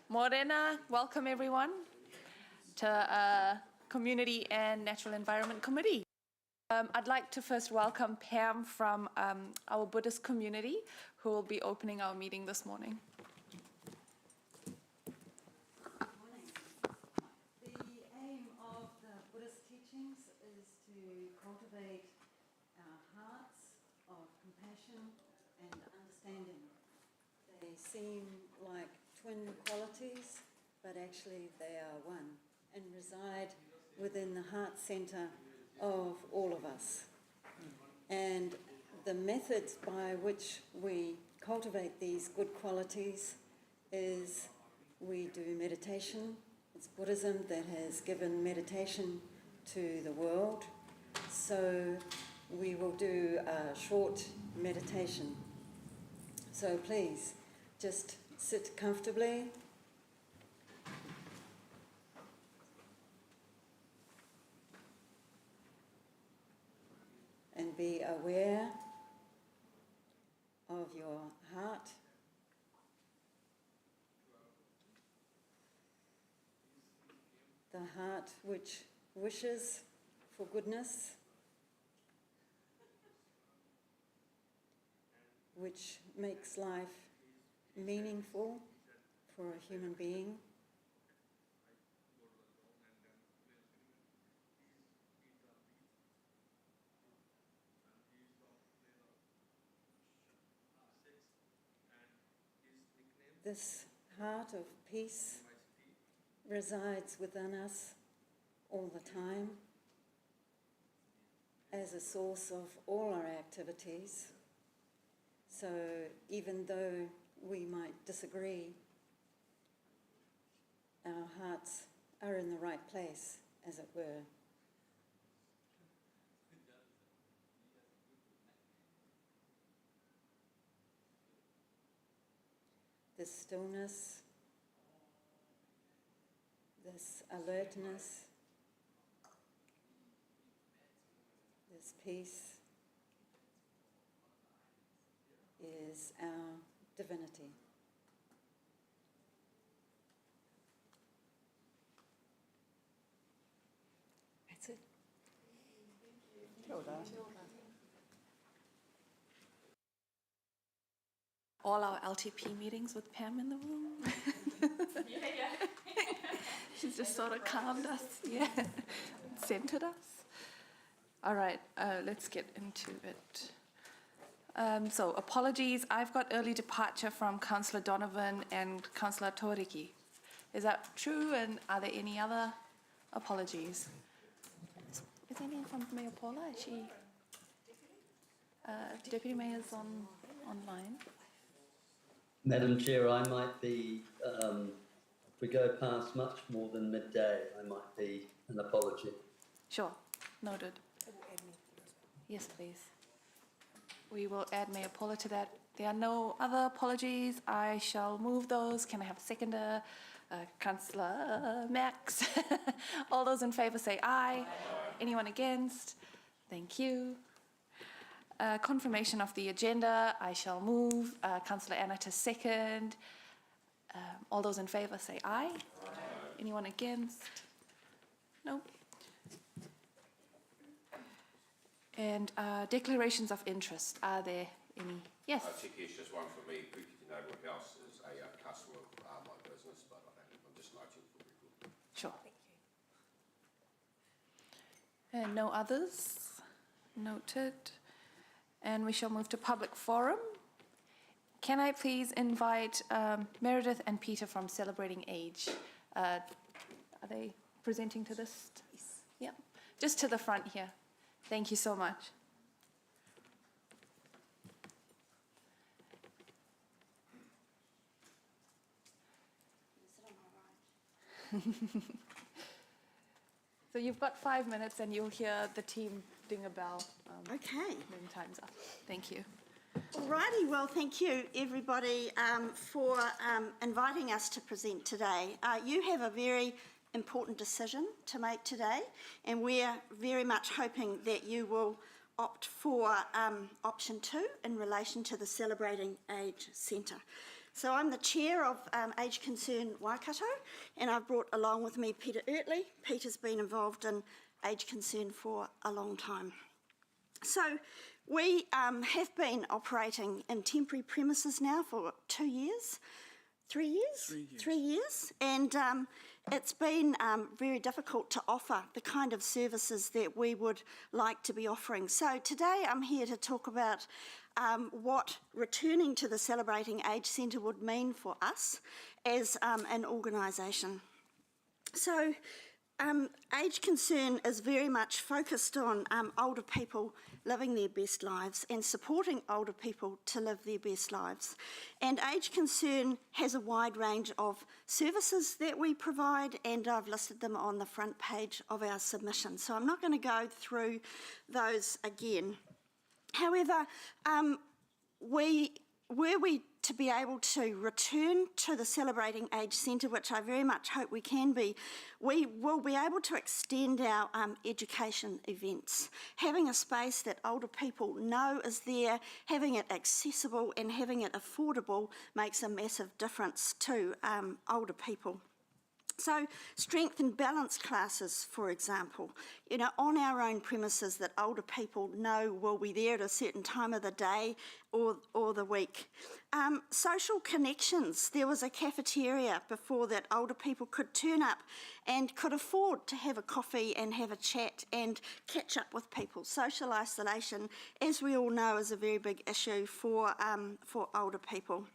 Morena, welcome everyone to Community and Natural Environment Committee. I'd like to first welcome Pam from our Buddhist community who will be opening our meeting this morning. Good morning. The aim of the Buddhist teachings is to cultivate our hearts of compassion and understanding. They seem like twin qualities, but actually they are one and reside within the heart centre of all of us. And the methods by which we cultivate these good qualities is we do meditation. It's Buddhism that has given meditation to the world. So we will do a short meditation. So please, just sit comfortably. And be aware of your heart. The heart which wishes for goodness, which makes life meaningful for a human being. This heart of peace resides within us all the time as a source of all our activities. So even though we might disagree, our hearts are in the right place, as it were. This stillness, this alertness, this peace is our divinity. That's it. Kia ora. All our LTP meetings with Pam in the room. Yeah. She's just sort of calmed us, centered us. All right, let's get into it. So apologies, I've got early departure from Councillor Donovan and Councillor Toriki. Is that true? And are there any other apologies? Is anyone from Mayor Paula? Is she? Deputy Mayor's online. Madam Chair, I might be, if we go past much more than midday, I might be an apology. Sure, noted. Yes, please. We will add Mayor Paula to that. There are no other apologies. I shall move those. Can I have a seconder? Councillor Max. All those in favour say aye. Anyone against? Thank you. Confirmation of the agenda. I shall move. Councillor Anna to second. All those in favour say aye. Anyone against? No. And declarations of interest, are there any? Yes? It's just one for me. Puketi Neighbourhood House is a customer of my business, but I'm just noting for record. Sure. Thank you. And no others? Noted. And we shall move to public forum. Can I please invite Meredith and Peter from Celebrating Age? Are they presenting to this? Yes. Yeah. Just to the front here. Thank you so much. So you've got 5 minutes and you'll hear the team ding a bell. Okay. When time's up. Thank you. Alrighty, well, thank you everybody for inviting us to present today. You have a very important decision to make today, and we're very much hoping that you will opt for option 2 in relation to the Celebrating Age Centre. So I'm the chair of Age Concern Waikato, and I've brought along with me Peter Ertley. Peter's been involved in Age Concern for a long time. So we have been operating in temporary premises now for 2 years, 3 years? 3 years. And it's been very difficult to offer the kind of services that we would like to be offering. So today I'm here to talk about what returning to the Celebrating Age Centre would mean for us as an organisation. So Age Concern is very much focused on older people living their best lives and supporting older people to live their best lives. And Age Concern has a wide range of services that we provide, and I've listed them on the front page of our submission. So I'm not going to go through those again. However, were we to be able to return to the Celebrating Age Centre, which I very much hope we can be, we will be able to extend our education events. Having a space that older people know is there, having it accessible and having it affordable makes a massive difference to older people. So strength and balance classes, for example, on our own premises that older people know will be there at a certain time of the day or the week. Social connections. There was a cafeteria before that older people could turn up and could afford to have a coffee and have a chat and catch up with people. Social isolation, as we all know, is a very big issue for older people.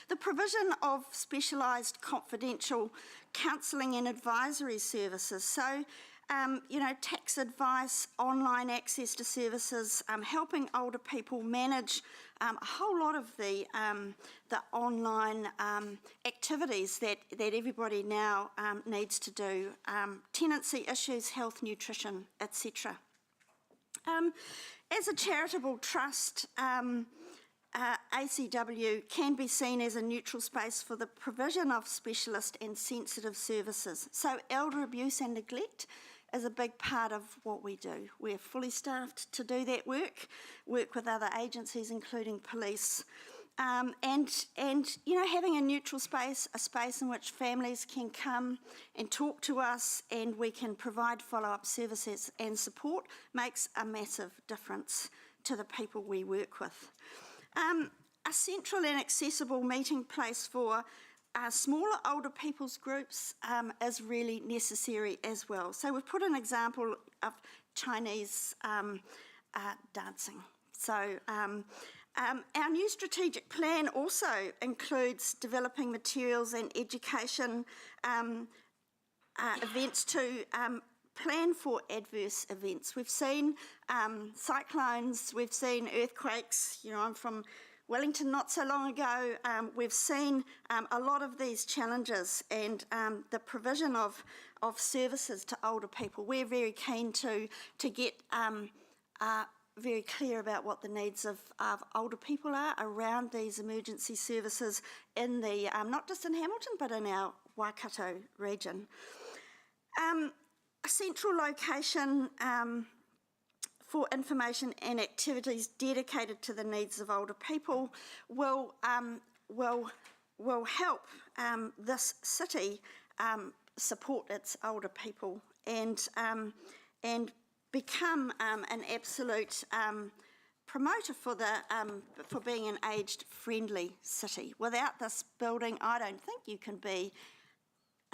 The provision of specialised confidential counselling and advisory services. So, tax advice, online access to services, helping older people manage a whole lot of the online activities that everybody now needs to do. Tenancy issues, health, nutrition, etc. As a charitable trust, ACW can be seen as a neutral space for the provision of specialist and sensitive services. So elder abuse and neglect is a big part of what we do. We're fully staffed to do that work with other agencies including police. And having a neutral space, a space in which families can come and talk to us and we can provide follow-up services and support makes a massive difference to the people we work with. A central and accessible meeting place for smaller older people's groups is really necessary as well. So we've put an example of Chinese dancing. So our new strategic plan also includes developing materials and education events to plan for adverse events. We've seen cyclones, we've seen earthquakes. I'm from Wellington not so long ago. We've seen a lot of these challenges and the provision of services to older people. We're very keen to get very clear about what the needs of older people are around these emergency services in the, not just in Hamilton, but in our Waikato region. A central location for information and activities dedicated to the needs of older people will help this city support its older people and become an absolute promoter for being an aged-friendly city. Without this building, I don't think you can be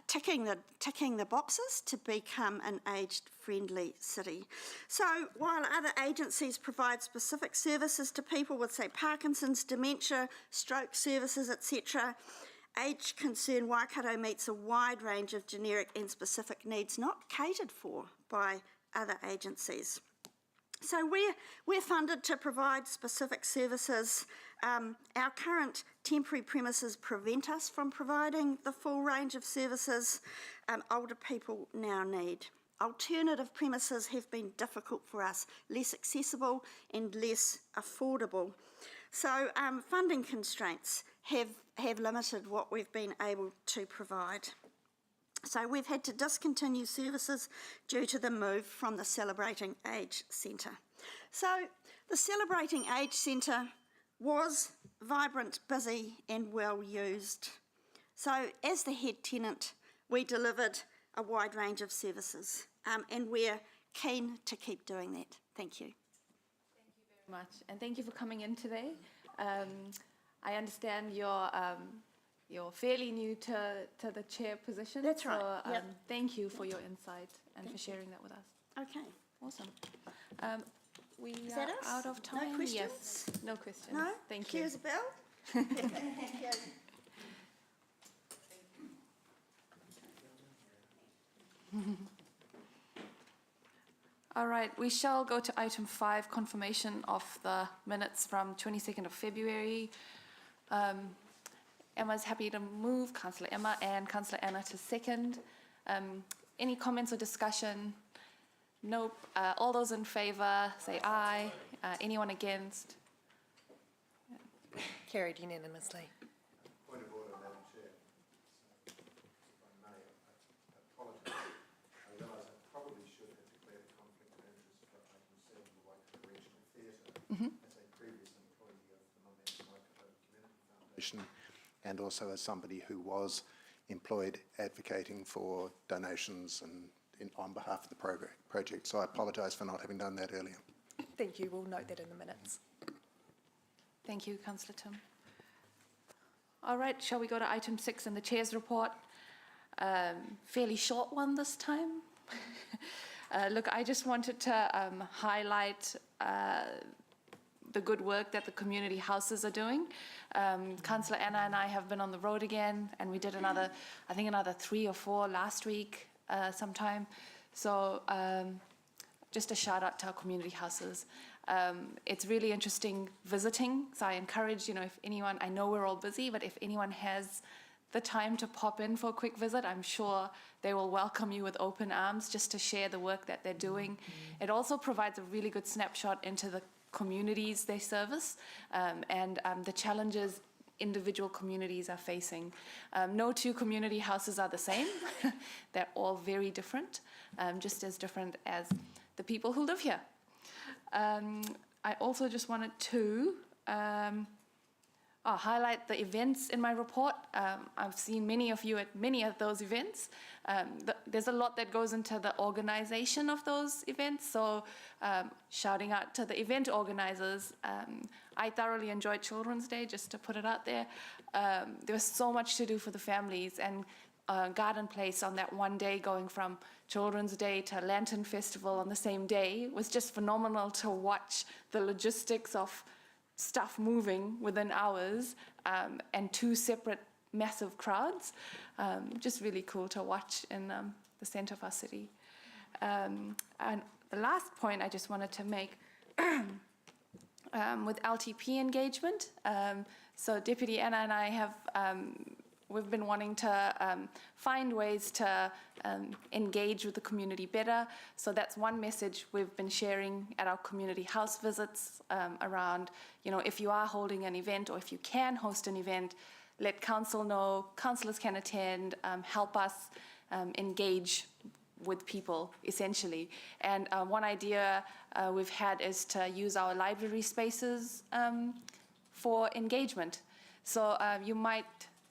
ticking the boxes to become an aged-friendly city. So while other agencies provide specific services to people with, say, Parkinson's, dementia, stroke services, etc., Age Concern Waikato meets a wide range of generic and specific needs not catered for by other agencies. So we're funded to provide specific services. Our current temporary premises prevent us from providing the full range of services older people now need. Alternative premises have been difficult for us, less accessible and less affordable. So funding constraints have limited what we've been able to provide. So we've had to discontinue services due to the move from the Celebrating Age Centre. So the Celebrating Age Centre was vibrant, busy and well used. So as the head tenant, we delivered a wide range of services and we're keen to keep doing that. Thank you. Very much, and thank you for coming in today. I understand you're fairly new to the chair position. That's right, So yep. thank you for your insight and for sharing that with us. Okay. Awesome. We Is are that us? out of No time. questions? Yes. No questions. No? Thank you. Cheers, Bill. Thank you. All right, we shall go to item 5, confirmation of the minutes from 22nd of February. Emma's happy to move, Councillor Emma, and Councillor Anna to second. Any comments or discussion? Nope. All those in favour, say aye. Anyone against? Carried unanimously. Point of order, Madam Chair. So, if I may, I apologise. I realise I probably should have declared a conflict of interest for item 7, the Waikato Regional Theatre, as a previous employee of the Momentum Waikato Community Foundation, and also as somebody who was employed advocating for donations and on behalf of the project. So I apologise for not having done that earlier. Thank you. We'll note that in the minutes. Thank you, Councillor Tim. All right, shall we go to item 6 in the Chair's report? Fairly short one this time. Look, I just wanted to highlight the good work that the community houses are doing. Councillor Anna and I have been on the road again, and we did another 3 or 4 last week sometime. So just a shout out to our community houses. It's really interesting visiting, so I encourage, if anyone, I know we're all busy, but if anyone has the time to pop in for a quick visit, I'm sure they will welcome you with open arms just to share the work that they're doing. It also provides a really good snapshot into the communities they service and the challenges individual communities are facing. No 2 community houses are the same. They're all very different, just as different as the people who live here. I also just wanted to highlight the events in my report. I've seen many of you at many of those events. There's a lot that goes into the organization of those events, so shouting out to the event organizers. I thoroughly enjoyed Children's Day, just to put it out there. There was so much to do for the families, and Garden Place on that one day, going from Children's Day to Lantern Festival on the same day, was just phenomenal to watch the logistics of stuff moving within hours and 2 separate massive crowds. Just really cool to watch in the centre of our city. And the last point I just wanted to make with LTP engagement. So Deputy Anna and I have we've been wanting to find ways to engage with the community better. So that's one message we've been sharing at our community house visits around, if you are holding an event or if you can host an event, let council know, councillors can attend, help us engage with people, essentially. And one idea we've had is to use our library spaces for engagement. So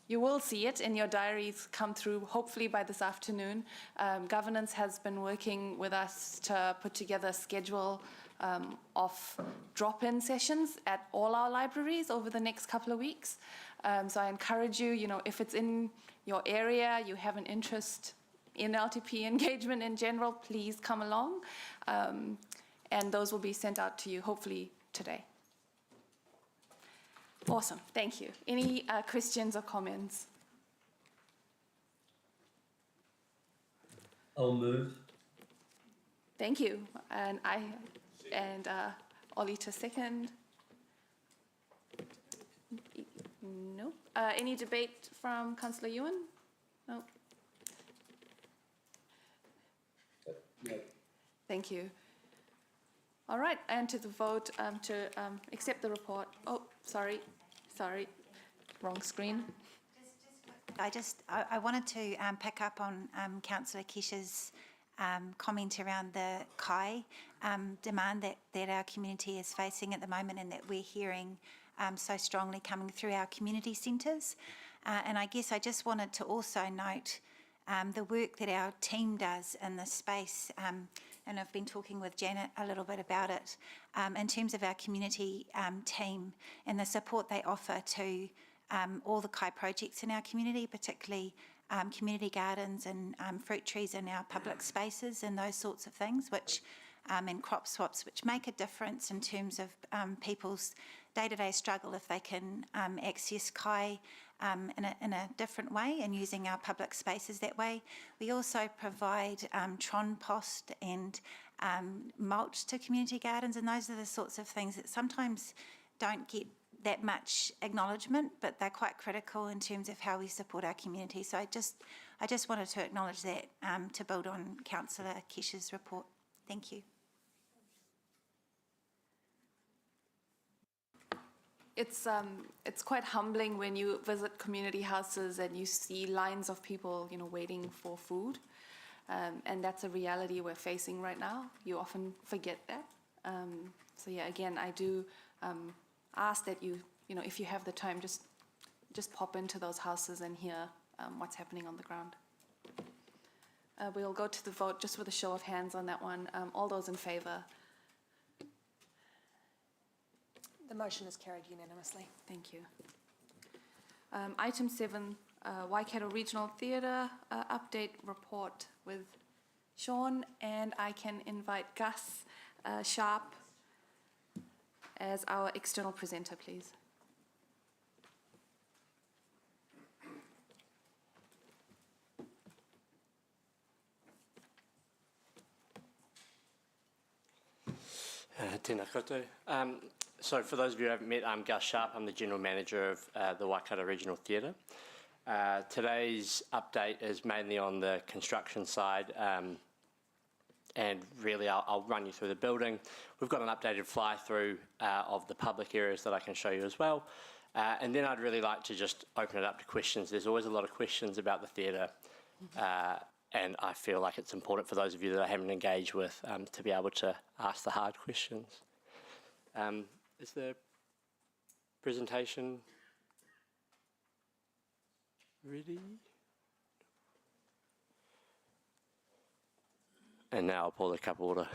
you will see it in your diaries come through, hopefully by this afternoon. Governance has been working with us to put together a schedule of drop-in sessions at all our libraries over the next couple of weeks. So I encourage you, if it's in your area, you have an interest in LTP engagement in general, please come along. And those will be sent out to you, hopefully today. Awesome, thank you. Any questions or comments? I'll move. Thank you. And Ollie to second. No. Any debate from Councillor Ewan? No. No. Thank you. All right, and to the vote to accept the report. Oh, sorry, wrong screen. I wanted to pick up on Councillor Kesha's comment around the CAI demand that our community is facing at the moment, and that we're hearing so strongly coming through our community centres. And I guess I just wanted to also note the work that our team does in this space, and I've been talking with Janet a little bit about it, in terms of our community team and the support they offer to all the Kai projects in our community, particularly community gardens and fruit trees in our public spaces and those sorts of things, which and crop swaps, which make a difference in terms of people's day-to-day struggle if they can access Kai in a different way and using our public spaces that way. We also provide Tronpost and mulch to community gardens, and those are the sorts of things that sometimes don't get that much acknowledgement, but they're quite critical in terms of how we support our community. So I just wanted to acknowledge that to build on Councillor Kesh's report. Thank you. It's quite humbling when you visit community houses and you see lines of people, waiting for food, and that's a reality we're facing right now. You often forget that. So yeah, again, I do ask that you, if you have the time, just pop into those houses and hear what's happening on the ground. We'll go to the vote just with a show of hands on that one. All those in favour? The motion is carried unanimously. Thank you. Item 7, Waikato Regional Theatre update report with Sean, and I can invite Gus Sharp as our external presenter, please. Tēnā koutou. So for those of you who haven't met, I'm Gus Sharp. I'm the General Manager of the Waikato Regional Theatre. Today's update is mainly on the construction side, and really I'll run you through the building. We've got an updated fly-through of the public areas that I can show you as well. And then I'd really like to just open it up to questions. There's always a lot of questions about the theatre, and I feel like it's important for those of you that I haven't engaged with to be able to ask the hard questions. Is the presentation ready? And now I'll pull the cup order.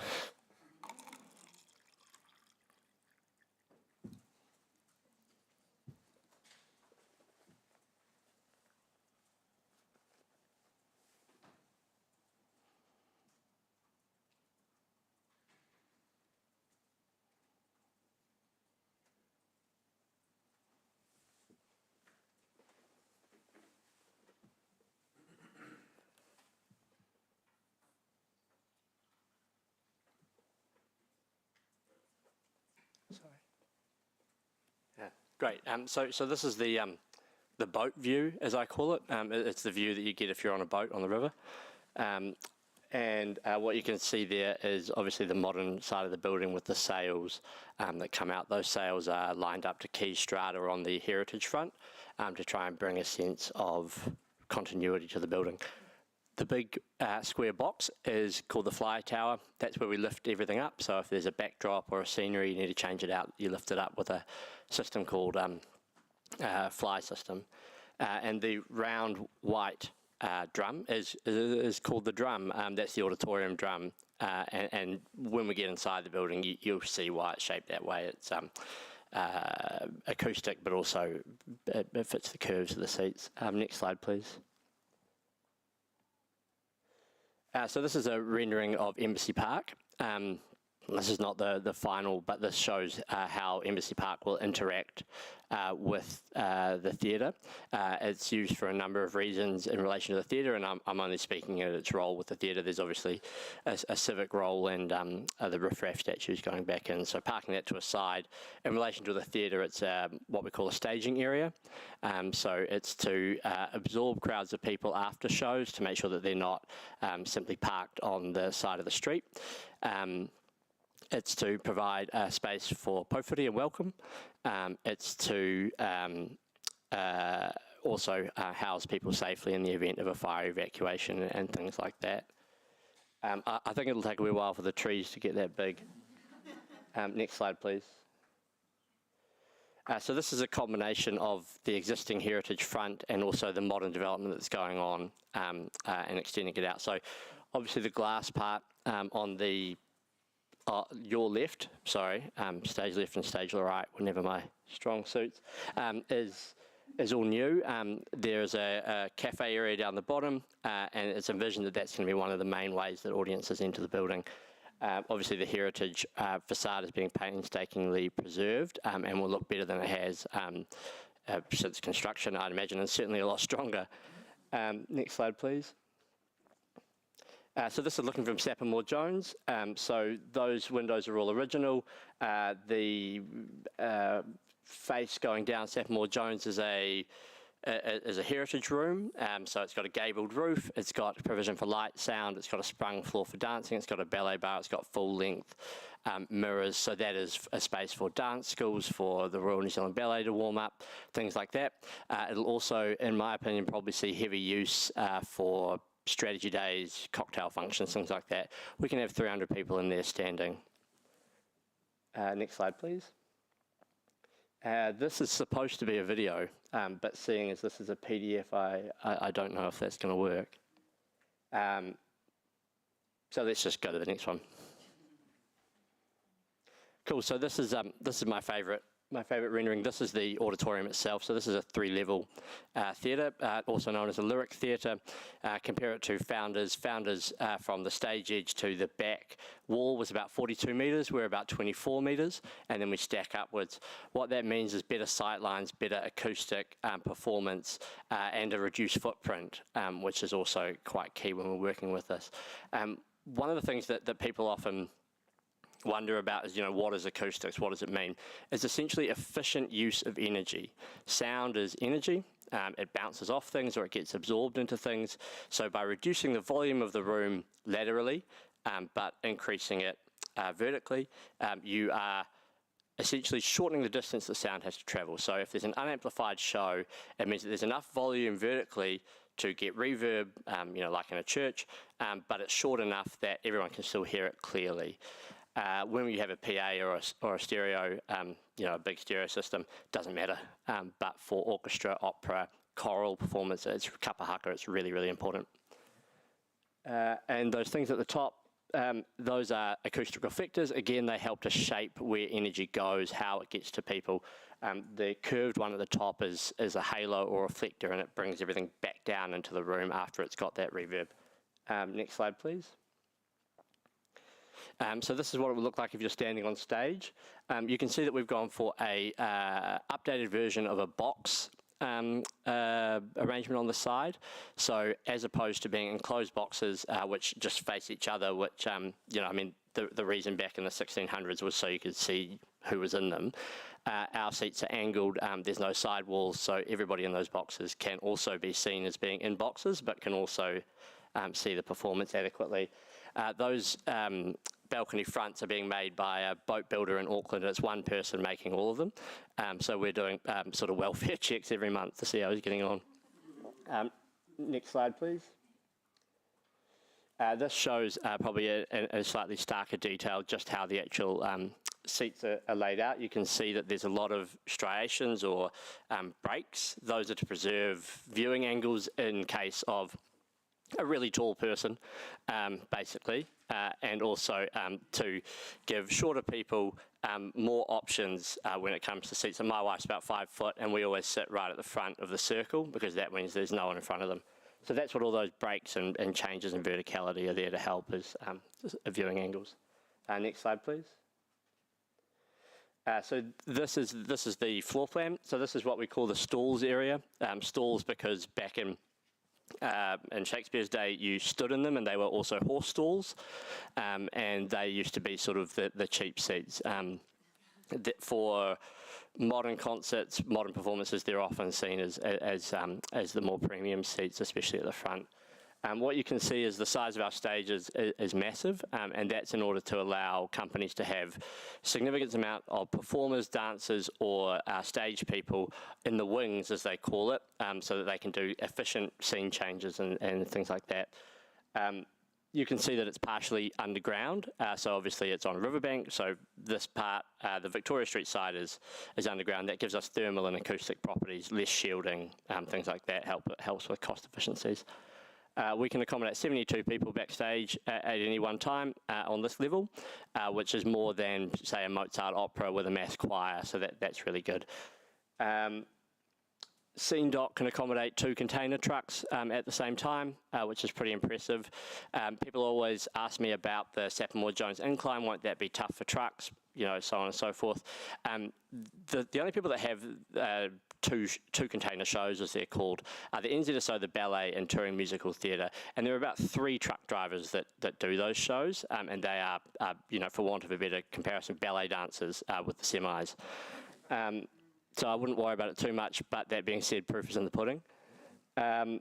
Great. So this is the boat view, as I call it. It's the view that you get if you're on a boat on the river. And what you can see there is obviously the modern side of the building with the sails that come out. Those sails are lined up to key strata on the heritage front to try and bring a sense of continuity to the building. The big square box is called the fly tower. That's where we lift everything up. So if there's a backdrop or a scenery, you need to change it out, you lift it up with a system called fly system. And the round white drum is called the drum. That's the auditorium drum. And when we get inside the building, you'll see why it's shaped that way. It's acoustic, but also it fits the curves of the seats. Next slide, please. So this is a rendering of Embassy Park. This is not the final, but this shows how Embassy Park will interact with the theatre. It's used for a number of reasons in relation to the theatre, and I'm only speaking at its role with the theatre. There's obviously a civic role and the riffraff statues going back in. So parking that to a side. In relation to the theatre, it's what we call a staging area. So it's to absorb crowds of people after shows to make sure that they're not simply parked on the side of the street. It's to provide a space for pauwhiri and welcome. It's to also house people safely in the event of a fire evacuation and things like that. I think it'll take a wee while for the trees to get that big. Next slide, please. So this is a combination of the existing heritage front and also the modern development that's going on and extending it out. So obviously the glass part on the your left, stage left and stage right, whenever my strong suits, is all new. There's a cafe area down the bottom, and it's envisioned that that's going to be one of the main ways that audiences enter the building. Obviously, the heritage facade is being painstakingly preserved and will look better than it has since construction, I'd imagine, and certainly a lot stronger. Next slide, please. So this is looking from Sappermore Jones. So those windows are all original. The face going down Sappermore Jones is a heritage room, so it's got a gabled roof, it's got provision for light, sound, it's got a sprung floor for dancing, it's got a ballet bar, it's got full length mirrors, so that is a space for dance schools, for the Royal New Zealand Ballet to warm up, things like that. It'll also, in my opinion, probably see heavy use for strategy days, cocktail functions, things like that. We can have 300 people in there standing. Next slide, please. This is supposed to be a video, but seeing as this is a PDF, I don't know if that's going to work. So let's just go to the next one. Cool. So this is my favourite rendering. This is the auditorium itself. So this is a 3-level theatre, also known as a lyric theatre. Compare it to Founders. Founders from the stage edge to the back wall was about 42 metres. We're about 24 metres, and then we stack upwards. What that means is better sight lines, better acoustic performance, and a reduced footprint, which is also quite key when we're working with this. One of the things that people often wonder about is, what is acoustics? What does it mean? It's essentially efficient use of energy. Sound is energy. It bounces off things or it gets absorbed into things. So by reducing the volume of the room laterally, but increasing it vertically, you are essentially shortening the distance that sound has to travel. So if there's an unamplified show, it means that there's enough volume vertically to get reverb, like in a church, but it's short enough that everyone can still hear it clearly. When you have a PA or a stereo, a big stereo system, doesn't matter. But for orchestra, opera, choral performance, it's kapa haka, it's really, really important. And those things at the top, those are acoustic reflectors. Again, they help to shape where energy goes, how it gets to people. The curved one at the top is a halo or reflector, and it brings everything back down into the room after it's got that reverb. Next slide, please. So this is what it would look like if you're standing on stage. You can see that we've gone for a updated version of a box arrangement on the side. So as opposed to being enclosed boxes which just face each other, which, the reason back in the 1600s was so you could see who was in them. Our seats are angled, there's no side walls, so everybody in those boxes can also be seen as being in boxes, but can also see the performance adequately. Those balcony fronts are being made by a boat builder in Auckland. It's one person making all of them. So we're doing sort of welfare checks every month to see how he's getting on. Next slide, please. This shows probably in a slightly starker detail just how the actual seats are laid out. You can see that there's a lot of striations or breaks. Those are to preserve viewing angles in case of a really tall person, basically, and also to give shorter people more options when it comes to seats. And my wife's about 5 foot, and we always sit right at the front of the circle because that means there's no one in front of them. So that's what all those breaks and changes in verticality are there to help as viewing angles. Next slide, please. So this is the floor plan. So this is what we call the stalls area. Stalls because back in Shakespeare's day, you stood in them, and they were also horse stalls, and they used to be sort of the cheap seats. For modern concerts, modern performances, they're often seen as the more premium seats, especially at the front. What you can see is the size of our stage is massive, and that's in order to allow companies to have significant amount of performers, dancers, or stage people in the wings, as they call it, so that they can do efficient scene changes and things like that. You can see that it's partially underground, so obviously it's on a riverbank, so this part, the Victoria Street side is underground. That gives us thermal and acoustic properties, less shielding, things like that, helps with cost efficiencies. We can accommodate 72 people backstage at any one time on this level, which is more than, say, a Mozart opera with a mass choir, so that's really good. Scene Dock can accommodate 2 container trucks at the same time, which is pretty impressive. People always ask me about the Sappermore Jones incline, won't that be tough for trucks, you know, so on and so forth. The only people that have two container shows, as they're called, are the NZSO, the Ballet and Touring Musical Theatre, and there are about 3 truck drivers that do those shows, and they are, you know, for want of a better comparison, ballet dancers with the semis. So I wouldn't worry about it too much, but that being said, proof is in the pudding. Can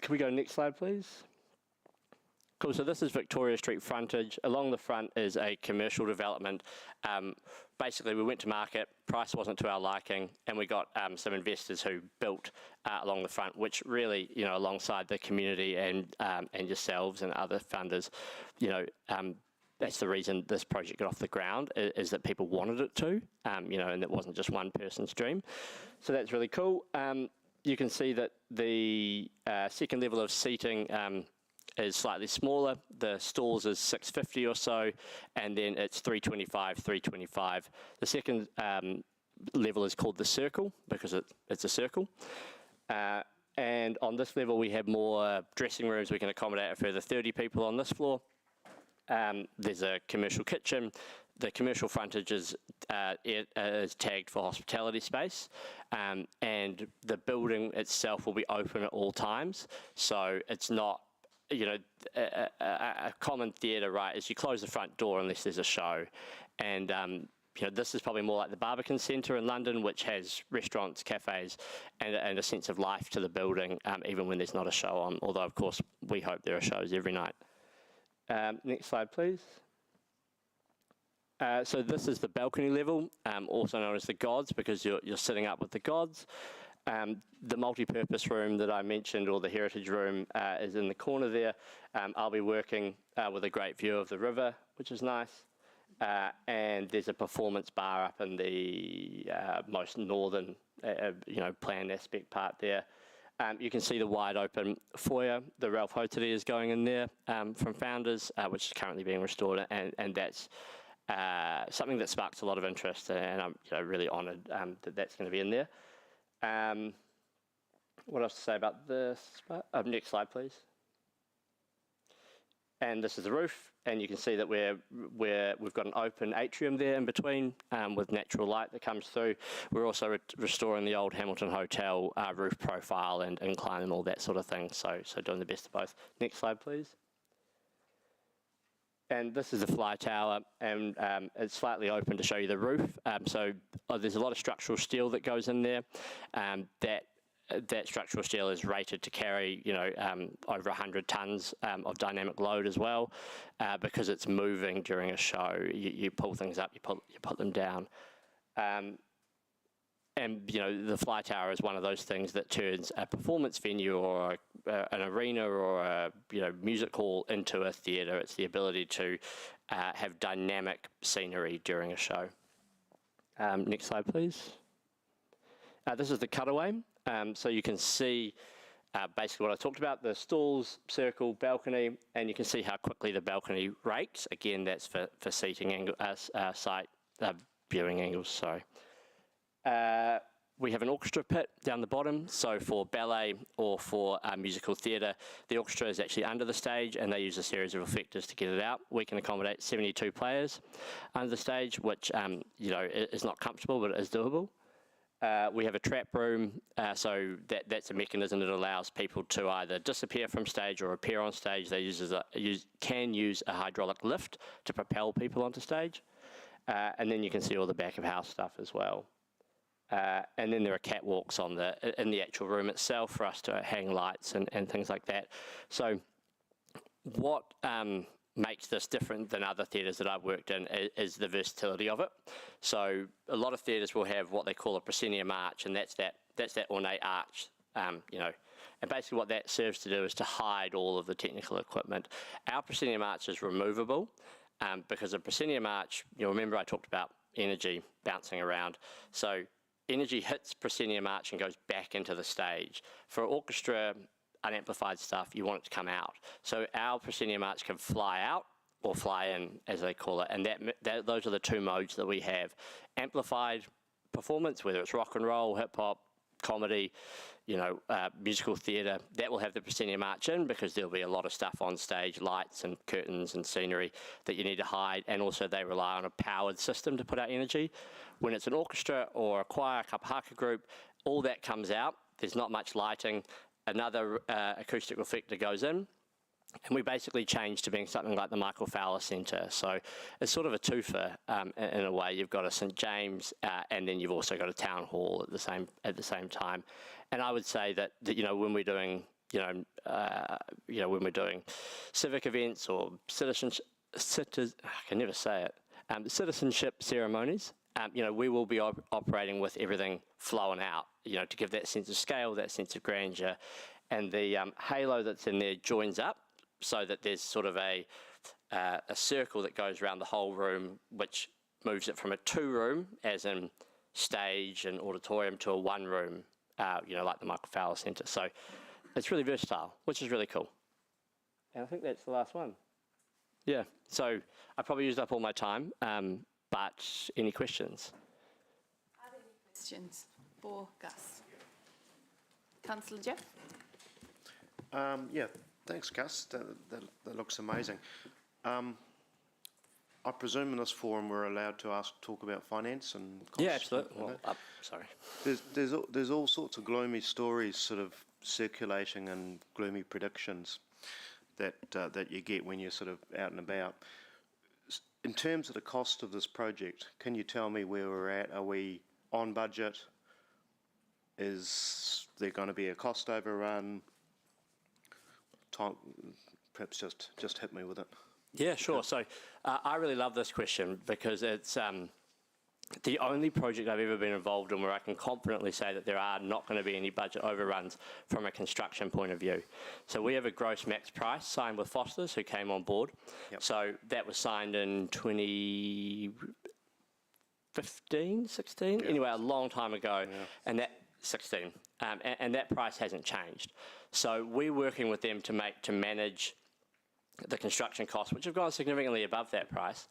we go next slide, please? Cool, so this is Victoria Street frontage. Along the front is a commercial development. Basically, we went to market, price wasn't to our liking, and we got some investors who built along the front, which really, you know, alongside the community and yourselves and other funders, you know, that's the reason this project got off the ground, is that people wanted it to, you know, and it wasn't just one person's dream. So that's really cool. You can see that the second level of seating is slightly smaller. The stalls is 650 or so, and then it's 325, 325. The second level is called the Circle because it's a circle. And on this level, we have more dressing rooms. We can accommodate a further 30 people on this floor. There's a commercial kitchen. The commercial frontage is tagged for hospitality space, and the building itself will be open at all times. So it's not, you know, a common theatre, right, is you close the front door unless there's a show. And, you know, this is probably more like the Barbican Centre in London, which has restaurants, cafes, and a sense of life to the building, even when there's not a show on, although, of course, we hope there are shows every night. Next slide, please. So this is the balcony level, also known as the gods, because you're sitting up with the gods. The multi-purpose room that I mentioned, or the heritage room, is in the corner there. I'll be working with a great view of the river, which is nice. And there's a performance bar up in the most northern, you know, planned aspect part there. You can see the wide open foyer. The Ralph Hotelier is going in there from Founders, which is currently being restored, and that's something that sparks a lot of interest, and I'm, you know, really honoured that that's going to be in there. What else to say about this? Next slide, please. And this is the roof, and you can see that we've got an open atrium there in between with natural light that comes through. We're also restoring the old Hamilton Hotel roof profile and incline and all that sort of thing, so doing the best of both. Next slide, please. And this is the fly tower, and it's slightly open to show you the roof. So there's a lot of structural steel that goes in there. That structural steel is rated to carry, you know, over 100 tonnes of dynamic load as well, because it's moving during a show. You pull things up, you put them down. And, you know, the fly tower is one of those things that turns a performance venue or an arena or a, you know, music hall into a theatre. It's the ability to have dynamic scenery during a show. Next slide, please. This is the cutaway. So you can see basically what I talked about, the stalls, circle, balcony, and you can see how quickly the balcony rakes. Again, that's for seating angle, viewing angles, sorry. We have an orchestra pit down the bottom, so for ballet or for musical theatre, the orchestra is actually under the stage and they use a series of effectors to get it out. We can accommodate 72 players under the stage, which you know, is not comfortable, but it is doable. We have a trap room, so that's a mechanism that allows people to either disappear from stage or appear on stage. They can use a hydraulic lift to propel people onto stage. And then you can see all the back of house stuff as well. And then there are catwalks in the actual room itself for us to hang lights and things like that. So what makes this different than other theatres that I've worked in is the versatility of it. So a lot of theatres will have what they call a proscenium arch, and that's that ornate arch you know, and basically what that serves to do is to hide all of the technical equipment. Our proscenium arch is removable because a proscenium arch, you'll remember I talked about energy bouncing around. So energy hits proscenium arch and goes back into the stage. For orchestra, unamplified stuff, you want it to come out. So our proscenium arch can fly out or fly in, as they call it, and those are the two modes that we have. Amplified performance, whether it's rock and roll, hip hop, comedy, you know, musical theatre, that will have the proscenium arch in because there'll be a lot of stuff on stage, lights and curtains and scenery that you need to hide, and also they rely on a powered system to put out energy. When it's an orchestra or a choir, kapa haka group, all that comes out. There's not much lighting. Another acoustic reflector goes in, and we basically changed to being something like the Michael Fowler Centre. So it's sort of a twofer in a way. You've got a St James, and then you've also got a town hall at the same time. And I would say that you know, when we're doing when we're doing civic events or citizenship ceremonies, you know, we will be operating with everything flowing out, you know, to give that sense of scale, that sense of grandeur, and the halo that's in there joins up, so that there's sort of a circle that goes around the whole room, which moves it from a two-room, as in stage and auditorium, to a one-room, you know, like the Michael Fowler Centre. So it's really versatile, which is really cool. And I think that's the last one. Yeah, so I probably used up all my time, but any questions? Are there any questions for Gus? Councillor Jeff? Yeah, thanks, Gus. That looks amazing. I presume in this forum we're allowed to talk about finance and costs? Yeah, absolutely. Well, sorry. There's all sorts of gloomy stories sort of circulating and gloomy predictions that you get when you're sort of out and about. In terms of the cost of this project, can you tell me where we're at? Are we on budget? Is there going to be a cost overrun? Perhaps just hit me with it. Yeah, sure. So I really love this question because it's the only project I've ever been involved in where I can confidently say that there are not going to be any budget overruns from a construction point of view. So we have a gross max price signed with Foster's, who came on board. Yep. So that was signed in 2015, 16? Yeah. Anyway, a long time ago. Yeah. And that 16. And that price hasn't changed. So we're working with them to manage the construction costs, which have gone significantly above that price,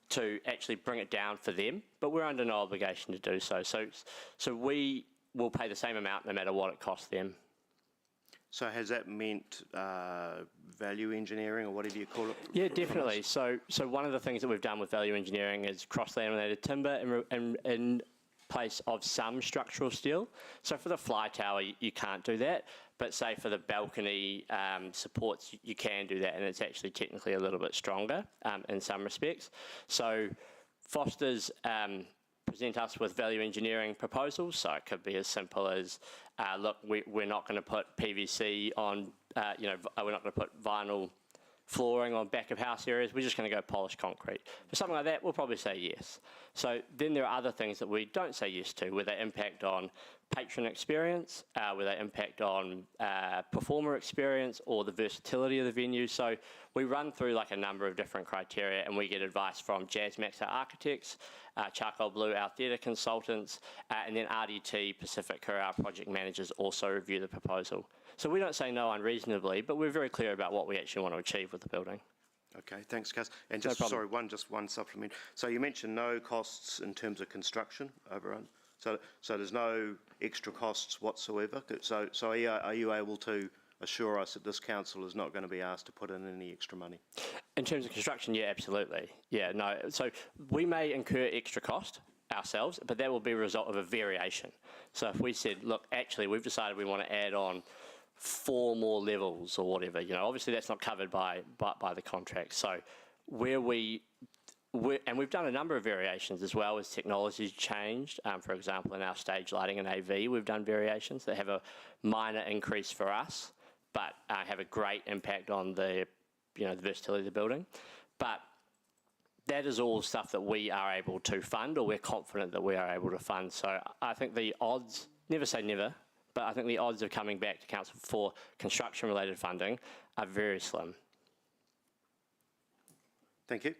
to actually bring it down for them, but we're under no obligation to do so. So we will pay the same amount no matter what it costs them. So has that meant value engineering, or whatever you call it? Yeah, definitely. So one of the things that we've done with value engineering is cross-laminated timber in place of some structural steel. So for the fly tower, you can't do that, but say for the balcony supports, you can do that, and it's actually technically a little bit stronger in some respects. So Foster's present us with value engineering proposals, so it could be as simple as, look, we're not going to put PVC on, we're not going to put vinyl flooring on back of house areas, we're just going to go polished concrete. For something like that, we'll probably say yes. So then there are other things that we don't say yes to, where they impact on patron experience, where they impact on performer experience, or the versatility of the venue. So we run through like a number of different criteria, and we get advice from Jazzmax, our architects, Charcoal Blue, our theatre consultants, and then RDT Pacific, who are our project managers, also review the proposal. So we don't say no unreasonably, but we're very clear about what we actually want to achieve with the building. Okay, thanks, Gus. And just, sorry, one supplement. So you mentioned no costs in terms of construction overrun. So there's no extra costs whatsoever. So are you able to assure us that this council is not going to be asked to put in any extra money? In terms of construction, yeah, absolutely. Yeah, no. So we may incur extra cost ourselves, but that will be a result of a variation. So if we said, look, actually, we've decided we want to add on 4 more levels or whatever, obviously that's not covered by the contract. So and we've done a number of variations as well as technology's changed. For example, in our stage lighting and AV, we've done variations that have a minor increase for us, but have a great impact on the versatility of the building. But that is all stuff that we are able to fund, or we're confident that we are able to fund. So I think the odds, never say never, but I think the odds of coming back to council for construction-related funding are very slim. Thank you.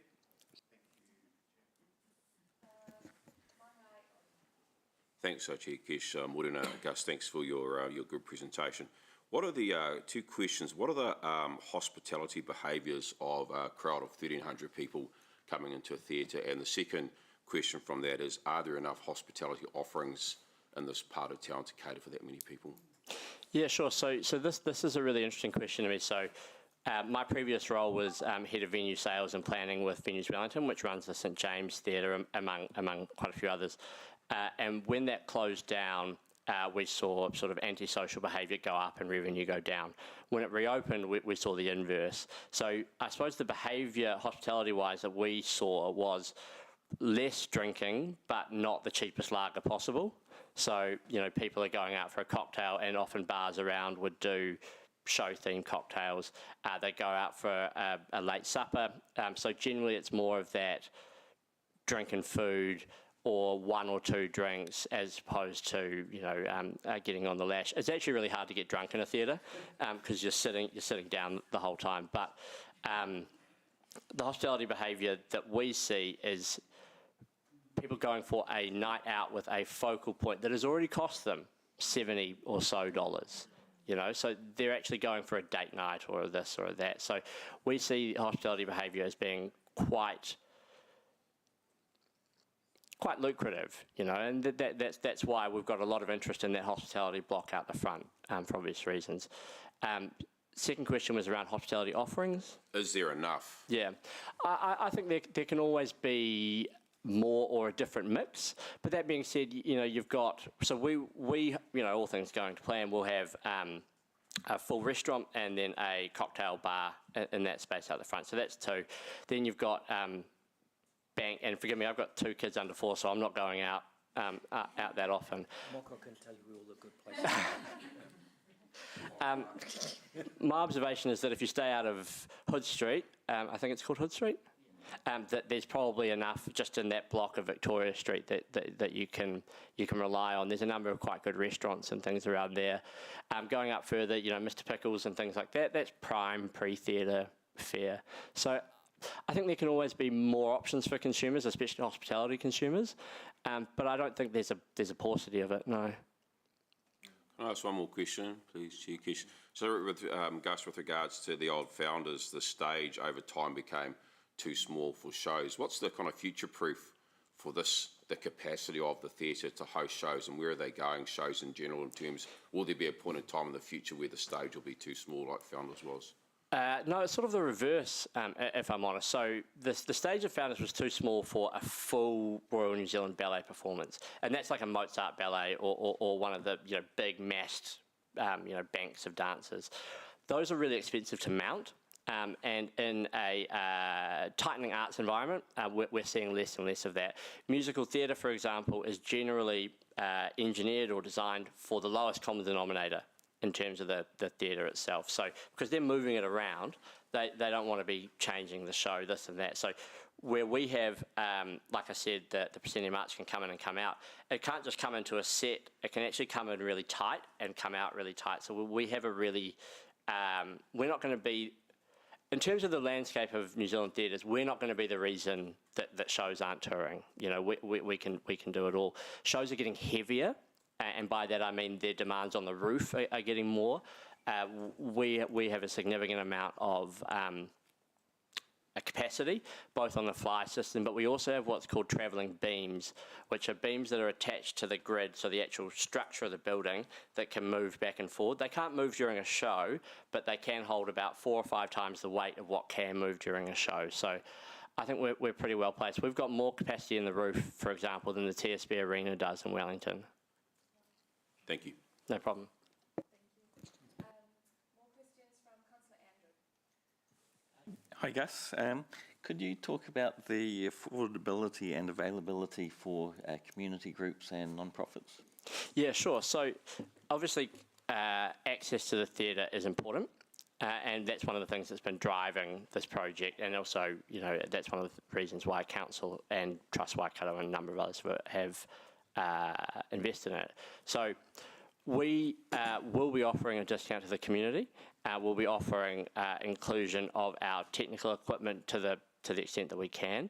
Thanks, Chair Kesh. Morena, Gus, thanks for your good presentation. What are the two questions? What are the hospitality behaviours of a crowd of 1,300 people coming into a theatre? And the second question from that is, are there enough hospitality offerings in this part of town to cater for that many people? Yeah, sure. So this is a really interesting question to me. So my previous role was head of venue sales and planning with Venues Wellington, which runs the St James Theatre among quite a few others. And when that closed down, we saw sort of antisocial behaviour go up and revenue go down. When it reopened, we saw the inverse. So I suppose the behaviour, hospitality-wise, that we saw was less drinking, but not the cheapest lager possible. So, you know, people are going out for a cocktail, and often bars around would do show-themed cocktails. They go out for a late supper. So generally it's more of that drink and food, or one or two drinks, as opposed to, you know, getting on the lash. It's actually really hard to get drunk in a theatre because you're sitting down the whole time. But the hospitality behaviour that we see is people going for a night out with a focal point that has already cost them $70 or so. You know, so they're actually going for a date night or this or that. So we see hospitality behaviour as being quite lucrative, you know, and that's why we've got a lot of interest in that hospitality block out the front for obvious reasons. Second question was around hospitality offerings. Is there enough? Yeah, I think there can always be more or a different mix. But that being said, you know, you've got, so we you know, all things going to plan, we'll have a full restaurant and then a cocktail bar in that space out the front. So that's two. Then you've got bank, and forgive me, I've got 2 kids under 4, so I'm not going out that often. Moko can tell you all the good places. My observation is that if you stay out of Hood Street, I think it's called Hood Street, that there's probably enough just in that block of Victoria Street that you can rely on. There's a number of quite good restaurants and things around there. Going up further, you know, Mr Pickles and things like that, that's prime pre-theatre fare. So I think there can always be more options for consumers, especially hospitality consumers, but I don't think there's a paucity of it, no. Can I ask one more question, please, Chair Kesh? So with Gus, with regards to the old founders, the stage over time became too small for shows. What's the kind of future-proof for this, the capacity of the theatre to host shows, and where are they going, shows in general, in terms, will there be a point in time in the future where the stage will be too small like Founders was? No, it's sort of the reverse, if I'm honest. So the stage of Founders was too small for a full Royal New Zealand Ballet performance, and that's like a Mozart ballet or one of the, you know, big massed you know, banks of dancers. Those are really expensive to mount, and in a tightening arts environment, we're seeing less and less of that. Musical theatre, for example, is generally engineered or designed for the lowest common denominator in terms of the theatre itself. So, because they're moving it around, they don't want to be changing the show, this and that. So, where we have, like I said, the proscenium arts can come in and come out, it can't just come into a set, it can actually come in really tight and come out really tight. So we have a really, we're not going to be, in terms of the landscape of New Zealand theatres, we're not going to be the reason that shows aren't touring. You know, we can do it all. Shows are getting heavier, and by that I mean their demands on the roof are getting more. We have a significant amount of a capacity, both on the fly system, but we also have what's called travelling beams, which are beams that are attached to the grid, so the actual structure of the building that can move back and forward. They can't move during a show, but they can hold about 4 or 5 times the weight of what can move during a show. So I think we're pretty well placed. We've got more capacity in the roof, for example, than the TSB Arena does in Wellington. Thank you. No problem. Hi, Gus. Could you talk about the affordability and availability for community groups and non-profits? Yeah, sure. So obviously access to the theatre is important. And that's one of the things that's been driving this project, and also, you know, that's one of the reasons why Council and Trust Waikato and a number of others have invested in it. So we will be offering a discount to the community. We'll be offering inclusion of our technical equipment to the extent that we can.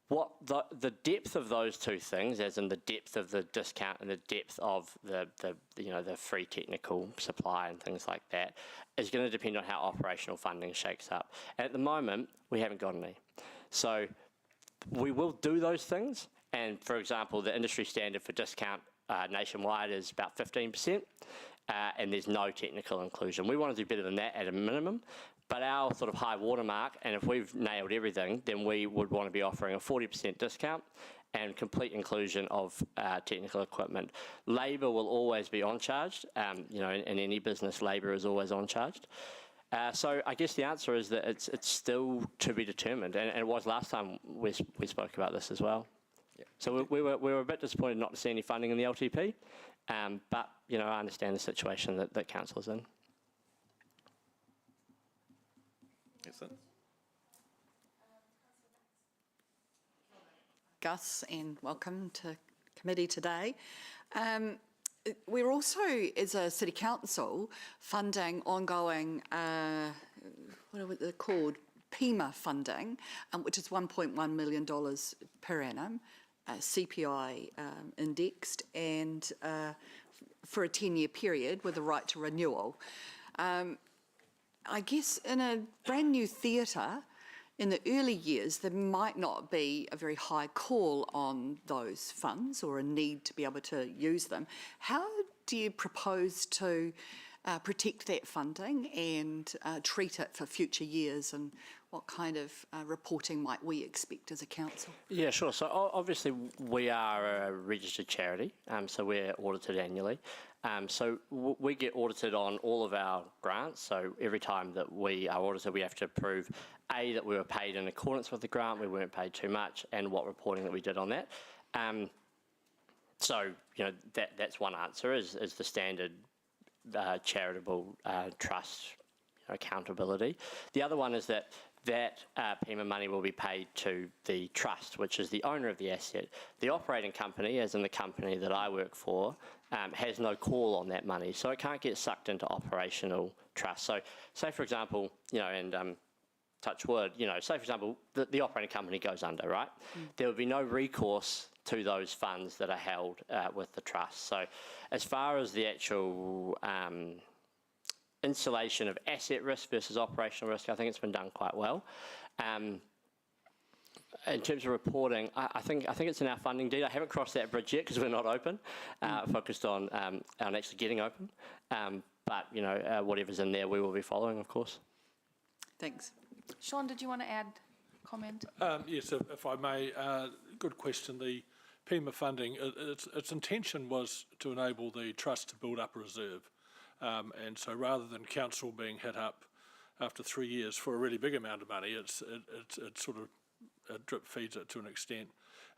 What the depth of those two things, as in the depth of the discount and the depth of the free technical supply and things like that, is going to depend on how operational funding shakes up. And at the moment, we haven't got any. So we will do those things. And for example, the industry standard for discount nationwide is about 15%, and there's no technical inclusion. We want to do better than that at a minimum. But our sort of high watermark, and if we've nailed everything, then we would want to be offering a 40% discount and complete inclusion of technical equipment. Labour will always be on charged. In any business, labour is always on charged. So I guess the answer is that it's still to be determined, and it was last time we spoke about this as well. Yeah. So we were a bit disappointed not to see any funding in the LTP, but I understand the situation that council is in. Excellent. Gus, and welcome to committee today. We're also, as a City Council, funding ongoing, what are they called, PEMA funding, which is $1.1 million per annum, CPI indexed, and for a 10-year period with a right to renewal. I guess in a brand new theatre, in the early years, there might not be a very high call on those funds or a need to be able to use them. How do you propose to protect that funding and treat it for future years, and what kind of reporting might we expect as a council? Yeah, sure. So obviously we are a registered charity, so we're audited annually. So we get audited on all of our grants. So every time that we are audited, we have to prove, A, that we were paid in accordance with the grant, we weren't paid too much, and what reporting that we did on that. So, that's one answer, is the standard charitable trust accountability. The other one is that PEMA money will be paid to the trust, which is the owner of the asset. The operating company, as in the company that I work for, has no call on that money, so it can't get sucked into operational trust. So, say for example, and touch wood, say for example, the operating company goes under, right? There would be no recourse to those funds that are held with the trust. So, as far as the actual insulation of asset risk versus operational risk, I think it's been done quite well. In terms of reporting, I think it's in our funding deed. I haven't crossed that bridge yet because we're not open, focused on actually getting open. But whatever's in there, we will be following, of course. Thanks. Sean, did you want to add comment? Yes, if I may. Good question. The PEMA funding, its intention was to enable the trust to build up a reserve. And so rather than council being hit up after 3 years for a really big amount of money, it sort of drip feeds it to an extent.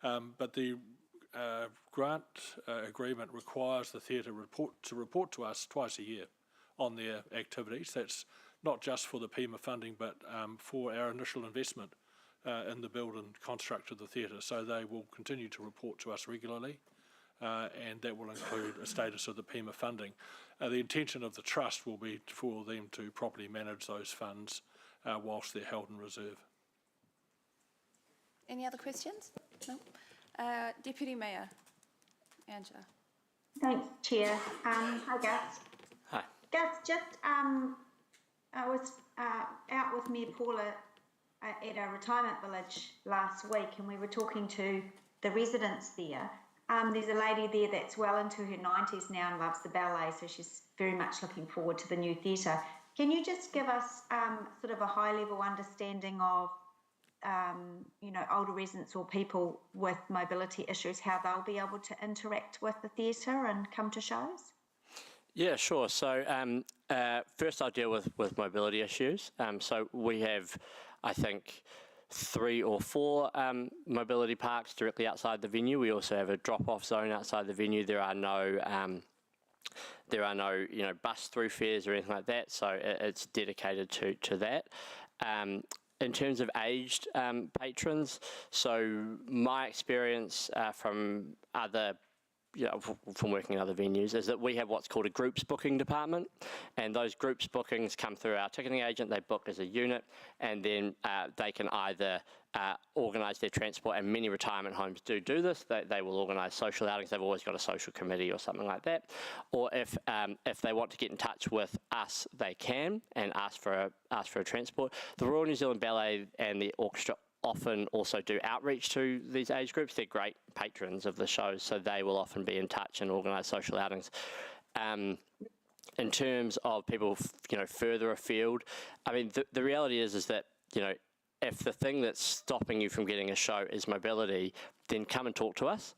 But the grant agreement requires the theatre to report to us twice a year on their activities. That's not just for the PEMA funding, but for our initial investment in the build and construct of the theatre. So they will continue to report to us regularly, and that will include a status of the PEMA funding. The intention of the trust will be for them to properly manage those funds whilst they're held in reserve. Any other questions? No. Deputy Mayor Angela. Thanks, Chair. Hi, Gus. Hi. Gus, just I was out with Mayor Paula at a retirement village last week, and we were talking to the residents there. There's a lady there that's well into her 90s now and loves the ballet, so she's very much looking forward to the new theatre. Can you just give us sort of a high-level understanding of, older residents or people with mobility issues, how they'll be able to interact with the theatre and come to shows? Yeah, sure. So first I'll deal with mobility issues. So we have, I think, 3 or 4 mobility parks directly outside the venue. We also have a drop-off zone outside the venue. There are no bus through fares or anything like that, so it's dedicated to that. In terms of aged patrons, so my experience from other from working in other venues, is that we have what's called a groups booking department, and those groups bookings come through our ticketing agent. They book as a unit, and then they can either organise their transport, and many retirement homes do this. They will organise social outings. They've always got a social committee or something like that. Or if they want to get in touch with us, they can and ask for a transport. The Royal New Zealand Ballet and the orchestra often also do outreach to these age groups. They're great patrons of the shows, so they will often be in touch and organise social outings. In terms of people, further afield, I mean, the reality is that, if the thing that's stopping you from getting a show is mobility, then come and talk to us.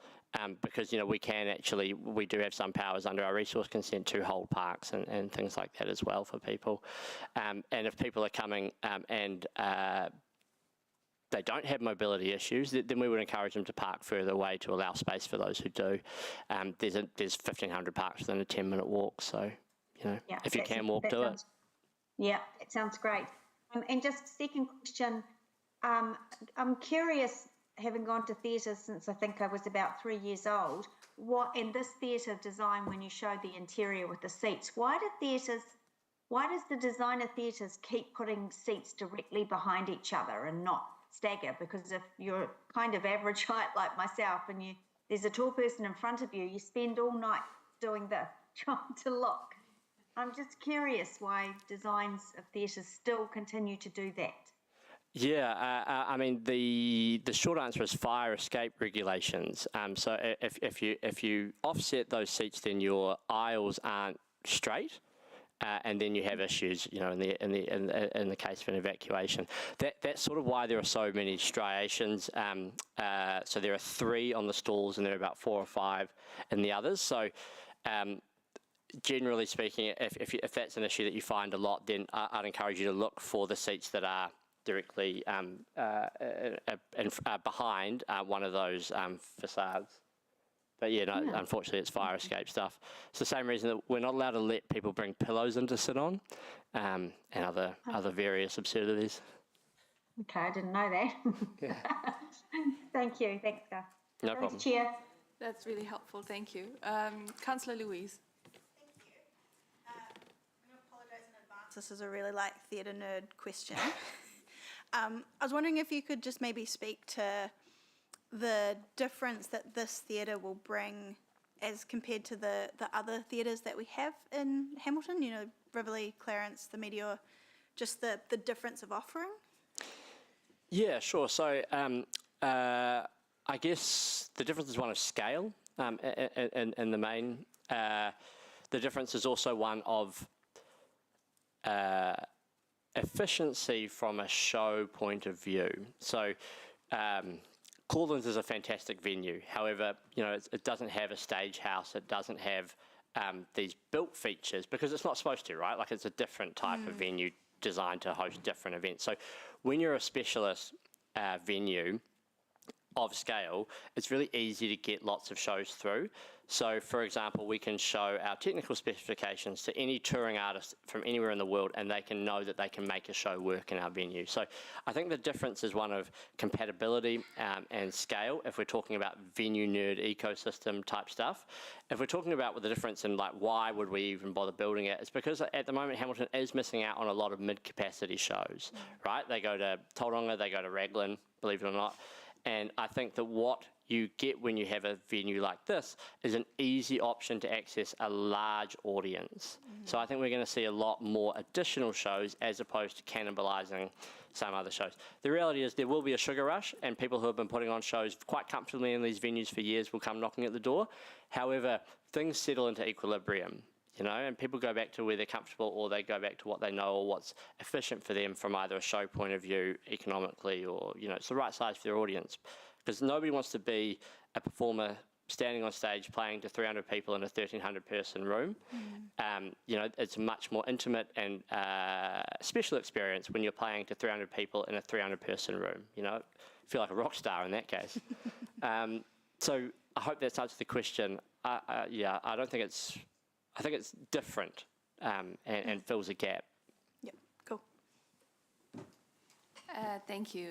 Because, we do have some powers under our resource consent to hold parks and things like that as well for people. And if people are coming and they don't have mobility issues, then we would encourage them to park further away to allow space for those who do. There's 1,500 parks within a 10-minute walk, so, if you can walk, do it. Yeah, it sounds great. And just second question, I'm curious, having gone to theatre since I think I was about 3 years old, in this theatre design, when you show the interior with the seats, why does the designer theatres keep putting seats directly behind each other and not stagger? Because if you're kind of average height like myself and there's a tall person in front of you, you spend all night doing this, trying to look. I'm just curious why designs of theatres still continue to do that. Yeah, I mean, the short answer is fire escape regulations. So if you offset those seats, then your aisles aren't straight. And then you have issues, in the case of an evacuation. That's sort of why there are so many striations. So there are 3 on the stalls, and there are about 4 or 5 in the others. So generally speaking, if that's an issue that you find a lot, then I'd encourage you to look for the seats that are directly behind one of those facades. But unfortunately, it's fire escape stuff. It's the same reason that we're not allowed to let people bring pillows in to sit on, and other various absurdities. Okay, I didn't know that. Yeah. Thank you. Thanks, Gus. No problem. Chair. That's really helpful, thank you. Councillor Louise. Thank you. I'm going to apologise in advance. This is a really theatre nerd question. I was wondering if you could just maybe speak to the difference that this theatre will bring as compared to the other theatres that we have in Hamilton, Rivoli, Clarence, the Meteor, just the difference of offering? Yeah, sure. So I guess the difference is one of scale in the main. The difference is also one of efficiency from a show point of view. So Claudelands is a fantastic venue. However, it doesn't have a stage house. It doesn't have these built features because it's not supposed to, right? Like it's a different type of venue designed to host different events. So when you're a specialist venue of scale, it's really easy to get lots of shows through. So, for example, we can show our technical specifications to any touring artist from anywhere in the world, and they can know that they can make a show work in our venue. So I think the difference is one of compatibility and scale, if we're talking about venue nerd ecosystem type stuff. If we're talking about the difference in why would we even bother building it, it's because at the moment Hamilton is missing out on a lot of mid-capacity shows, right? They go to Tauranga, they go to Raglan, believe it or not. And I think that what you get when you have a venue like this is an easy option to access a large audience. So I think we're going to see a lot more additional shows as opposed to cannibalising some other shows. The reality is there will be a sugar rush, and people who have been putting on shows quite comfortably in these venues for years will come knocking at the door. However, things settle into equilibrium, and people go back to where they're comfortable, or they go back to what they know or what's efficient for them from either a show point of view economically, or, it's the right size for their audience. Because nobody wants to be a performer standing on stage playing to 300 people in a 1,300 person room. It's a much more intimate and special experience when you're playing to 300 people in a 300 person room. Feel like a rock star in that case. So I hope that's answered the question. I think it's different and fills a gap. Yep, cool. Thank you.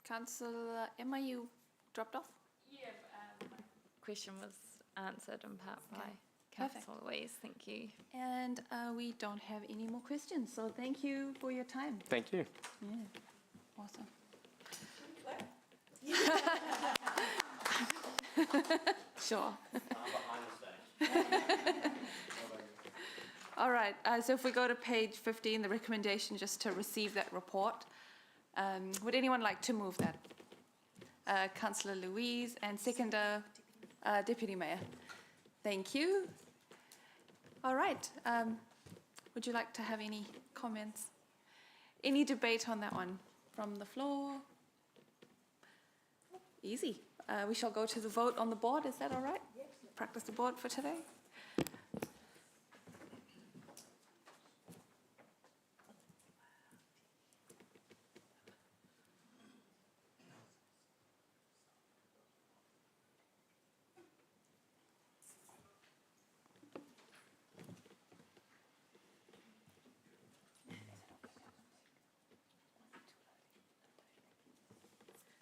Councillor Emma, you dropped off? Yeah, question was answered in part by Perfect. Councillor Louise. Thank you. And we don't have any more questions, so thank you for your time. Thank you. Yeah, awesome. Sure. All right, so if we go to page 15, the recommendation just to receive that report. Would anyone like to move that? Councillor Louise and seconder, Deputy Mayor. Thank you. All right, would you like to have any comments? Any debate on that one from the floor? Easy. We shall go to the vote on the board. Is that all right? Yes. Practice the board for today.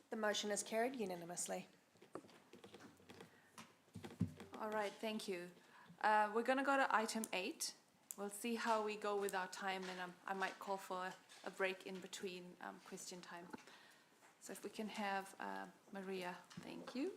The motion is carried unanimously. All right, thank you. We're going to go to item 8. We'll see how we go with our time, and I might call for a break in between question time. So if we can have Maria, thank you.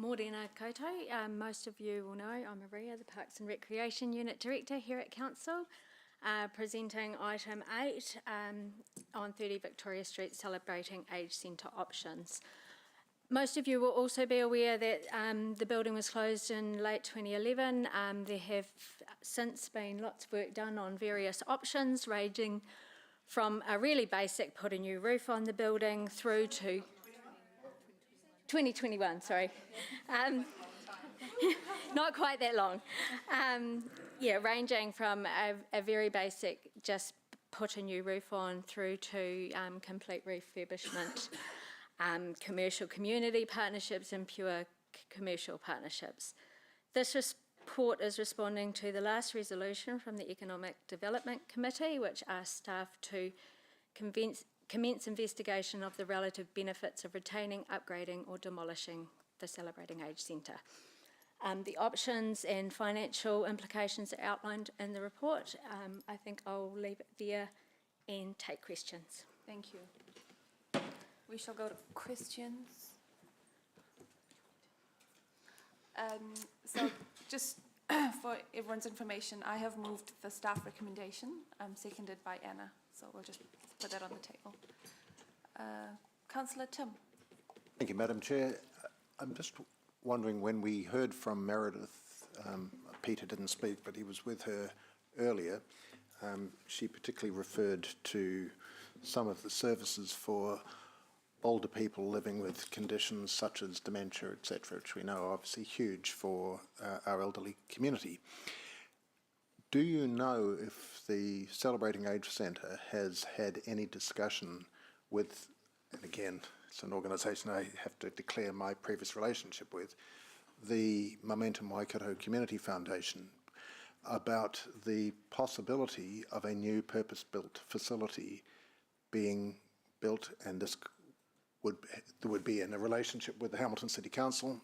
Mōrena koutou. Most of you will know I'm Maria, the Parks and Recreation Unit Director here at Council, presenting item 8 on 30 Victoria Street, celebrating age centre options. Most of you will also be aware that the building was closed in late 2011. There have since been lots of work done on various options, ranging from a really basic put a new roof on the building through to 2021, sorry. Not quite that long. Yeah, ranging from a very basic, just put a new roof on, through to complete refurbishment, commercial community partnerships and pure commercial partnerships. This report is responding to the last resolution from the Economic Development Committee, which asked staff to commence investigation of the relative benefits of retaining, upgrading or demolishing the Celebrating Age Centre. The options and financial implications are outlined in the report. I think I'll leave it there and take questions. Thank you. We shall go to questions. So just for everyone's information, I have moved the staff recommendation, seconded by Anna. So we'll just put that on the table. Councillor Tim. Thank you, Madam Chair. I'm just wondering, when we heard from Meredith, Peter didn't speak, but he was with her earlier. She particularly referred to some of the services for older people living with conditions such as dementia, etc., which we know are obviously huge for our elderly community. Do you know if the Celebrating Age Centre has had any discussion with, and again, it's an organisation I have to declare my previous relationship with, the Momentum Waikato Community Foundation, about the possibility of a new purpose-built facility being built, and this would be in a relationship with the Hamilton City Council,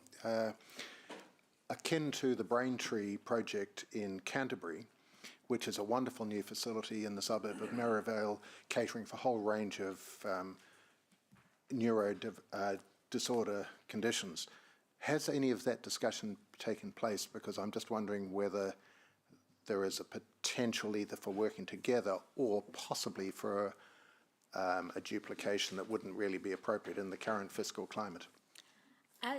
akin to the Braintree project in Canterbury, which is a wonderful new facility in the suburb of Merivale, catering for a whole range of neuro disorder conditions. Has any of that discussion taken place? Because I'm just wondering whether there is a potential either for working together or possibly for a duplication that wouldn't really be appropriate in the current fiscal climate.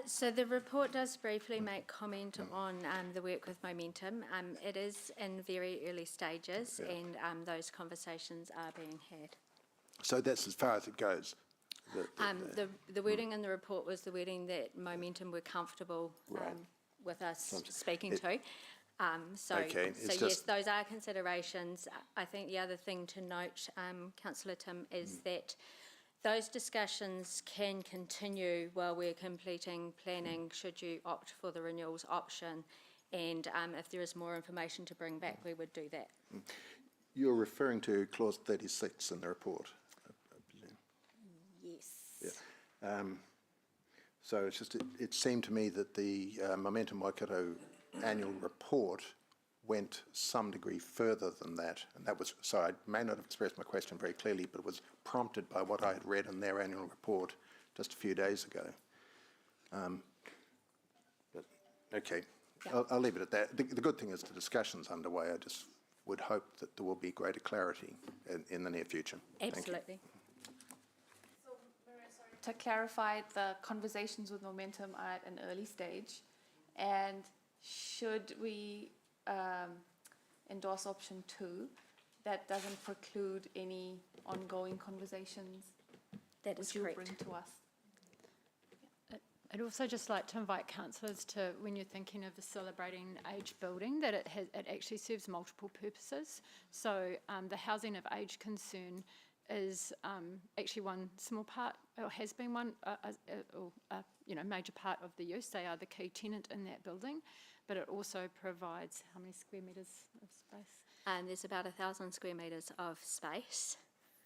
So the report does briefly make comment on the work with Momentum. It is in very early stages, and those conversations are being had. So that's as far as it goes? The wording in the report was the wording that Momentum were comfortable with us speaking to. Okay, it's yes, just- those are considerations. I think the other thing to note, Councillor Tim, is that those discussions can continue while we're completing planning, should you opt for the renewals option. And if there is more information to bring back, we would do that. You're referring to clause 36 in the report, I presume. Yes. Yeah. So it's just, it seemed to me that the Momentum Waikato annual report went some degree further than that. And that was, so I may not have expressed my question very clearly, but it was prompted by what I had read in their annual report just a few days ago. But, okay, Yeah. I'll leave it at that. The good thing is the discussion's underway. I just would hope that there will be greater clarity in the near future. Thank you. Absolutely. To clarify, the conversations with Momentum are at an early stage, and should we endorse option 2, that doesn't preclude any ongoing conversations That is which you correct. bring to us. I'd also just like to invite councillors to, when you're thinking of a celebrating age building, that it actually serves multiple purposes. So the housing of age concern is actually one small part, or has been one, major part of the use. They are the key tenant in that building, but it also provides how many square metres of space? There's about 1,000 square metres of space.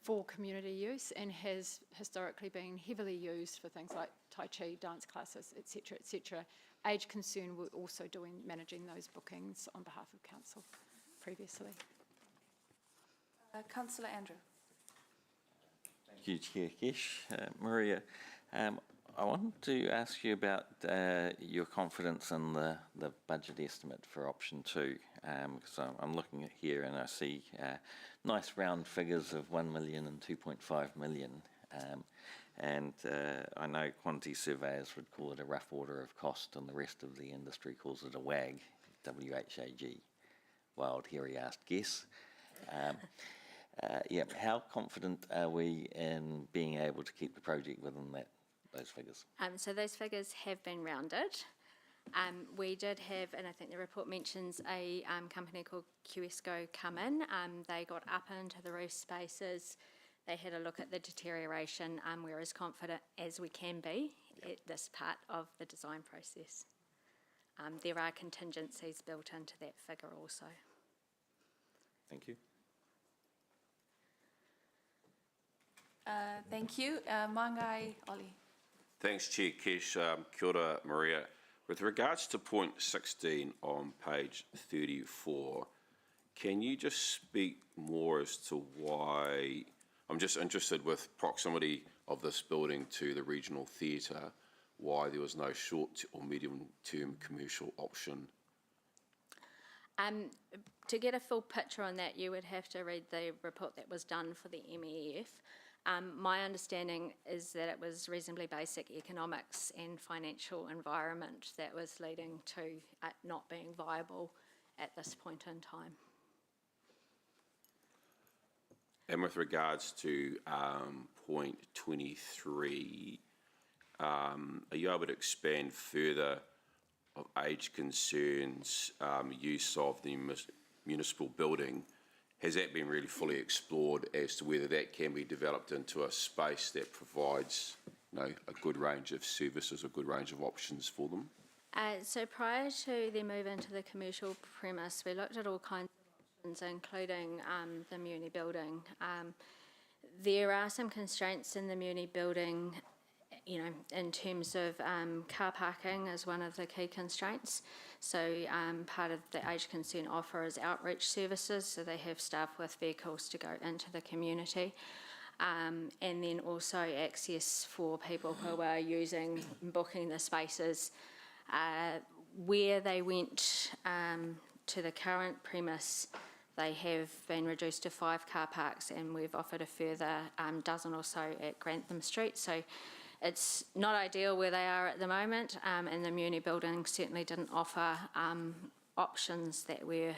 For community use, and has historically been heavily used for things like Tai Chi, dance classes, etc., etc. Age Concern were also managing those bookings on behalf of council previously. Councillor Andrew. Thank you, Chair Kesh. Maria, I wanted to ask you about your confidence in the budget estimate for option 2, because I'm looking at here and I see nice round figures of 1 million and 2.5 million. And I know quantity surveyors would call it a rough order of cost, and the rest of the industry calls it a WAG, W-H-A-G, wild, hairy-assed guess. How confident are we in being able to keep the project within those figures? So those figures have been rounded. We did have, and I think the report mentions, a company called QSCO come in. They got up into the roof spaces. They had a look at the deterioration. We're as confident as we can be at this part of the design process. There are contingencies built into that figure also. Thank you. Thank you. Mangai Oli. Thanks, Chair Kesh. Kia ora, Maria. With regards to point 16 on page 34, can you just speak more as to why, I'm just interested with proximity of this building to the regional theatre, why there was no short or medium-term commercial option? To get a full picture on that, you would have to read the report that was done for the MEF. My understanding is that it was reasonably basic economics and financial environment that was leading to it not being viable at this point in time. And with regards to point 23, are you able to expand further of age concerns, use of the municipal building? Has that been really fully explored as to whether that can be developed into a space that provides, a good range of services, a good range of options for them? So prior to the move into the commercial premise, we looked at all kinds of options, including the Muni building. There are some constraints in the Muni building, in terms of car parking is one of the key constraints. So part of the age concern offer is outreach services, so they have staff with vehicles to go into the community. And then also access for people who are booking the spaces. Where they went to the current premise, they have been reduced to 5 car parks, and we've offered a further dozen or so at Grantham Street. So it's not ideal where they are at the moment, and the Muni building certainly didn't offer options that were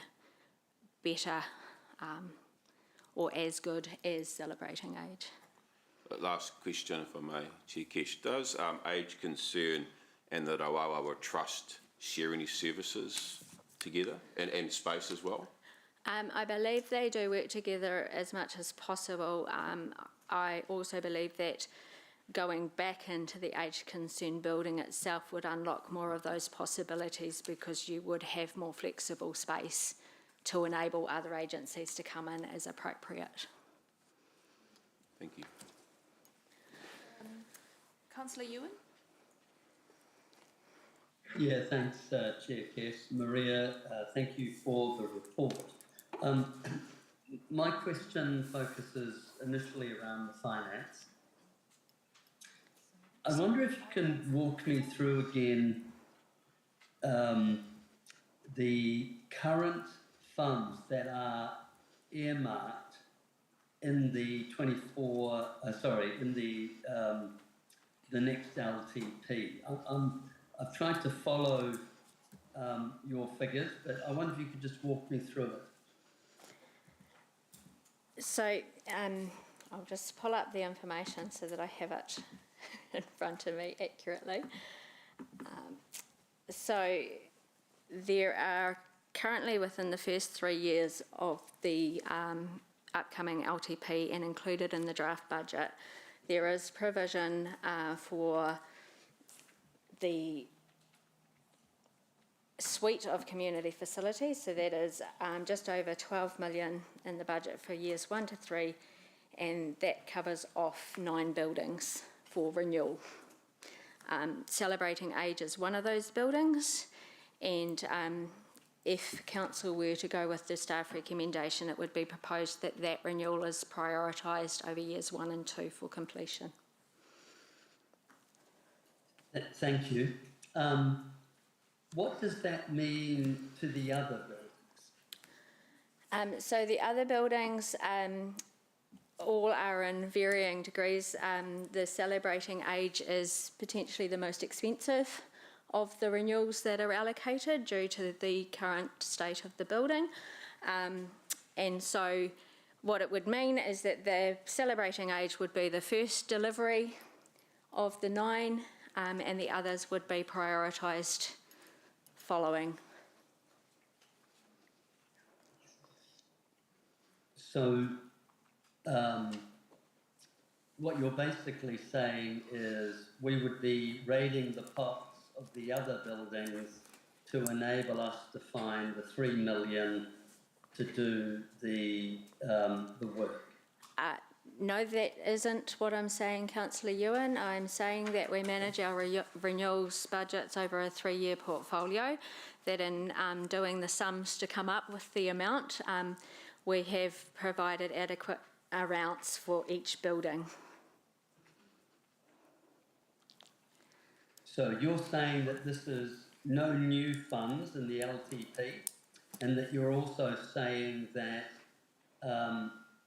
better or as good as celebrating age. Last question, if I may, Chair Kesh. Does Age Concern and the Rawaawa Trust share any services together and space as well? I believe they do work together as much as possible. I also believe that going back into the aged concern building itself would unlock more of those possibilities because you would have more flexible space to enable other agencies to come in as appropriate. Thank you. Councillor Ewan? Yeah, thanks, Chair Kess. Maria, thank you for the report. My question focuses initially around the finance. I wonder if you can walk me through again the current funds that are earmarked in the the next LTP. I've tried to follow your figures, but I wonder if you could just walk me through it. So I'll just pull up the information so that I have it in front of me accurately. So there are currently within the first 3 years of the upcoming LTP and included in the draft budget, there is provision for the suite of community facilities. So that is just over 12 million in the budget for years 1 to 3, and that covers off 9 buildings for renewal. Celebrating Age is one of those buildings, and if council were to go with the staff recommendation, it would be proposed that that renewal is prioritised over years 1 and 2 for completion. Thank you. What does that mean to the other buildings? So the other buildings all are in varying degrees. The Celebrating Age is potentially the most expensive of the renewals that are allocated due to the current state of the building. And so what it would mean is that the Celebrating Age would be the first delivery of the 9, and the others would be prioritised following. So what you're basically saying is we would be raiding the pots of the other buildings to enable us to find the 3 million to do the work. No, that isn't what I'm saying, Councillor Ewan. I'm saying that we manage our renewals budgets over a 3-year portfolio, that in doing the sums to come up with the amount, we have provided adequate amounts for each building. So you're saying that this is no new funds in the LTP, and that you're also saying that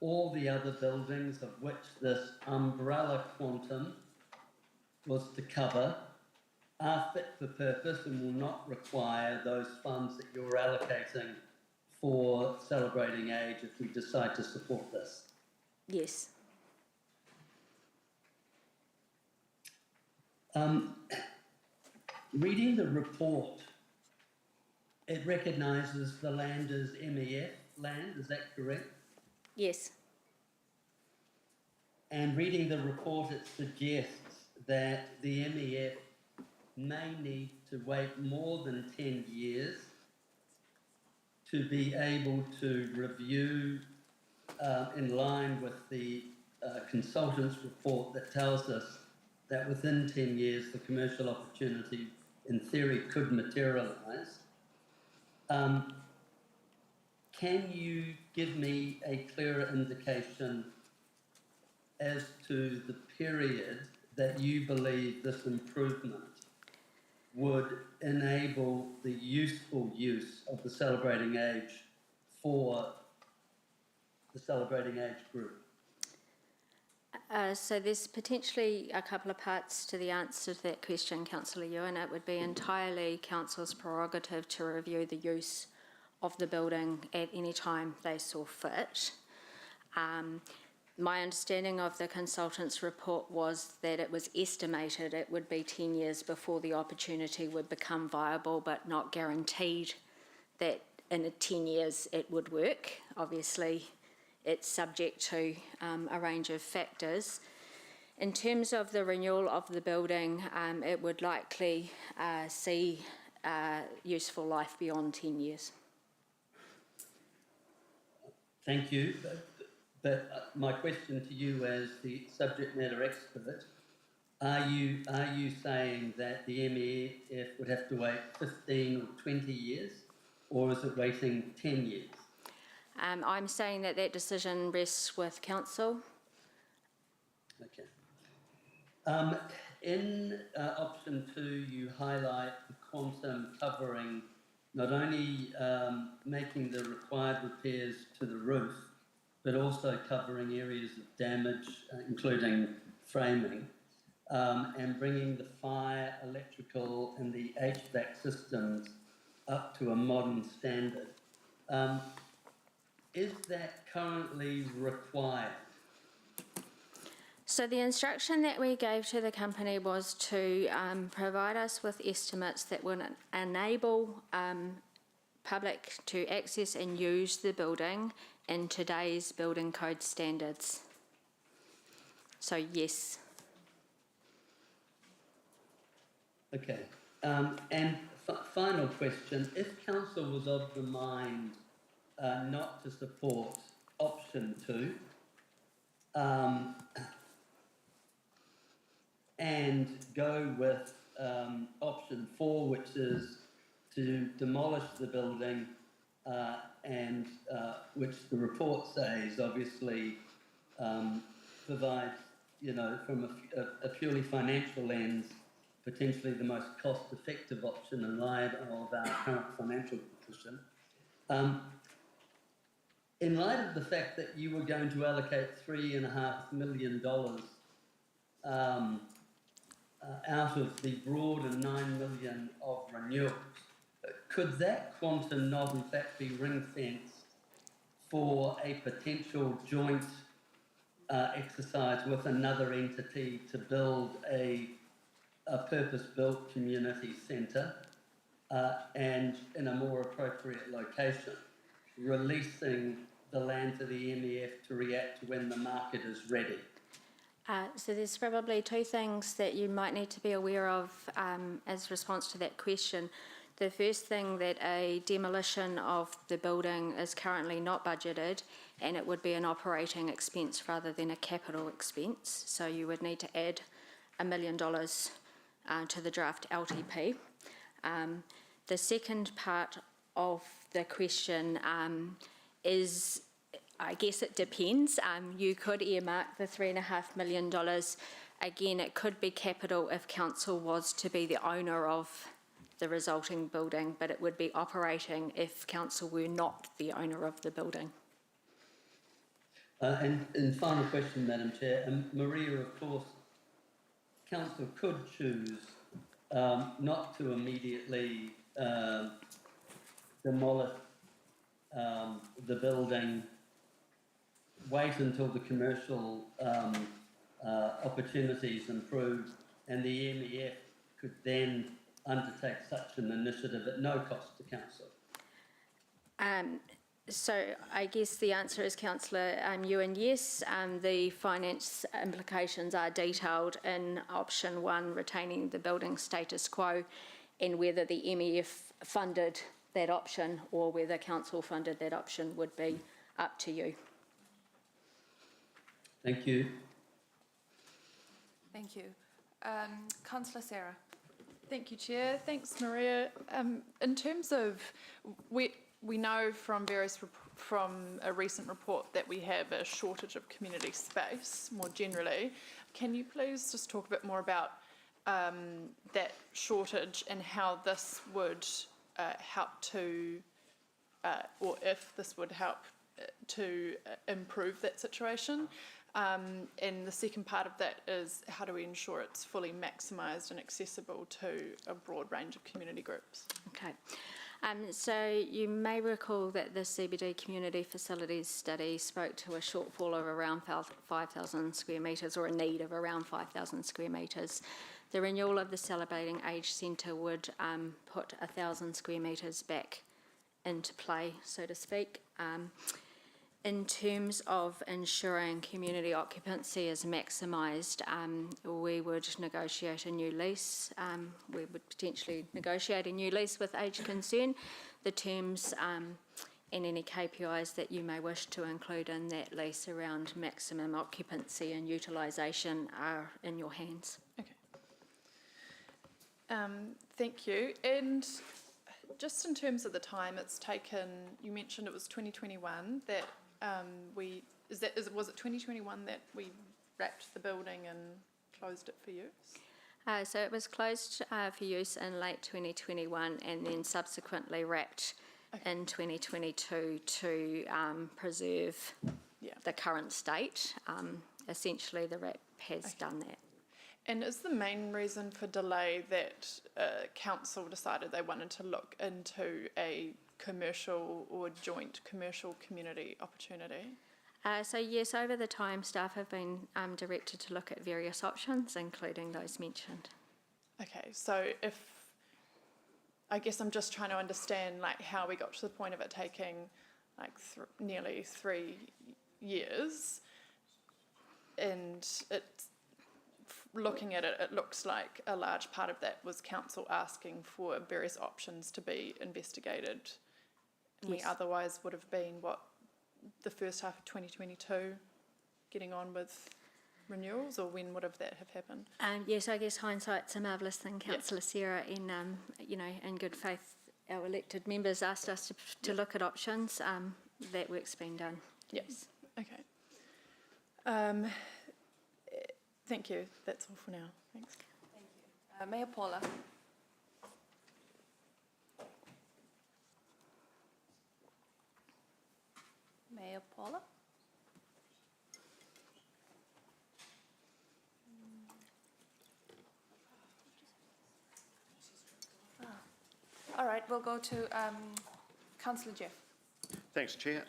all the other buildings of which this umbrella quantum was to cover are fit for purpose and will not require those funds that you're allocating for Celebrating Age if we decide to support this? Yes. Reading the report, it recognises the land as MEF land, is that correct? Yes. And reading the report, it suggests that the MEF may need to wait more than 10 years to be able to review in line with the consultant's report that tells us that within 10 years the commercial opportunity in theory could materialise. Can you give me a clearer indication as to the period that you believe this improvement would enable the useful use of the Celebrating Age for the Celebrating Age group? So there's potentially a couple of parts to the answer to that question, Councillor Ewan. It would be entirely Council's prerogative to review the use of the building at any time they saw fit. My understanding of the consultant's report was that it was estimated it would be 10 years before the opportunity would become viable, but not guaranteed that in 10 years it would work. Obviously, it's subject to a range of factors. In terms of the renewal of the building, it would likely see useful life beyond 10 years. Thank you. But my question to you as the subject matter expert, are you saying that the MEF would have to wait 15 or 20 years, or is it waiting 10 years? I'm saying that that decision rests with council. Okay. In option 2, you highlight the quantum covering not only making the required repairs to the roof, but also covering areas of damage, including framing, and bringing the fire, electrical and the HVAC systems up to a modern standard. Is that currently required? So the instruction that we gave to the company was to provide us with estimates that would enable public to access and use the building in today's building code standards. So yes. Okay. And final question, if council was of the mind not to support option 2, and go with option 4, which is to demolish the building, and which the report says obviously provides, you know, from a purely financial lens, potentially the most cost-effective option in light of our current financial position. In light of the fact that you were going to allocate $3.5 million out of the broader 9 million of renewals, could that quantum not in fact be ring-fenced for a potential joint exercise with another entity to build a purpose-built community centre and in a more appropriate location, releasing the land to the MEF to react when the market is ready? So there's probably two things that you might need to be aware of as response to that question. The first thing, that a demolition of the building is currently not budgeted, and it would be an operating expense rather than a capital expense. So you would need to add $1 million to the draft LTP. The second part of the question is, I guess it depends. You could earmark the $3.5 million. Again, it could be capital if council was to be the owner of the resulting building, but it would be operating if council were not the owner of the building. And final question, Madam Chair. Maria, of course, council could choose not to immediately demolish the building, wait until the commercial opportunities improve, and the MEF could then undertake such an initiative at no cost to council. So I guess the answer is, Councillor Ewan, yes. The finance implications are detailed in option 1, retaining the building status quo, and whether the MEF funded that option or whether council funded that option would be up to you. Thank you. Thank you. Councillor Sarah. Thank you, Chair. Thanks, Maria. In terms of, we know from from a recent report that we have a shortage of community space more generally. Can you please just talk a bit more about that shortage and how this would help to, or if this would help to improve that situation? And the second part of that is, how do we ensure it's fully maximised and accessible to a broad range of community groups? Okay. So you may recall that the CBD Community Facilities Study spoke to a shortfall of around 5,000 square metres, or a need of around 5,000 square metres. The renewal of the Celebrating Age Centre would put 1,000 square metres back into play, so to speak. In terms of ensuring community occupancy is maximised, we would negotiate a new lease. We would potentially negotiate a new lease with Age Concern. The terms and any KPIs that you may wish to include in that lease around maximum occupancy and utilisation are in your hands. Okay. Thank you. And just in terms of the time it's taken, you mentioned it was 2021 that was it 2021 that we wrapped the building and closed it for use? So it was closed for use in late 2021 and then subsequently wrapped in 2022 to preserve the current state. Essentially, the wrap has done that. And is the main reason for delay that council decided they wanted to look into a commercial or joint commercial community opportunity? So yes, over the time, staff have been directed to look at various options, including those mentioned. Okay, so I guess I'm just trying to understand like how we got to the point of it taking like nearly 3 years, and looking at it, it looks like a large part of that was council asking for various options to be investigated. And we otherwise would have been, the first half of 2022, getting on with renewals, or when would that have happened? Yes, I guess hindsight's a marvellous thing, Councillor Sarah, and in good faith, our elected members asked us to look at options. That work's been done. Yes. Okay. Thank you. That's all for now. Thanks. Thank you. Mayor Paula. Mayor Paula. All right, we'll go to Councillor Jeff. Thanks, Chair.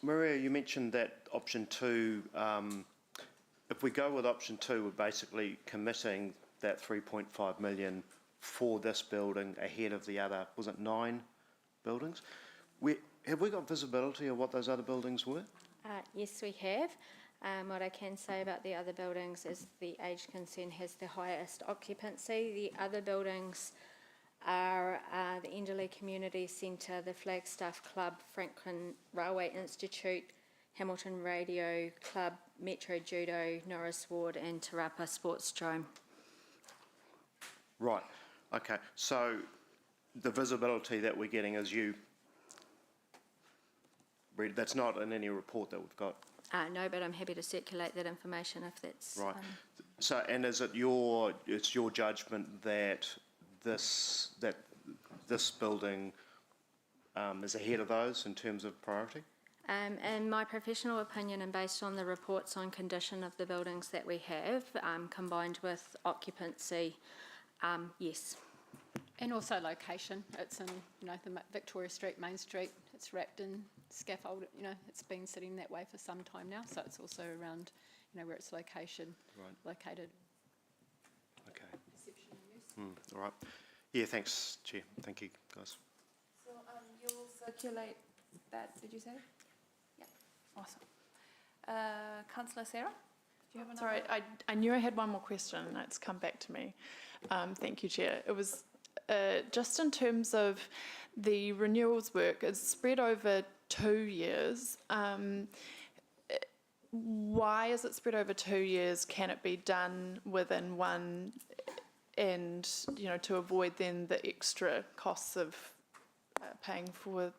Maria, you mentioned that option 2, if we go with option 2, we're basically committing that 3.5 million for this building ahead of the other, was it 9 buildings? Have we got visibility of what those other buildings were? Yes, we have. What I can say about the other buildings is the Age Concern has the highest occupancy. The other buildings are the Enderley Community Centre, the Flagstaff Club, Franklin Railway Institute, Hamilton Radio Club, Metro Judo, Norris Ward and Te Rapa Sports Drome. Right, okay. So the visibility that we're getting is that's not in any report that we've got? No, but I'm happy to circulate that information if that's... Right. So, and is it it's your judgment that this building is ahead of those in terms of priority? In my professional opinion and based on the reports on condition of the buildings that we have, combined with occupancy, yes. And also location. It's in, the Victoria Street, Main Street. It's wrapped in scaffold. It's been sitting that way for some time now. So it's also around, where its located. Okay. Perception and use. All right. Yeah, thanks, Chair. Thank you, guys. So you'll circulate that, did you say? Yeah. Awesome. Councillor Sarah, do you have another? Sorry, I knew I had one more question. It's come back to me. Thank you, Chair. It was just in terms of the renewals work, it's spread over 2 years. Why is it spread over 2 years? Can it be done within one, and to avoid then the extra costs of paying for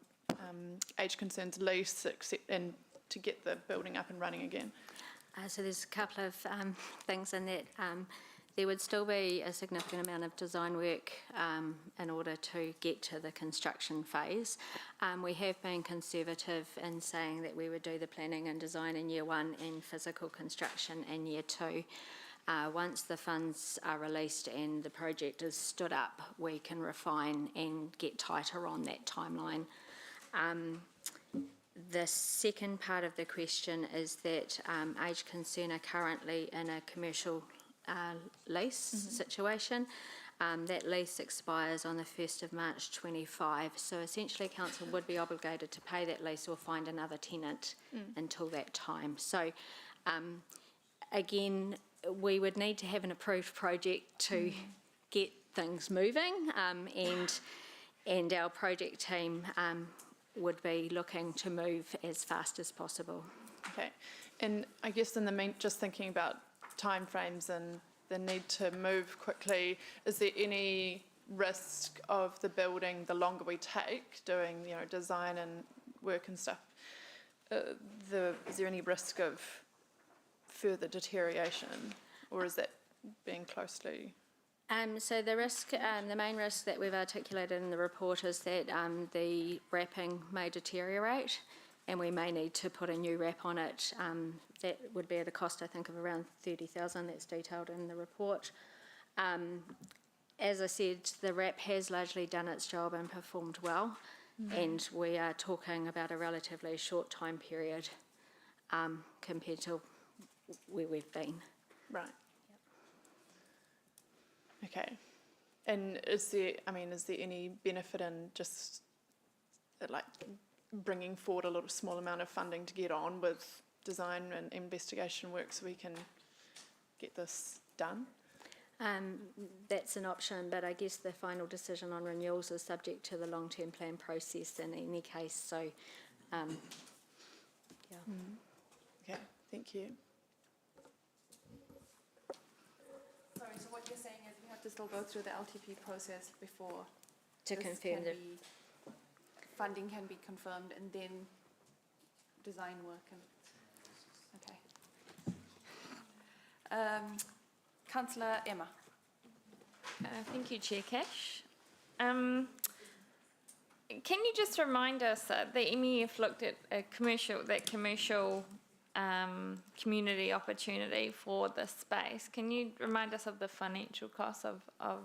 Age Concern's lease, and to get the building up and running again? So there's a couple of things in that. There would still be a significant amount of design work in order to get to the construction phase. We have been conservative in saying that we would do the planning and design in year 1 and physical construction in year 2. Once the funds are released and the project is stood up, we can refine and get tighter on that timeline. The second part of the question is that Age Concern are currently in a commercial lease situation. That lease expires on the 1st of March 25, so essentially council would be obligated to pay that lease or find another tenant until that time. So again, we would need to have an approved project to get things moving, and our project team would be looking to move as fast as possible. Okay, and I guess in the just thinking about timeframes and the need to move quickly, is there any risk of the building, the longer we take doing, design and work and stuff, is there any risk of further deterioration, or is that being closely? So the risk, the main risk that we've articulated in the report is that the wrapping may deteriorate, and we may need to put a new wrap on it. That would be at a cost, I think, of around 30,000. That's detailed in the report. As I said, the wrap has largely done its job and performed well, and we are talking about a relatively short time period compared to where we've been. Right. Okay. And is there any benefit in just bringing forward a little small amount of funding to get on with design and investigation work so we can get this done? That's an option, but I guess the final decision on renewals is subject to the long-term plan process in any case, so yeah. Okay, thank you. Sorry, so what you're saying is we have to still go through the LTP process before To this confirm can that. be- funding can be confirmed, and then design work and, okay. Councillor Emma. Thank you, Chair Cash. Can you just remind us that the MEF looked at commercial community opportunity for this space? Can you remind us of the financial costs of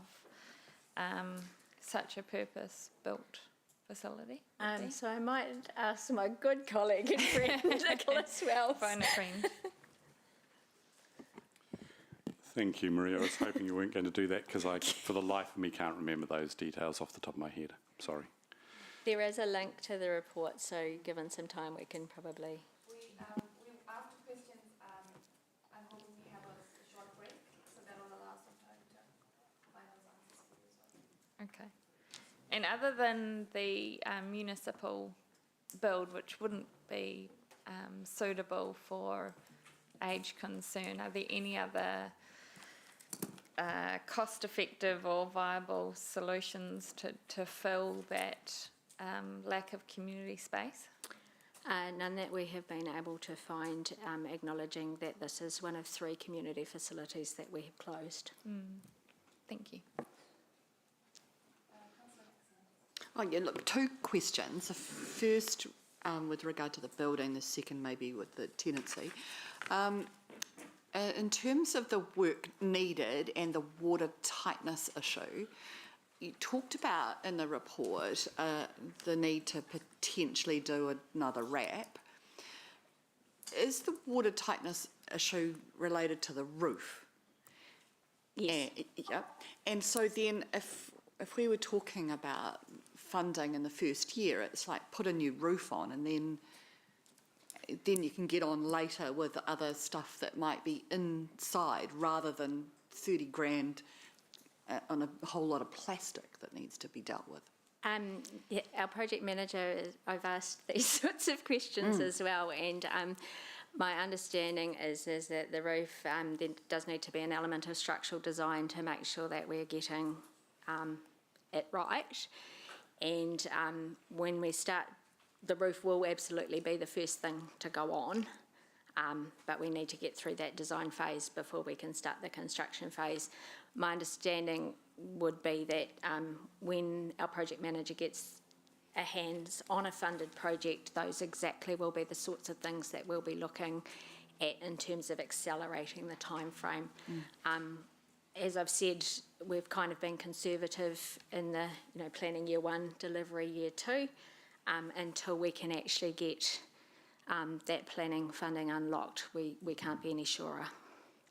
such a purpose-built facility? So I might ask my good colleague and friend Nicholas Wells. Phone a friend. Thank you, Maria. I was hoping you weren't going to do that because I, for the life of me, can't remember those details off the top of my head. Sorry. There is a link to the report, so given some time we can probably... After questions, I'm hoping we have a short break, so that will allow some time to find those answers for you as well. Okay. And other than the municipal build, which wouldn't be suitable for age concern, are there any other cost-effective or viable solutions to fill that lack of community space? None that we have been able to find, acknowledging that this is one of 3 community facilities that we have closed. Thank you. Oh, yeah, look, 2 questions. The first with regard to the building, the second maybe with the tenancy. In terms of the work needed and the water tightness issue, you talked about in the report the need to potentially do another wrap. Is the water tightness issue related to the roof? Yes. Yep. And so then if we were talking about funding in the first year, it's like put a new roof on and then you can get on later with other stuff that might be inside rather than 30 grand on a whole lot of plastic that needs to be dealt with. Yeah, our project manager, I've asked these sorts of questions as well, and my understanding is that the roof, there does need to be an element of structural design to make sure that we're getting it right. And when we start, the roof will absolutely be the first thing to go on, but we need to get through that design phase before we can start the construction phase. My understanding would be that when our project manager gets a hands on a funded project, those exactly will be the sorts of things that we'll be looking at in terms of accelerating the time frame. As I've said, we've kind of been conservative in the planning year 1, delivery year 2, until we can actually get that planning funding unlocked. We can't be any surer.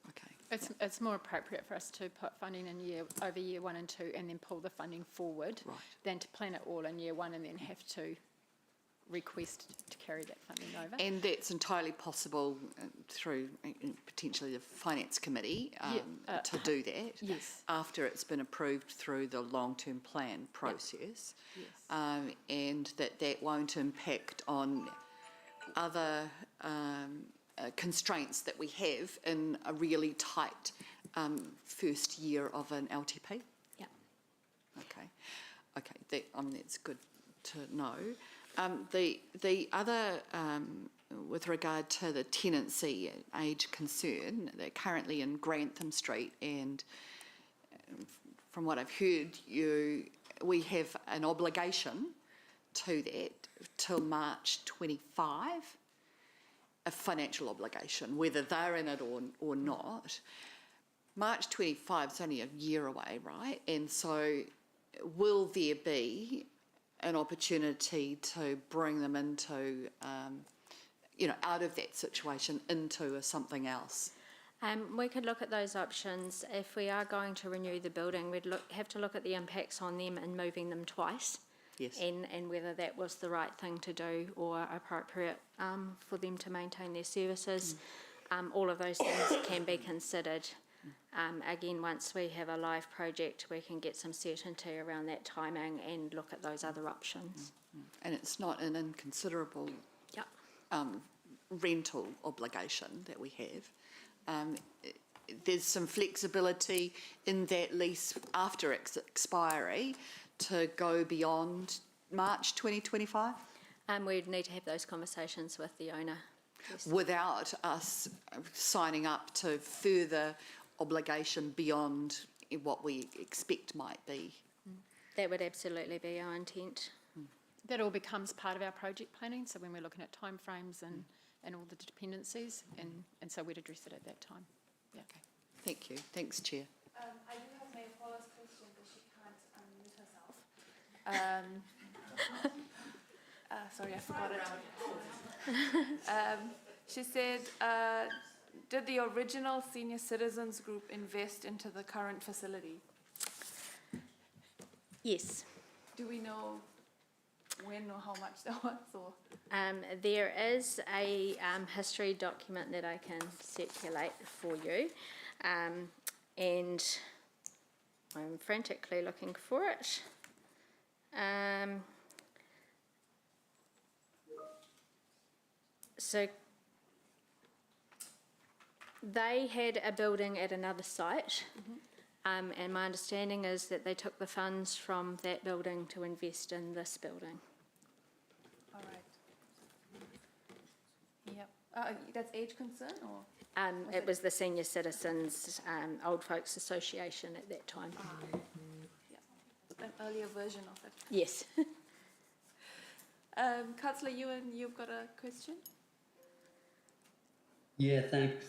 Okay, It's more appropriate for us to put funding in over year 1 and 2 and then pull the funding forward than to plan it all in year 1 and then have to request to carry that funding over. And that's entirely possible through potentially the Finance Committee to do that. Yes. After it's been approved through the long-term plan process. Yes. And that won't impact on other constraints that we have in a really tight first year of an LTP. Yeah. Okay, that's good to know. The other, with regard to the tenancy age concern, they're currently in Grantham Street, and from what I've heard, we have an obligation to that till March 25, a financial obligation, whether they're in it or not. March 25 is only a year away, right? And so will there be an opportunity to bring them into, out of that situation into something else? We could look at those options. If we are going to renew the building, we'd have to look at the impacts on them and moving them twice. Yes. And whether that was the right thing to do or appropriate for them to maintain their services. All of those things can be considered. Again, once we have a live project, we can get some certainty around that timing and look at those other options. And it's not an inconsiderable rental obligation that we have. There's some flexibility in that lease after expiry to go beyond March 2025? We'd need to have those conversations with the owner. Yes. Without us signing up to further obligation beyond what we expect might be. That would absolutely be our intent. That all becomes part of our project planning, so when we're looking at timeframes and all the dependencies, and so we'd address it at that time. Yeah. Okay. Thank you. Thanks, Chair. I do have Mayor Paula's question, but she can't unmute herself. Sorry, I forgot it. She said, did the original senior citizens group invest into the current facility? Yes. Do we know when or how much that was? Or? There is a history document that I can circulate for you, and I'm frantically looking for it. So they had a building at another site, and my understanding is that they took the funds from that building to invest in this building. All right. Yep. That's age concern, or? It was the Senior Citizens Old Folks Association at that time. Yeah. An earlier version of it. Yes. Councillor Ewan, you've got a question? Yeah, thanks,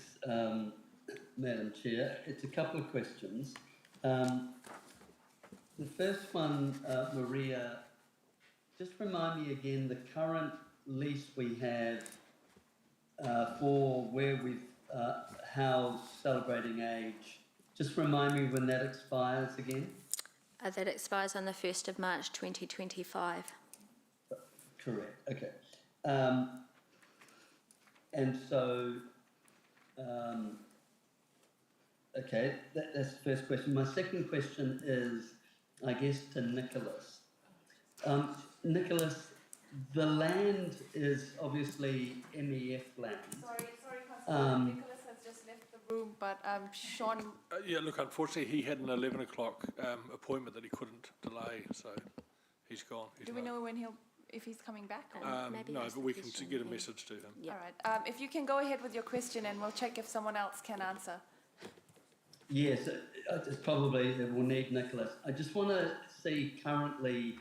Madam Chair. It's a couple of questions. The first one, Maria, just remind me again, the current lease we have for where we've housed Celebrating Age, just remind me when that expires again? That expires on the 1st of March 2025. Correct, okay. And so, okay, that's the first question. My second question is, I guess, to Nicholas. Nicholas, the land is obviously MEF land. Sorry, Councillor. Nicholas has just left the room, but Sean... Yeah, look, unfortunately, he had an 11 o'clock appointment that he couldn't delay, so he's gone. Do we know when if he's coming back? No, but we can get a message to him. Yeah. All right. If you can go ahead with your question, and we'll check if someone else can answer. Yes, it's probably we'll need Nicholas. I just want to see currently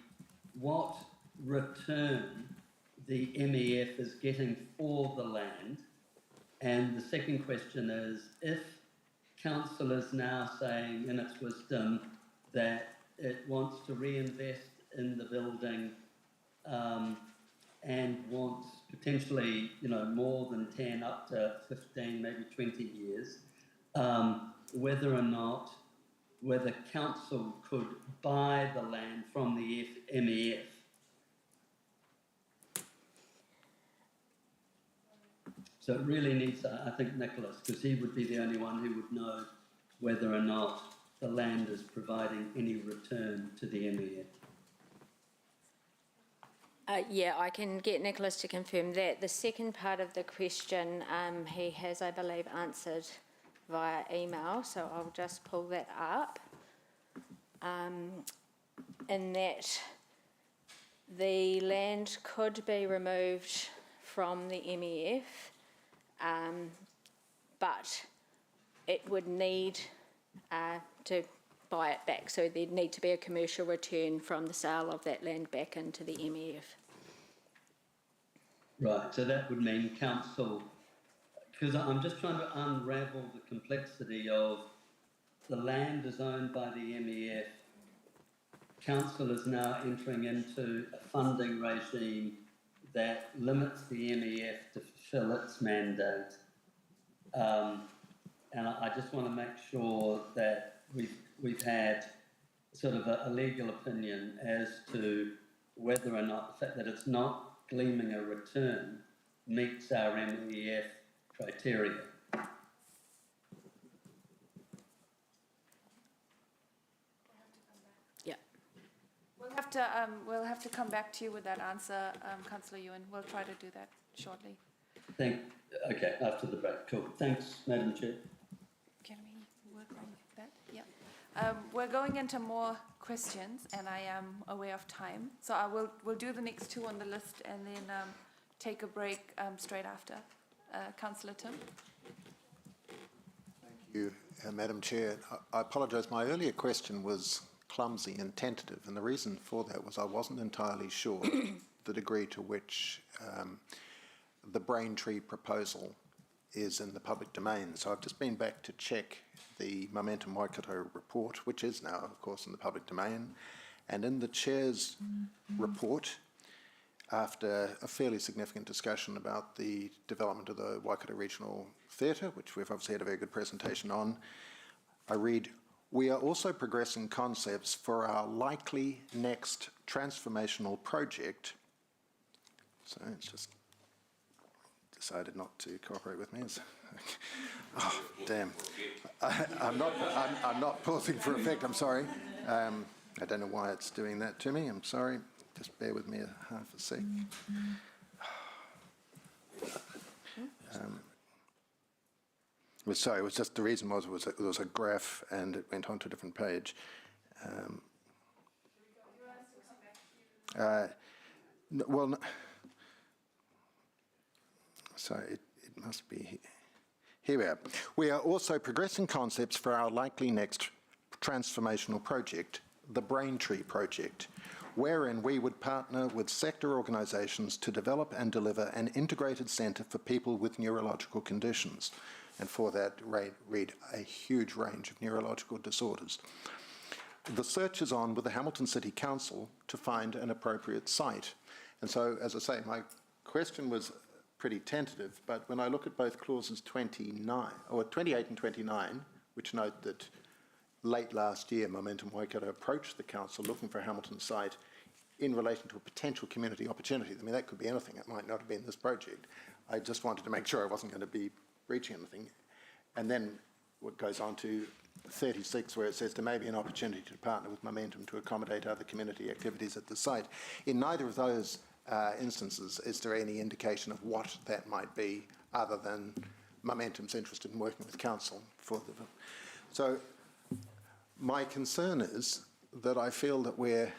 what return the MEF is getting for the land. And the second question is, if council is now saying in its wisdom that it wants to reinvest in the building and wants potentially, more than 10, up to 15, maybe 20 years, whether council could buy the land from the MEF. So it really needs, I think, Nicholas, because he would be the only one who would know whether or not the land is providing any return to the MEF. Yeah, I can get Nicholas to confirm that. The second part of the question, he has, I believe, answered via email, so I'll just pull that up. In that the land could be removed from the MEF, but it would need to buy it back. So there'd need to be a commercial return from the sale of that land back into the MEF. Right, so that would mean council, because I'm just trying to unravel the complexity of the land is owned by the MEF. Council is now entering into a funding regime that limits the MEF to fulfil its mandate. And I just want to make sure that we've had sort of a legal opinion as to whether or not the fact that it's not gleaming a return meets our MEF criteria. Yeah. We'll have to come back to you with that answer, Councillor Ewan. We'll try to do that shortly. Okay, after the break. Cool. Thanks, Madam Chair. Can we work on that? Yeah. We're going into more questions, and I am aware of time, so we'll do the next two on the list, and then take a break straight after. Councillor Tim. Thank you, Madam Chair. I apologise. My earlier question was clumsy and tentative, and the reason for that was I wasn't entirely sure the degree to which the Braintree proposal is in the public domain. So I've just been back to check the Momentum Waikato report, which is now, of course, in the public domain. And in the Chair's report, after a fairly significant discussion about the development of the Waikato Regional Theatre, which we've obviously had a very good presentation on, I read, "We are also progressing concepts for our likely next transformational project." So it's just decided not to cooperate with me. Oh, damn. I'm not pausing for effect, I'm sorry. I don't know why it's doing that to me, I'm sorry. Just bear with me half a sec. Sorry, it was just the reason was it was a graph and it went on to a different page. Well, so it must be here we are. We are also progressing concepts for our likely next transformational project, the Braintree project, wherein we would partner with sector organisations to develop and deliver an integrated centre for people with neurological conditions. And for that, read a huge range of neurological disorders. The search is on with the Hamilton City Council to find an appropriate site. And so, as I say, my question was pretty tentative, but when I look at both clauses 28 and 29, which note that late last year, Momentum Waikato approached the council looking for a Hamilton site in relation to a potential community opportunity. I mean, that could be anything. It might not have been this project. I just wanted to make sure I wasn't going to be breaching anything. And then what goes on to 36, where it says there may be an opportunity to partner with Momentum to accommodate other community activities at the site. In neither of those instances is there any indication of what that might be other than Momentum's interested in working with council for the... So my concern is that I feel that we're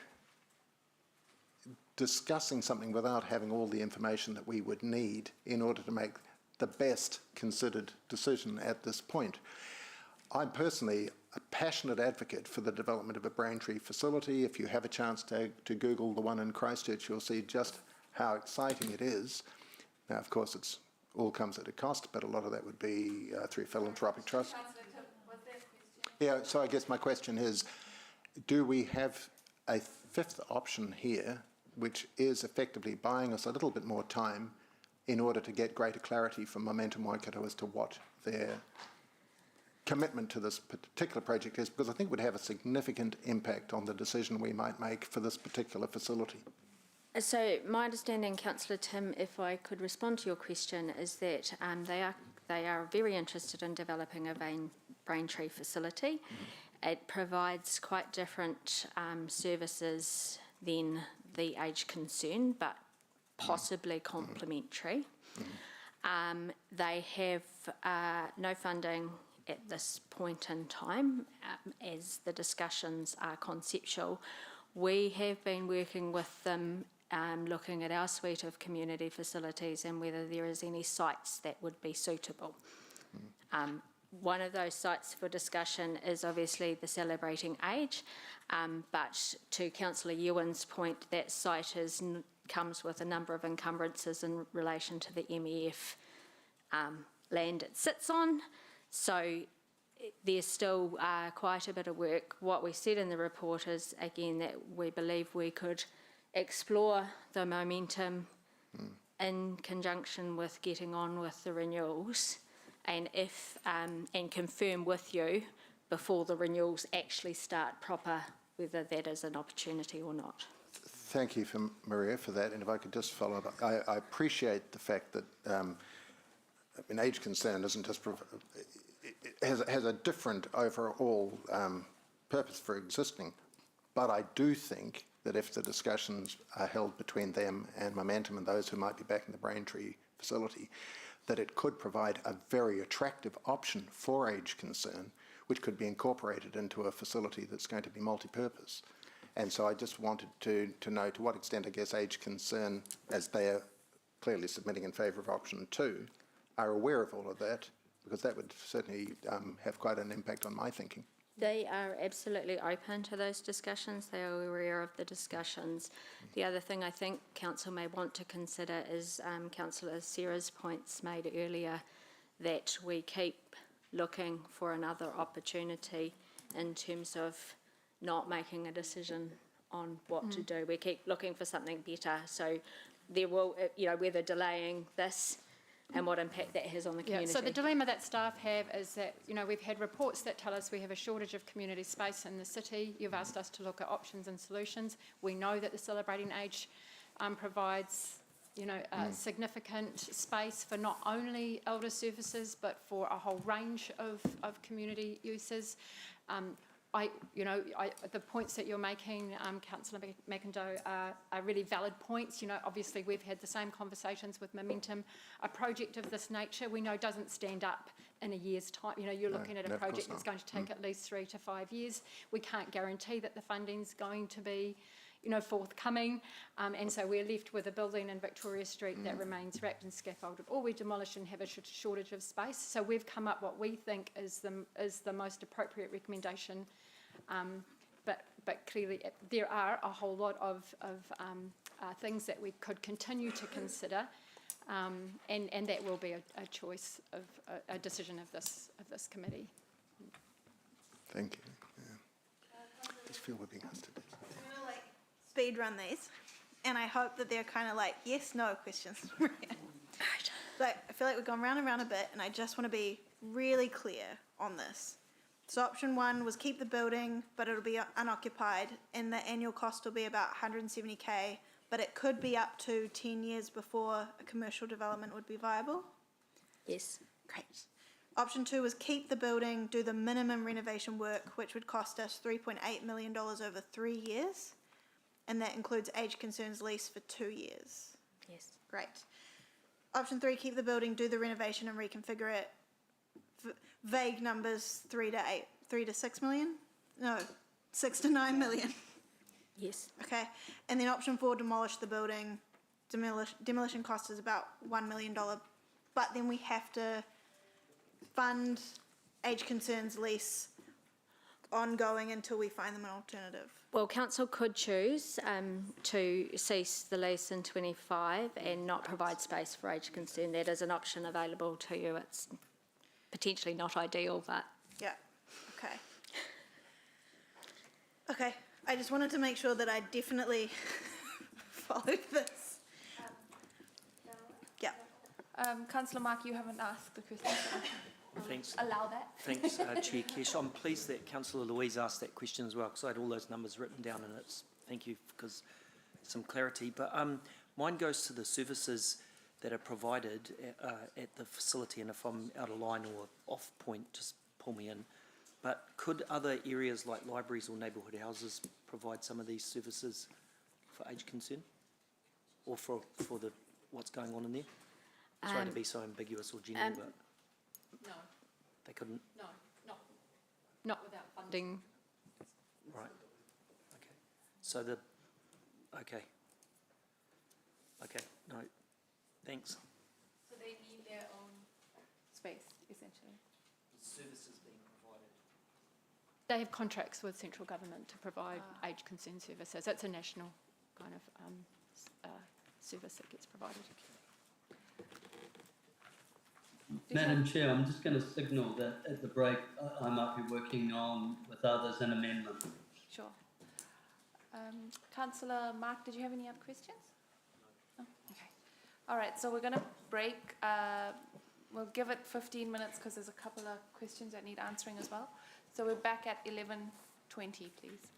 discussing something without having all the information that we would need in order to make the best considered decision at this point. I'm personally a passionate advocate for the development of a Braintree facility. If you have a chance to Google the one in Christchurch, you'll see just how exciting it is. Now, of course, it's all comes at a cost, but a lot of that would be through philanthropic trust. Yeah, so I guess my question is, do we have a fifth option here, which is effectively buying us a little bit more time in order to get greater clarity from Momentum Waikato as to what their commitment to this particular project is, because I think it would have a significant impact on the decision we might make for this particular facility. So my understanding, Councillor Tim, if I could respond to your question, is that they are very interested in developing a Braintree facility. It provides quite different services than the aged concern, but possibly complementary. They have no funding at this point in time, as the discussions are conceptual. We have been working with them, looking at our suite of community facilities and whether there is any sites that would be suitable. One of those sites for discussion is obviously the Celebrating Age, but to Councillor Ewan's point, that site comes with a number of encumbrances in relation to the MEF land it sits on. So there's still quite a bit of work. What we said in the report is, again, that we believe we could explore the momentum in conjunction with getting on with the renewals, and and confirm with you before the renewals actually start proper whether that is an opportunity or not. Thank you, Maria, for that. And if I could just follow up, I appreciate the fact that an age concern isn't just has a different overall purpose for existing. But I do think that if the discussions are held between them and Momentum and those who might be back in the Braintree facility, that it could provide a very attractive option for age concern, which could be incorporated into a facility that's going to be multi-purpose. And so I just wanted to know to what extent, I guess, age concern, as they are clearly submitting in favour of option 2, are aware of all of that, because that would certainly have quite an impact on my thinking. They are absolutely open to those discussions. They are aware of the discussions. The other thing I think Council may want to consider is Councillor Sarah's points made earlier, that we keep looking for another opportunity in terms of not making a decision on what to do. We keep looking for something better. So there will, whether delaying this and what impact that has on the community. So the dilemma that staff have is that, we've had reports that tell us we have a shortage of community space in the city. You've asked us to look at options and solutions. We know that the Celebrating Age provides, significant space for not only elder services, but for a whole range of community uses. The points that you're making, Councillor McIndoe, are really valid points. Obviously we've had the same conversations with Momentum. A project of this nature, we know, doesn't stand up in a year's time. You're looking at a project that's going to take at least 3 to 5 years. We can't guarantee that the funding's going to be, forthcoming. And so we're left with a building in Victoria Street that remains wrapped and scaffolded, or we demolish and have a shortage of space. So we've come up what we think is the most appropriate recommendation. But clearly there are a whole lot of things that we could continue to consider, and that will be a choice of a decision of this committee. Thank you. Yeah. I just feel we're being asked to do something. I'm going to speed run these, and I hope that they're kind of yes, no questions. I feel like we've gone round and round a bit, and I just want to be really clear on this. So option 1 was keep the building, but it'll be unoccupied, and the annual cost will be about 170k, but it could be up to 10 years before a commercial development would be viable? Yes. Great. Option 2 was keep the building, do the minimum renovation work, which would cost us $3.8 million over 3 years, and that includes age concerns lease for 2 years. Yes. Great. Option 3, keep the building, do the renovation and reconfigure it. Vague numbers, 3 to 6 million? No, 6 to 9 million. Yes. Okay. And then option 4, demolish the building. Demolition cost is about $1 million, but then we have to fund age concerns lease ongoing until we find them an alternative. Well, Council could choose to cease the lease in 25 and not provide space for age concern. That is an option available to you. It's potentially not ideal, but... Yeah, okay. Okay, I just wanted to make sure that I definitely followed this. Yeah. Councillor Mark, you haven't asked the question. Thanks. allow that. Thanks, Chair Kesh. I'm pleased that Councillor Louise asked that question as well, because I had all those numbers written down, and thank you, because some clarity. But mine goes to the services that are provided at the facility, and if I'm out of line or off point, just pull me in. But could other areas like libraries or neighbourhood houses provide some of these services for aged concern? Or for what's going on in there? Sorry to be so ambiguous or general, but No, they couldn't. no, not without funding. Right. Okay. So okay. No. Thanks. So they need their own space, essentially. Services being provided. They have contracts with central government to provide aged concern services. That's a national kind of service that gets provided. Madam Chair, I'm just going to signal that at the break I might be working on with others an amendment. Sure. Councillor Mark, did you have any other questions? No? Okay. All right, so we're going to break. We'll give it 15 minutes because there's a couple of questions that need answering as well. So we're back at 11:20, please.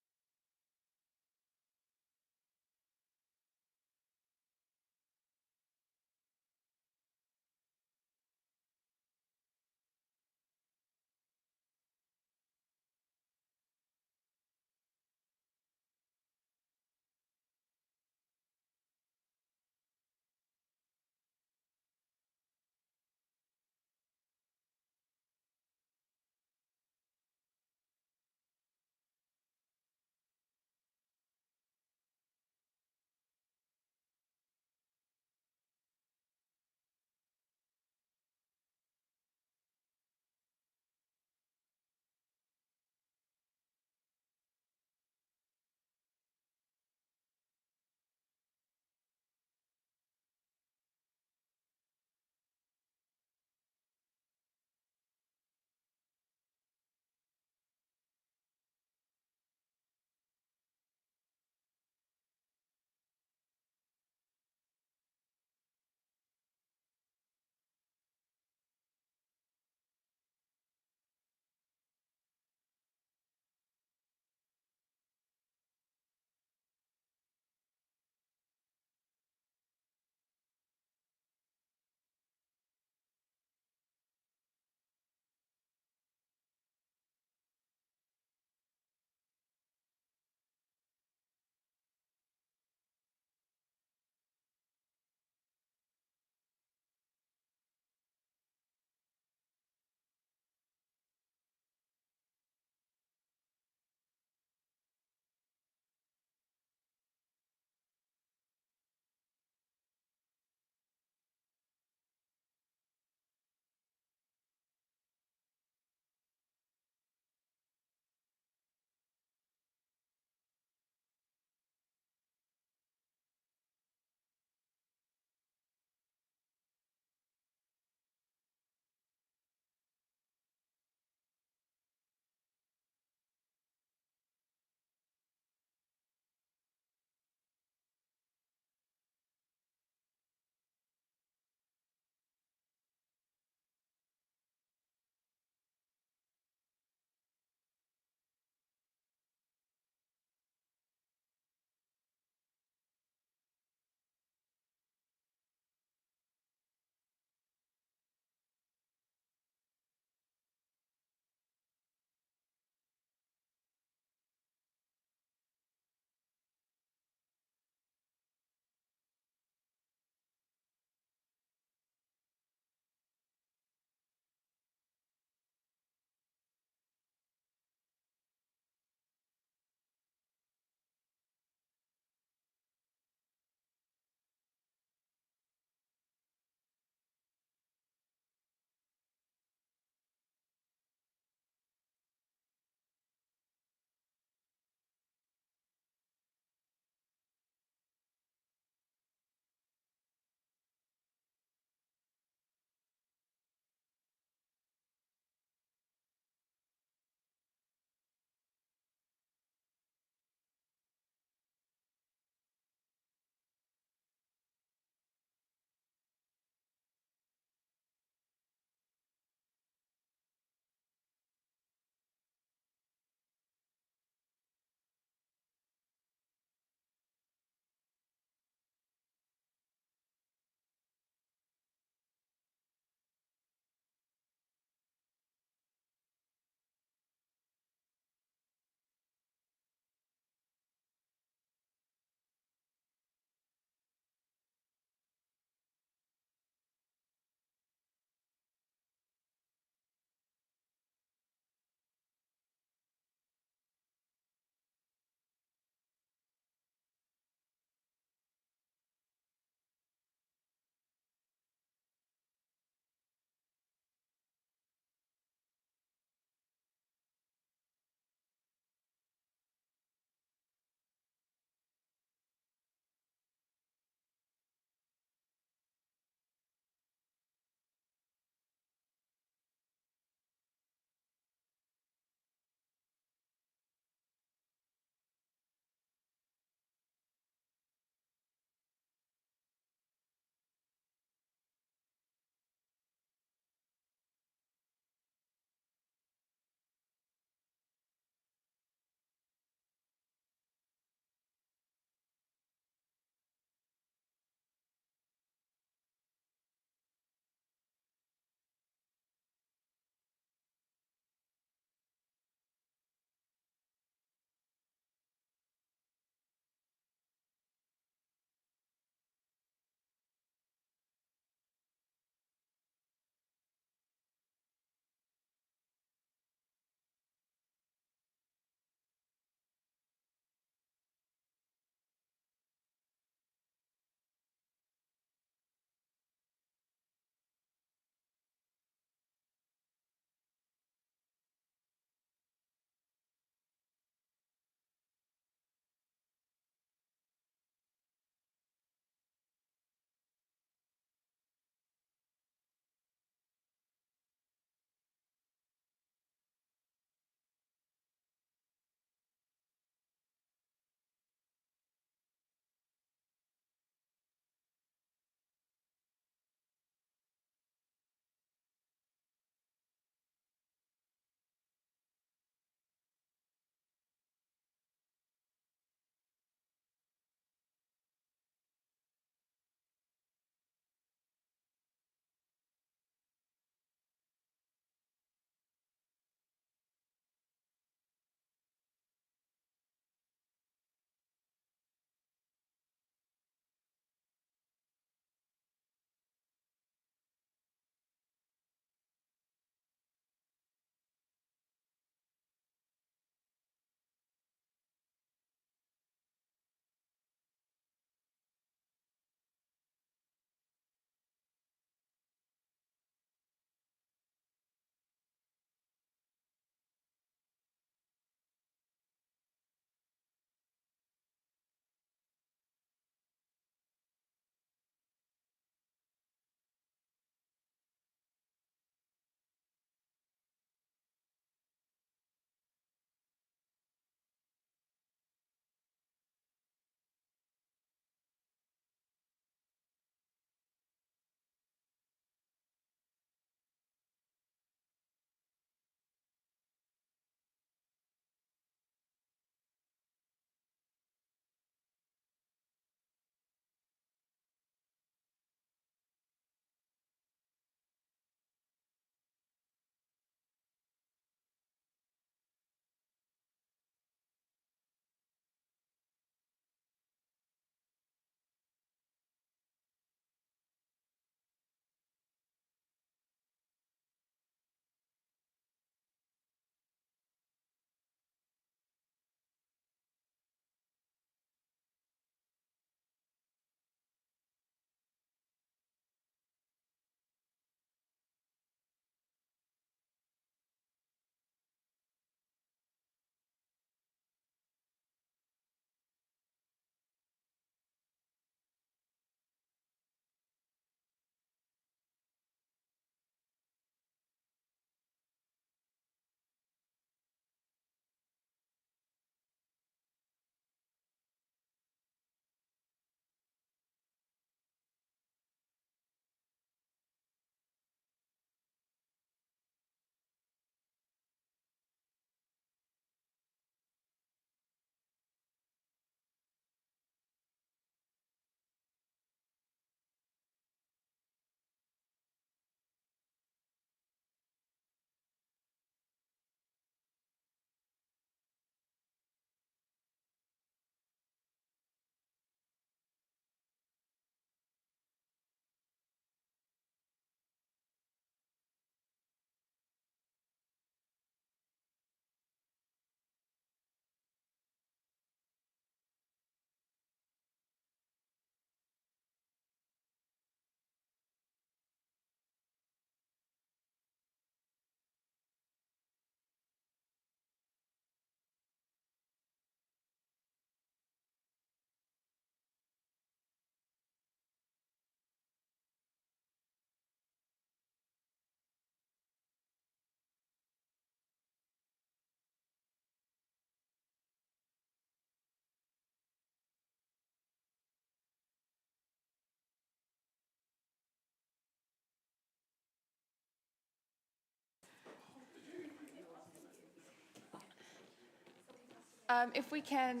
If we can,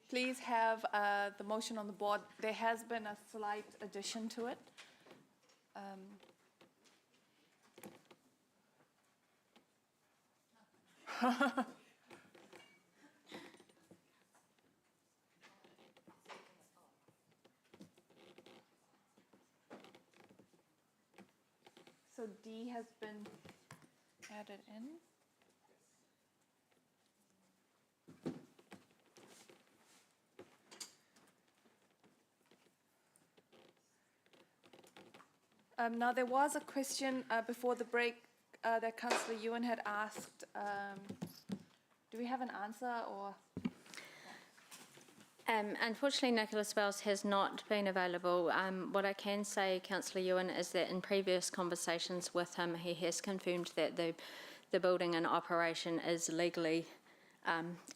please have the motion on the board. There has been a slight addition to it. So D has been added in. Now, there was a question before the break that Councillor Ewan had asked. Do we have an answer or? Unfortunately, Nicholas Wells has not been available. What I can say, Councillor Ewan, is that in previous conversations with him, he has confirmed that the building in operation is legally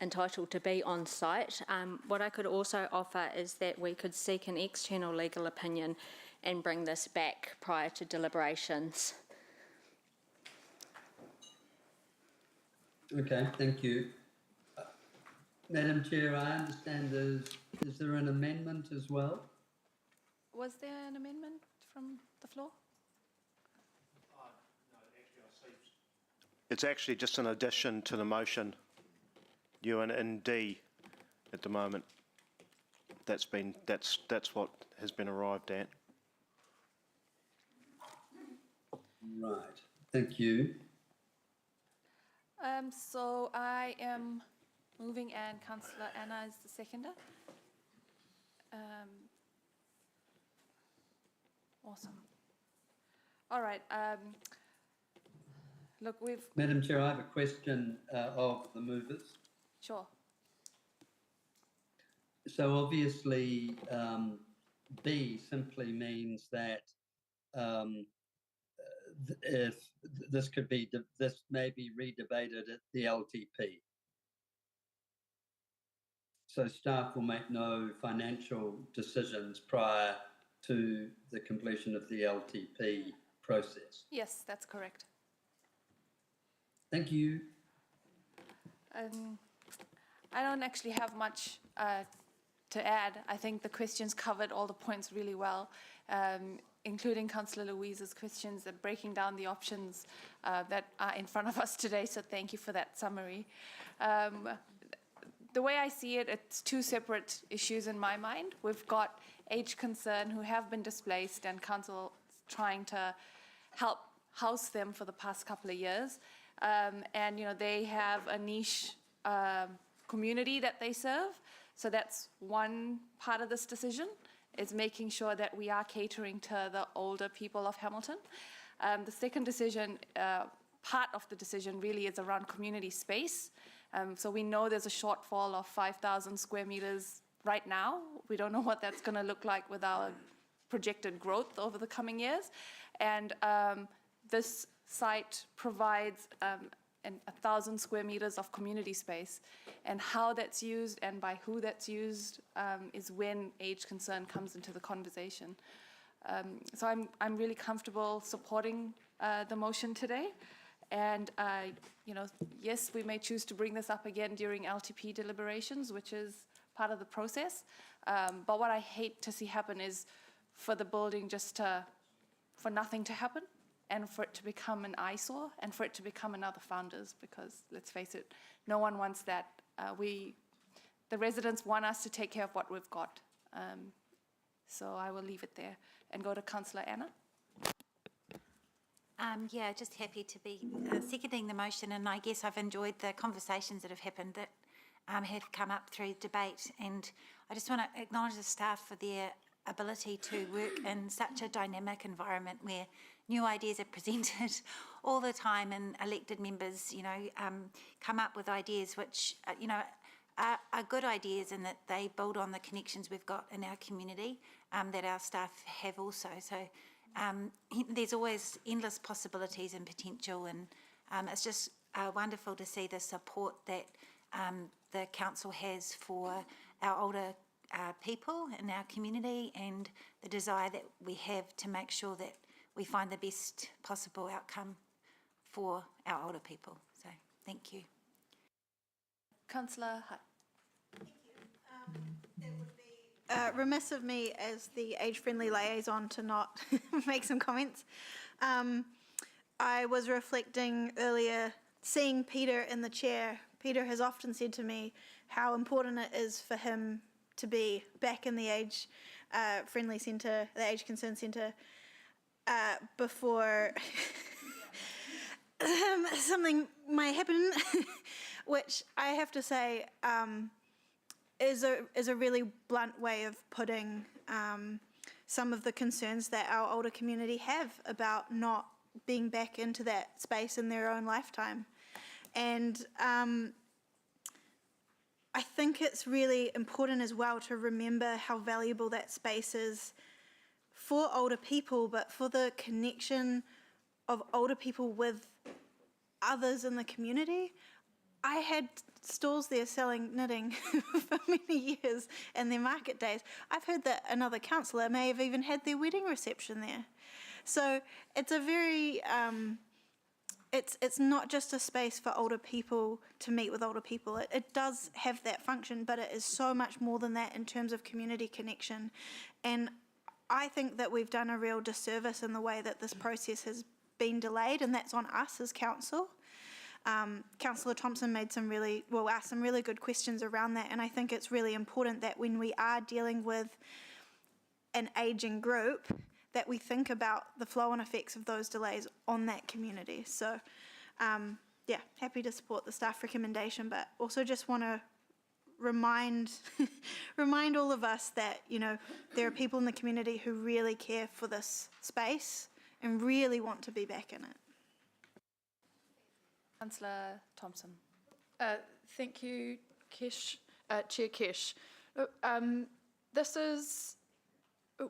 entitled to be on site. What I could also offer is that we could seek an external legal opinion and bring this back prior to deliberations. Okay, thank you. Madam Chair, I understand is there an amendment as well? Was there an amendment from the floor? It's actually just an addition to the motion, Ewan, in D at the moment. That's what has been arrived at. Right, thank you. So I am moving and Councillor Anna is the seconder. Awesome. All right. Look, Madam Chair, I have a question of the movers. Sure. So obviously, B simply means that if this may be redebated at the LTP. So staff will make no financial decisions prior to the completion of the LTP process. Yes, that's correct. Thank you. I don't actually have much to add. I think the questions covered all the points really well, including Councillor Louise's questions and breaking down the options that are in front of us today. So thank you for that summary. The way I see it, it's two separate issues in my mind. We've got age concern who have been displaced and council trying to help house them for the past couple of years. And, they have a niche community that they serve. So that's one part of this decision, is making sure that we are catering to the older people of Hamilton. The second decision, part of the decision really is around community space. So we know there's a shortfall of 5,000 square meters right now. We don't know what that's going to look like with our projected growth over the coming years. And this site provides 1,000 square meters of community space. And how that's used and by who that's used is when age concern comes into the conversation. So I'm really comfortable supporting the motion today. And, yes, we may choose to bring this up again during LTP deliberations, which is part of the process. But what I hate to see happen is for the building for nothing to happen and for it to become an eyesore and for it to become another Founders, because let's face it, no one wants that. The residents want us to take care of what we've got. So I will leave it there and go to Councillor Anna. Just happy to be seconding the motion, and I guess I've enjoyed the conversations that have happened that have come up through debate, and I just want to acknowledge the staff for their ability to work in such a dynamic environment where new ideas are presented all the time, and elected members, come up with ideas which, are good ideas, and that they build on the connections we've got in our community that our staff have also. So there's always endless possibilities and potential, and it's just wonderful to see the support that the council has for our older people in our community, and the desire that we have to make sure that we find the best possible outcome for our older people. So thank you. Councillor Hutt. remiss of me as the age-friendly liaison to not make some comments. I was reflecting earlier, seeing Peter in the chair. Peter has often said to me how important it is for him to be back in the age-friendly centre, the Age Concern Centre, before something might happen, which I have to say is a really blunt way of putting some of the concerns that our older community have about not being back into that space in their own lifetime. And I think it's really important as well to remember how valuable that space is for older people, but for the connection of older people with others in the community. I had stalls there selling knitting for many years in their market days. I've heard that another councillor may have even had their wedding reception there. So it's a very, it's not just a space for older people to meet with older people. It does have that function, but it is so much more than that in terms of community connection. And I think that we've done a real disservice in the way that this process has been delayed, and that's on us as council. Councillor Thompson asked some really good questions around that, and I think it's really important that when we are dealing with an ageing group, that we think about the flow-on effects of those delays on that community. So, yeah, happy to support the staff recommendation, but also just want to remind all of us that, you know, there are people in the community who really care for this space and really want to be back in it. Councillor Thompson. Thank you, Kesh, Chair Kesh. Look,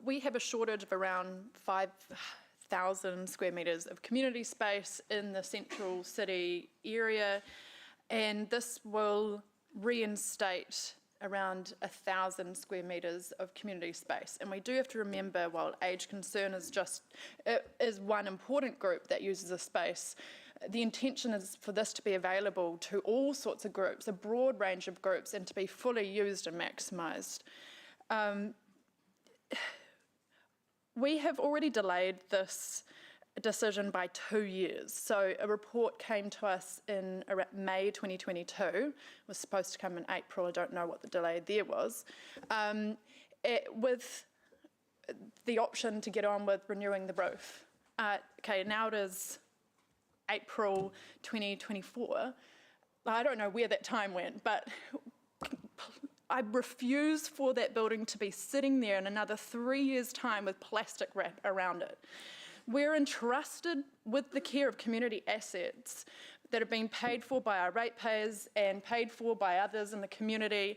we have a shortage of around 5,000 square metres of community space in the central city area, and this will reinstate around 1,000 square metres of community space. And we do have to remember, while Age Concern is one important group that uses the space, the intention is for this to be available to all sorts of groups, a broad range of groups, and to be fully used and maximised. We have already delayed this decision by 2 years. So a report came to us in around May 2022. It was supposed to come in April. I don't know what the delay there was. With the option to get on with renewing the roof. Okay, now it is April 2024. I don't know where that time went, but I refuse for that building to be sitting there in another 3 years' time with plastic wrap around it. We're entrusted with the care of community assets that have been paid for by our ratepayers and paid for by others in the community,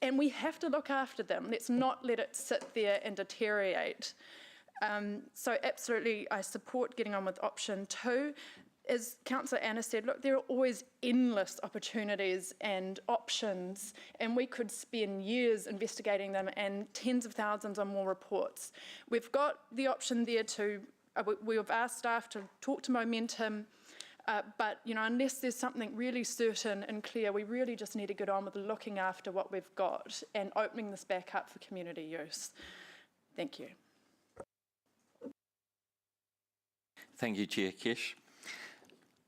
and we have to look after them. Let's not let it sit there and deteriorate. So absolutely, I support getting on with option 2. As Councillor Anna said, look, there are always endless opportunities and options, and we could spend years investigating them and tens of thousands or more reports. We've got the option there to, we've asked staff to talk to Momentum, but you know, unless there's something really certain and clear, we really just need to get on with looking after what we've got and opening this back up for community use. Thank you. Thank you, Chair Kesh.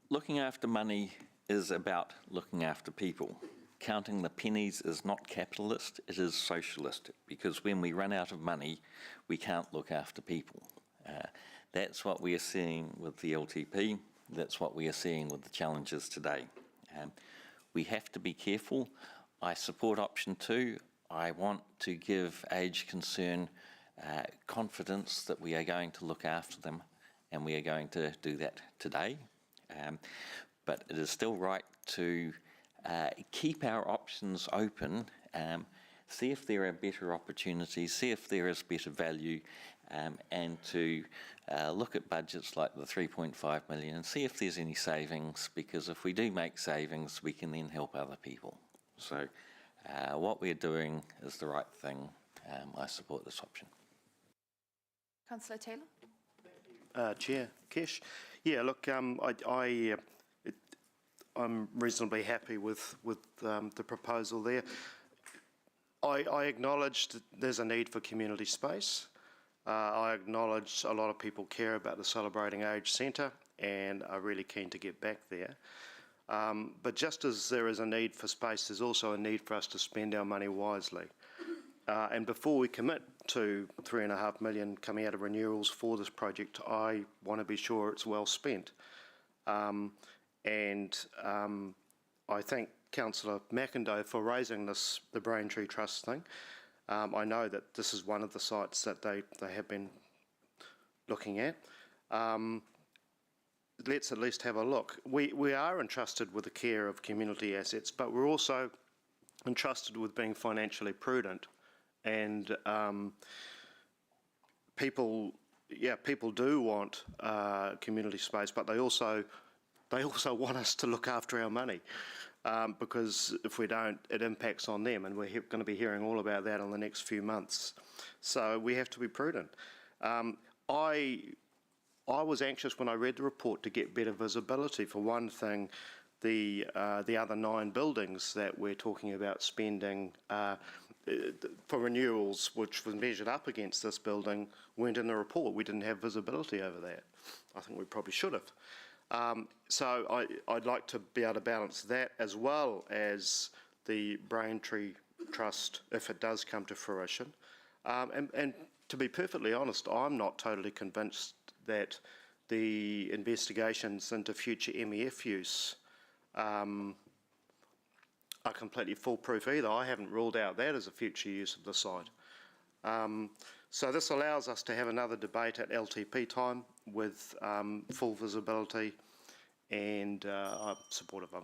Looking after money is about looking after people. Counting the pennies is not capitalist, it is socialist, because when we run out of money, we can't look after people. That's what we are seeing with the LTP, that's what we are seeing with the challenges today. We have to be careful. I support option 2. I want to give Age Concern confidence that we are going to look after them, and we are going to do that today. But it is still right to keep our options open, see if there are better opportunities, see if there is better value, and to look at budgets like the 3.5 million and see if there's any savings, because if we do make savings, we can then help other people. So what we're doing is the right thing. I support this option. Councillor Taylor. Chair Kesh. Yeah, look, I'm reasonably happy with the proposal there. I acknowledge that there's a need for community space. I acknowledge a lot of people care about the Celebrating Age Centre and are really keen to get back there. But just as there is a need for space, there's also a need for us to spend our money wisely. And before we commit to $3.5 million coming out of renewals for this project, I want to be sure it's well spent. I thank Councillor McIndoe for raising the Braintree Trust thing. I know that this is one of the sites that they have been looking at. Let's at least have a look. We are entrusted with the care of community assets, but we're also entrusted with being financially prudent. And people do want community space, but they also want us to look after our money, because if we don't, it impacts on them, and we're going to be hearing all about that in the next few months. So we have to be prudent. I was anxious when I read the report to get better visibility. For one thing, the other 9 buildings that we're talking about spending for renewals, which was measured up against this building, weren't in the report. We didn't have visibility over that. I think we probably should have. So I'd like to be able to balance that, as well as the Braintree Trust, if it does come to fruition. And to be perfectly honest, I'm not totally convinced that the investigations into future MEF use are completely foolproof either. I haven't ruled out that as a future use of the site. So this allows us to have another debate at LTP time with full visibility, and I'm supportive of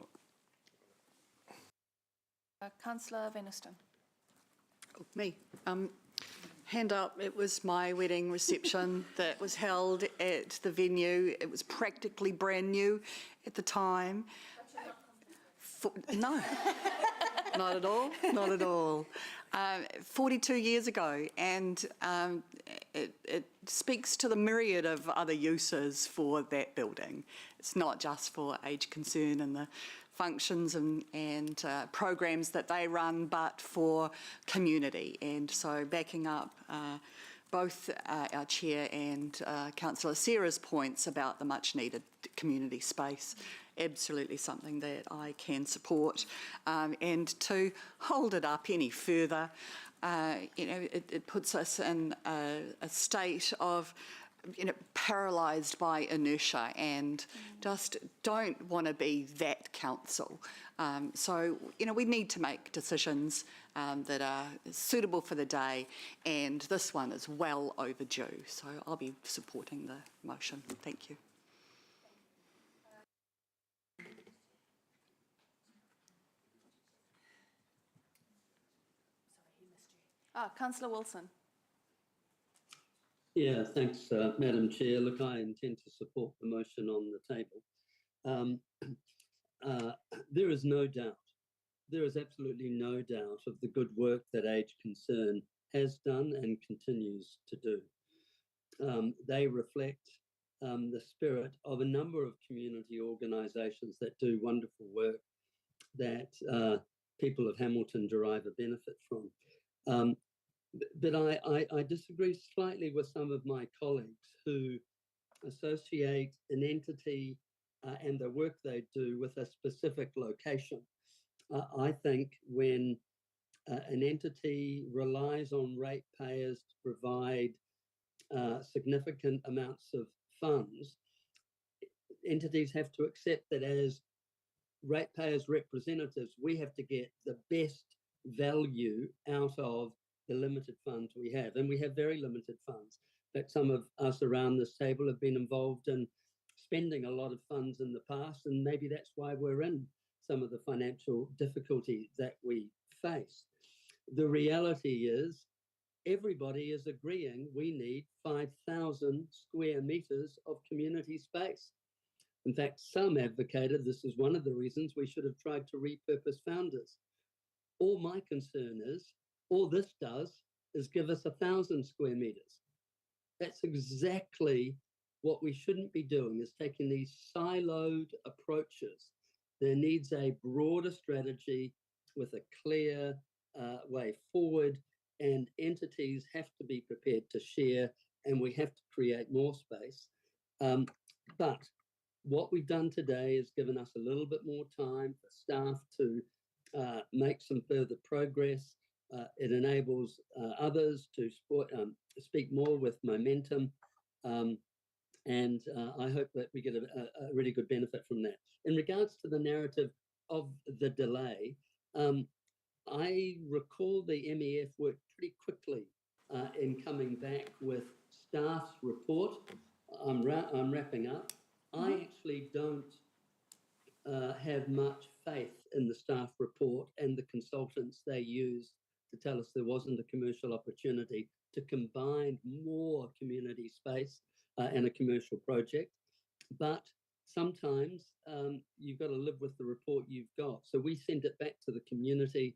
it. Councillor Veniston. Me. Hand up, it was my wedding reception that was held at the venue. It was practically brand new at the time. No, not at all, not at all. 42 years ago, and it speaks to the myriad of other uses for that building. It's not just for Age Concern and the functions and programs that they run, but for community. And so backing up both our chair and Councillor Sarah's points about the much needed community space, absolutely something that I can support. And to hold it up any further, it puts us in a state of paralysed by inertia, and just don't want to be that council. So we need to make decisions that are suitable for the day, and this one is well overdue. So I'll be supporting the motion. Thank you. Councillor Wilson. Yeah, thanks, Madam Chair. Look, I intend to support the motion on the table. There is no doubt, there is absolutely no doubt of the good work that Age Concern has done and continues to do. They reflect the spirit of a number of community organisations that do wonderful work that people of Hamilton derive a benefit from. But I disagree slightly with some of my colleagues who associate an entity and the work they do with a specific location. I think when an entity relies on ratepayers to provide significant amounts of funds, entities have to accept that as ratepayers' representatives, we have to get the best value out of the limited funds we have, and we have very limited funds. In fact, some of us around this table have been involved in spending a lot of funds in the past, and maybe that's why we're in some of the financial difficulty that we face. The reality is everybody is agreeing we need 5,000 square metres of community space. In fact, some advocated this is one of the reasons we should have tried to repurpose Founders. All my concern is, all this does is give us 1,000 square metres. That's exactly what we shouldn't be doing, is taking these siloed approaches. There needs a broader strategy with a clear way forward, and entities have to be prepared to share, and we have to create more space. But what we've done today is given us a little bit more time for staff to make some further progress. It enables others to speak more with momentum, and I hope that we get a really good benefit from that. In regards to the narrative of the delay, I recall the MEF worked pretty quickly in coming back with staff's report. I'm wrapping up. I actually don't have much faith in the staff report and the consultants they used to tell us there wasn't a commercial opportunity to combine more community space and a commercial project. But sometimes you've got to live with the report you've got. So we sent it back to the community.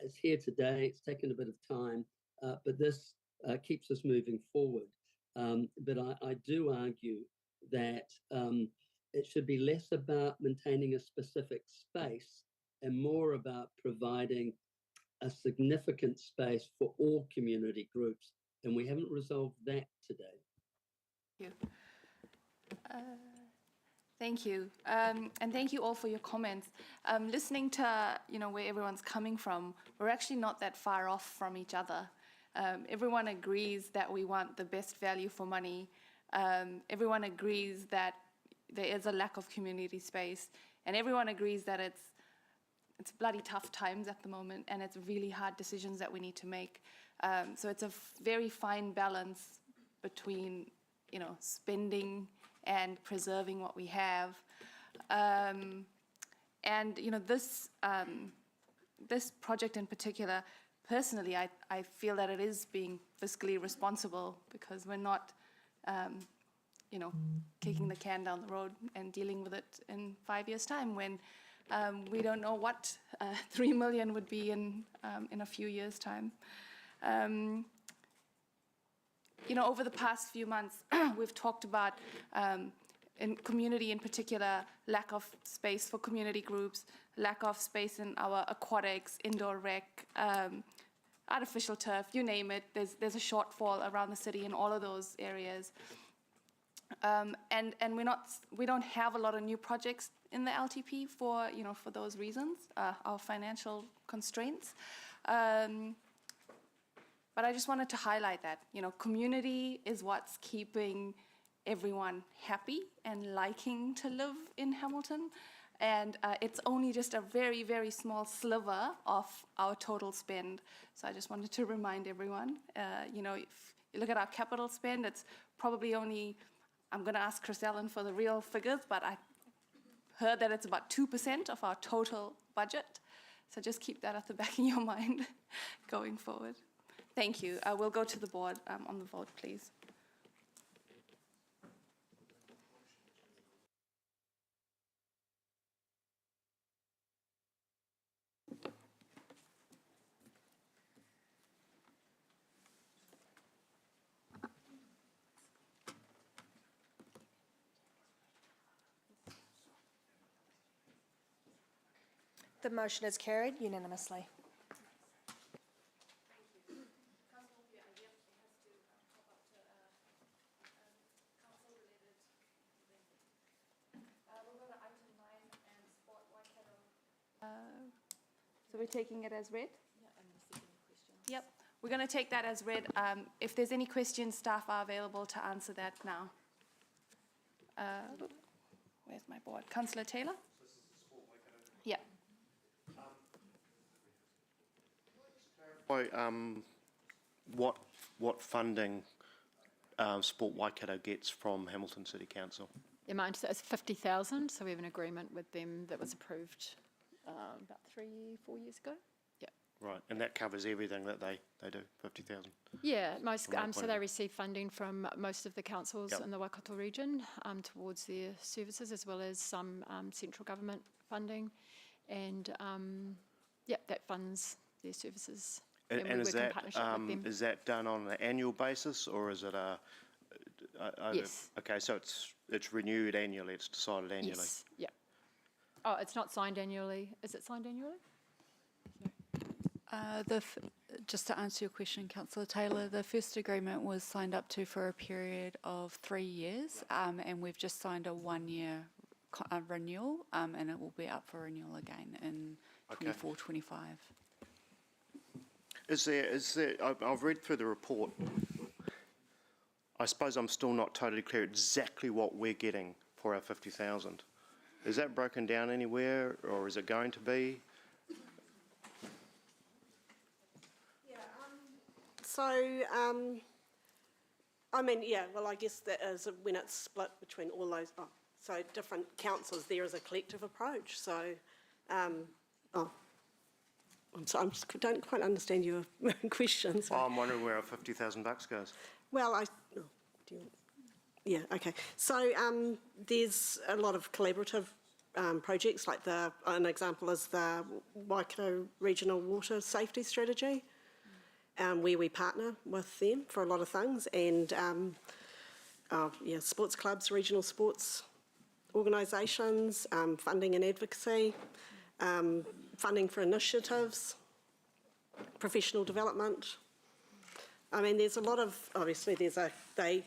It's here today. It's taken a bit of time, but this keeps us moving forward. But I do argue that it should be less about maintaining a specific space and more about providing a significant space for all community groups. And we haven't resolved that today. Thank you. Thank you. And thank you all for your comments. Listening to, where everyone's coming from, we're actually not that far off from each other. Everyone agrees that we want the best value for money. Everyone agrees that there is a lack of community space, and everyone agrees that it's bloody tough times at the moment, and it's really hard decisions that we need to make. So it's a very fine balance between, spending and preserving what we have. And this project in particular, personally, I feel that it is being fiscally responsible, because we're not kicking the can down the road and dealing with it in 5 years' time, when we don't know what 3 million would be in a few years' time. Over the past few months, we've talked about, in community in particular, lack of space for community groups, lack of space in our aquatics, indoor rec, artificial turf, you name it. There's a shortfall around the city in all of those areas. And we don't have a lot of new projects in the LTP for those reasons, our financial constraints. But I just wanted to highlight that, community is what's keeping everyone happy and liking to live in Hamilton. And it's only just a very, very small sliver of our total spend. So I just wanted to remind everyone, if you look at our capital spend, it's probably only, I'm going to ask Chris Allen for the real figures, but I heard that it's about 2% of our total budget. So just keep that at the back of your mind going forward. Thank you. We'll go to the board on the vote, please. The motion is carried unanimously. So we're taking it as read? Yep, we're going to take that as read. If there's any questions, staff are available to answer that now. Where's my board? Councillor Taylor? Yeah. What funding Sport Waikato gets from Hamilton City Council? Yeah, mine is 50,000, so we have an agreement with them that was approved about 3-4 years ago. Yeah. Right, and that covers everything that they do, 50,000? Yeah, so they receive funding from most of the councils in the Waikato region towards their services, as well as some central government funding, and that funds their services. And is that done on an annual basis, or is it yes. Okay, so it's renewed annually. It's decided annually. Yes. Yeah. Oh, it's not signed annually. Is it signed annually? Just to answer your question, Councillor Taylor, the first agreement was signed up to for a period of 3 years, and we've just signed a 1-year renewal, and it will be up for renewal again in 24-25. Is there, I've read through the report. I suppose I'm still not totally clear exactly what we're getting for our 50,000. Is that broken down anywhere, or is it going to be? So, I mean, yeah, well, I guess that is when it's split between all those, so different councils, there is a collective approach. So, I'm sorry, don't quite understand your question. So. Oh, I'm wondering where our 50,000 bucks goes. Well, yeah, okay. So, there's a lot of collaborative projects, like an example is the Waikato Regional Water Safety Strategy. Where we partner with them for a lot of things, and sports clubs, regional sports organisations, funding and advocacy, funding for initiatives, professional development. I mean, there's a lot of, obviously they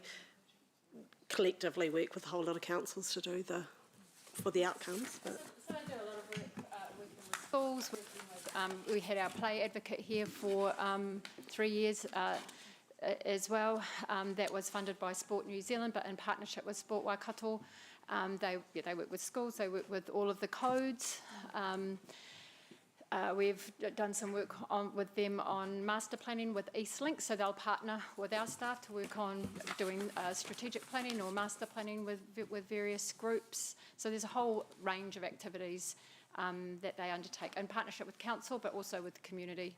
collectively work with a whole lot of councils to do for the outcomes. But. So I do a lot of work working with schools, we had our play advocate here for 3 years as well. That was funded by Sport New Zealand, but in partnership with Sport Waikato. They work with schools, they work with all of the codes. We've done some work with them on master planning with Eastlink, so they'll partner with our staff to work on doing strategic planning or master planning with various groups. So there's a whole range of activities that they undertake in partnership with council, but also with the community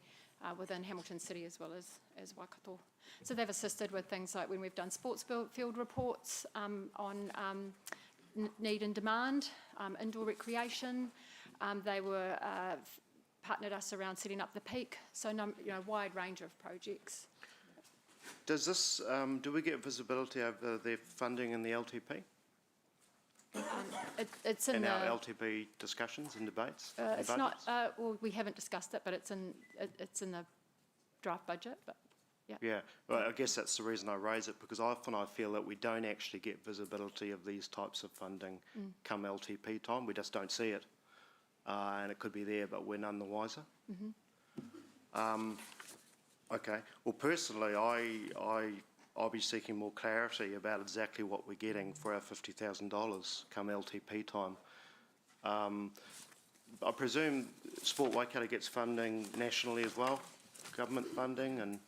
within Hamilton City as well as Waikato. So they've assisted with things like when we've done sports field reports on need and demand, indoor recreation. They were partnered us around setting up the peak, so wide range of projects. Does this, do we get visibility over their funding in the LTP? It's in our LTP discussions and debates? It's not. Well, we haven't discussed it, but it's in the draft budget. But yeah. Yeah. Well, I guess that's the reason I raise it, because often I feel that we don't actually get visibility of these types of funding come LTP time. We just don't see it, and it could be there, but we're none the wiser. Mm-hmm. Okay. Well, personally, I'll be seeking more clarity about exactly what we're getting for our $50,000 come LTP time. I presume Sport Waikato gets funding nationally as well, government funding, and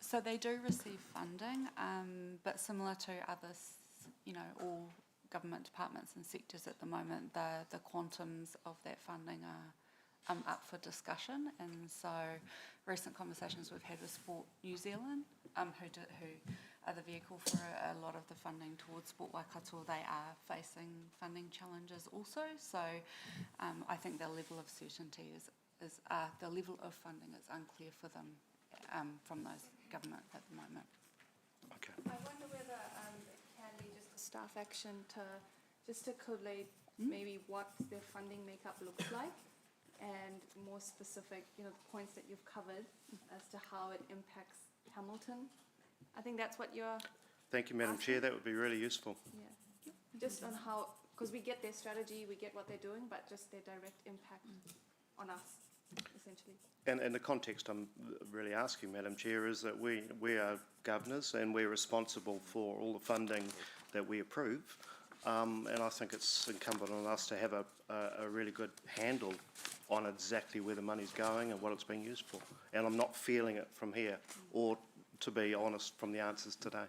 so they do receive funding, but similar to others, all government departments and sectors at the moment, the quantums of that funding are up for discussion, and so recent conversations we've had with Sport New Zealand, who are the vehicle for a lot of the funding towards Sport Waikato, they are facing funding challenges also. So I think the level of certainty is the level of funding is unclear for them from those government at the moment. Okay. I wonder whether it can be just a staff action to collate maybe what their funding makeup looks like, and more specific, the points that you've covered as to how it impacts Hamilton. I think that's what you're thank you, Madam Chair. That would be really useful. Yeah, just on how, because we get their strategy, we get what they're doing, but just their direct impact on us, essentially. And the context I'm really asking, Madam Chair, is that we are governors and we're responsible for all the funding that we approve. And I think it's incumbent on us to have a really good handle on exactly where the money's going and what it's being used for. And I'm not feeling it from here, or to be honest, from the answers today.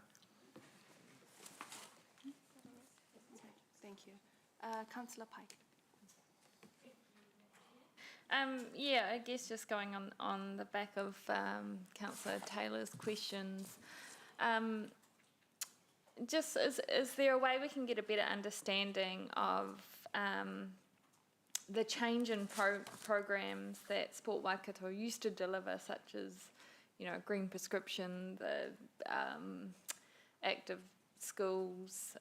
Thank you. Councillor Pike. Yeah, I guess just going on the back of Councillor Taylor's questions, just is there a way we can get a better understanding of the change in programs that Sport Waikato used to deliver, such as, green prescription, the active schools,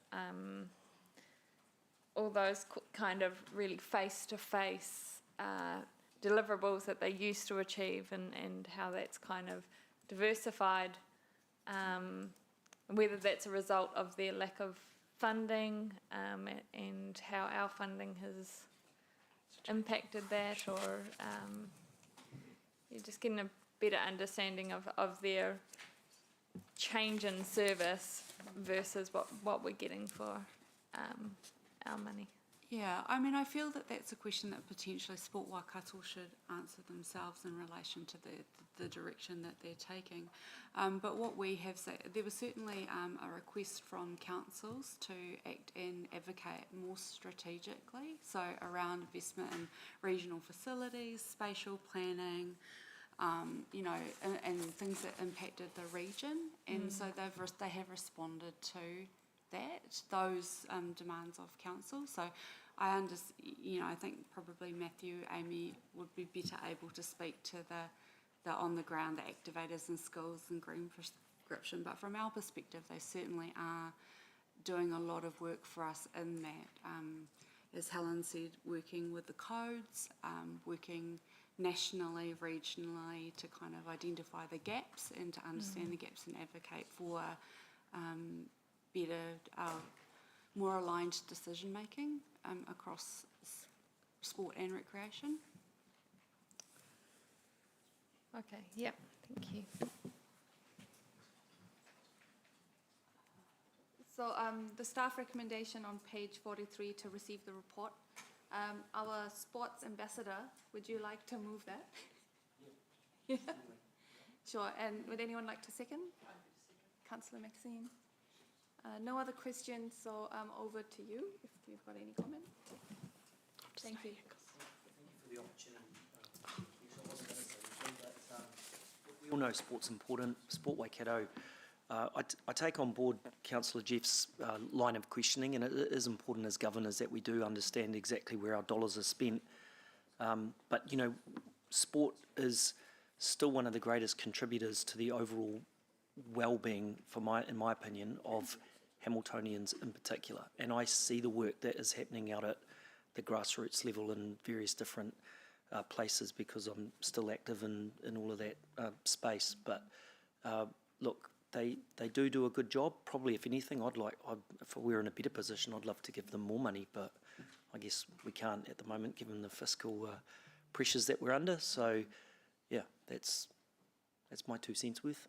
all those kind of really face-to-face deliverables that they used to achieve, and how that's kind of diversified, whether that's a result of their lack of funding, and how our funding has impacted that, or you're just getting a better understanding of their change in service versus what we're getting for our money. Yeah, I mean, I feel that that's a question that potentially Sport Waikato should answer themselves in relation to the direction that they're taking. But what we have said, there was certainly a request from councils to act and advocate more strategically, so around investment in regional facilities, spatial planning, you know, and things that impacted the region, and so they have responded to those demands of council. So I you know, I think probably Matthew, Amy would be better able to speak to the on the ground, the activators in schools and green prescription. But from our perspective, they certainly are doing a lot of work for us in that. As Helen said, working with the codes, working nationally, regionally, to kind of identify the gaps and to understand the gaps and advocate for better, more aligned decision making across sport and recreation. Okay, yep, thank you. So the staff recommendation on page 43 to receive the report. Our sports ambassador, would you like to move that? Yeah. Sure, and would anyone like to second? Councillor Maxine. No other questions, so over to you if you've got any comment. Thank you. For the opportunity. I wasn't going to say anything, but we all know sport's important. Sport Waikato. I take on board Councillor Jeff's line of questioning, and it is important as governors that we do understand exactly where our dollars are spent. But, you know, sport is still one of the greatest contributors to the overall well-being, in my opinion, of Hamiltonians in particular. And I see the work that is happening out at the grassroots level in various different places, because I'm still active in all of that space. But look, they do a good job. Probably, if anything, if we were in a better position, I'd love to give them more money, but I guess we can't at the moment, given the fiscal pressures that we're under. So, yeah, that's my 2 cents worth.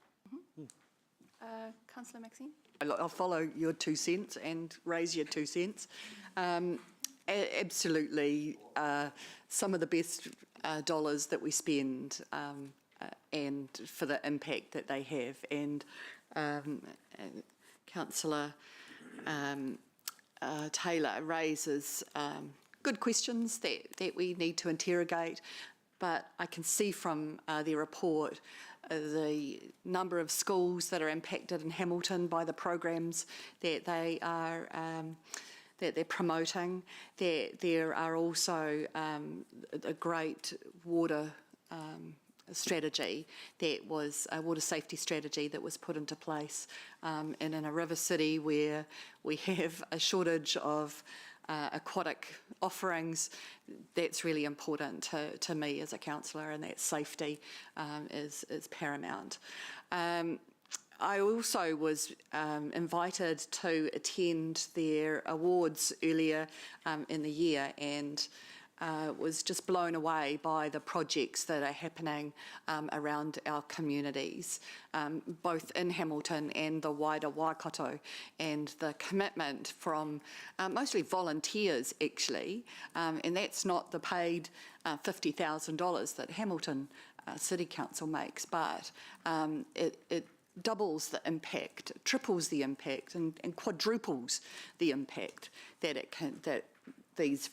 Councillor Maxine? I'll follow your 2 cents and raise your 2 cents. Absolutely, some of the best dollars that we spend, and for the impact that they have. And Councillor Taylor raises good questions that we need to interrogate, but I can see from their report the number of schools that are impacted in Hamilton by the programs that they are that they're promoting. There are also a great water strategy that was a water safety strategy that was put into place, and in a river city where we have a shortage of aquatic offerings, that's really important to me as a councillor, and that safety is paramount. I also was invited to attend their awards earlier in the year, and was just blown away by the projects that are happening around our communities, both in Hamilton and the wider Waikato, and the commitment from mostly volunteers, actually, and that's not the paid $50,000 that Hamilton City Council makes, but it doubles the impact, triples the impact, and quadruples the impact that these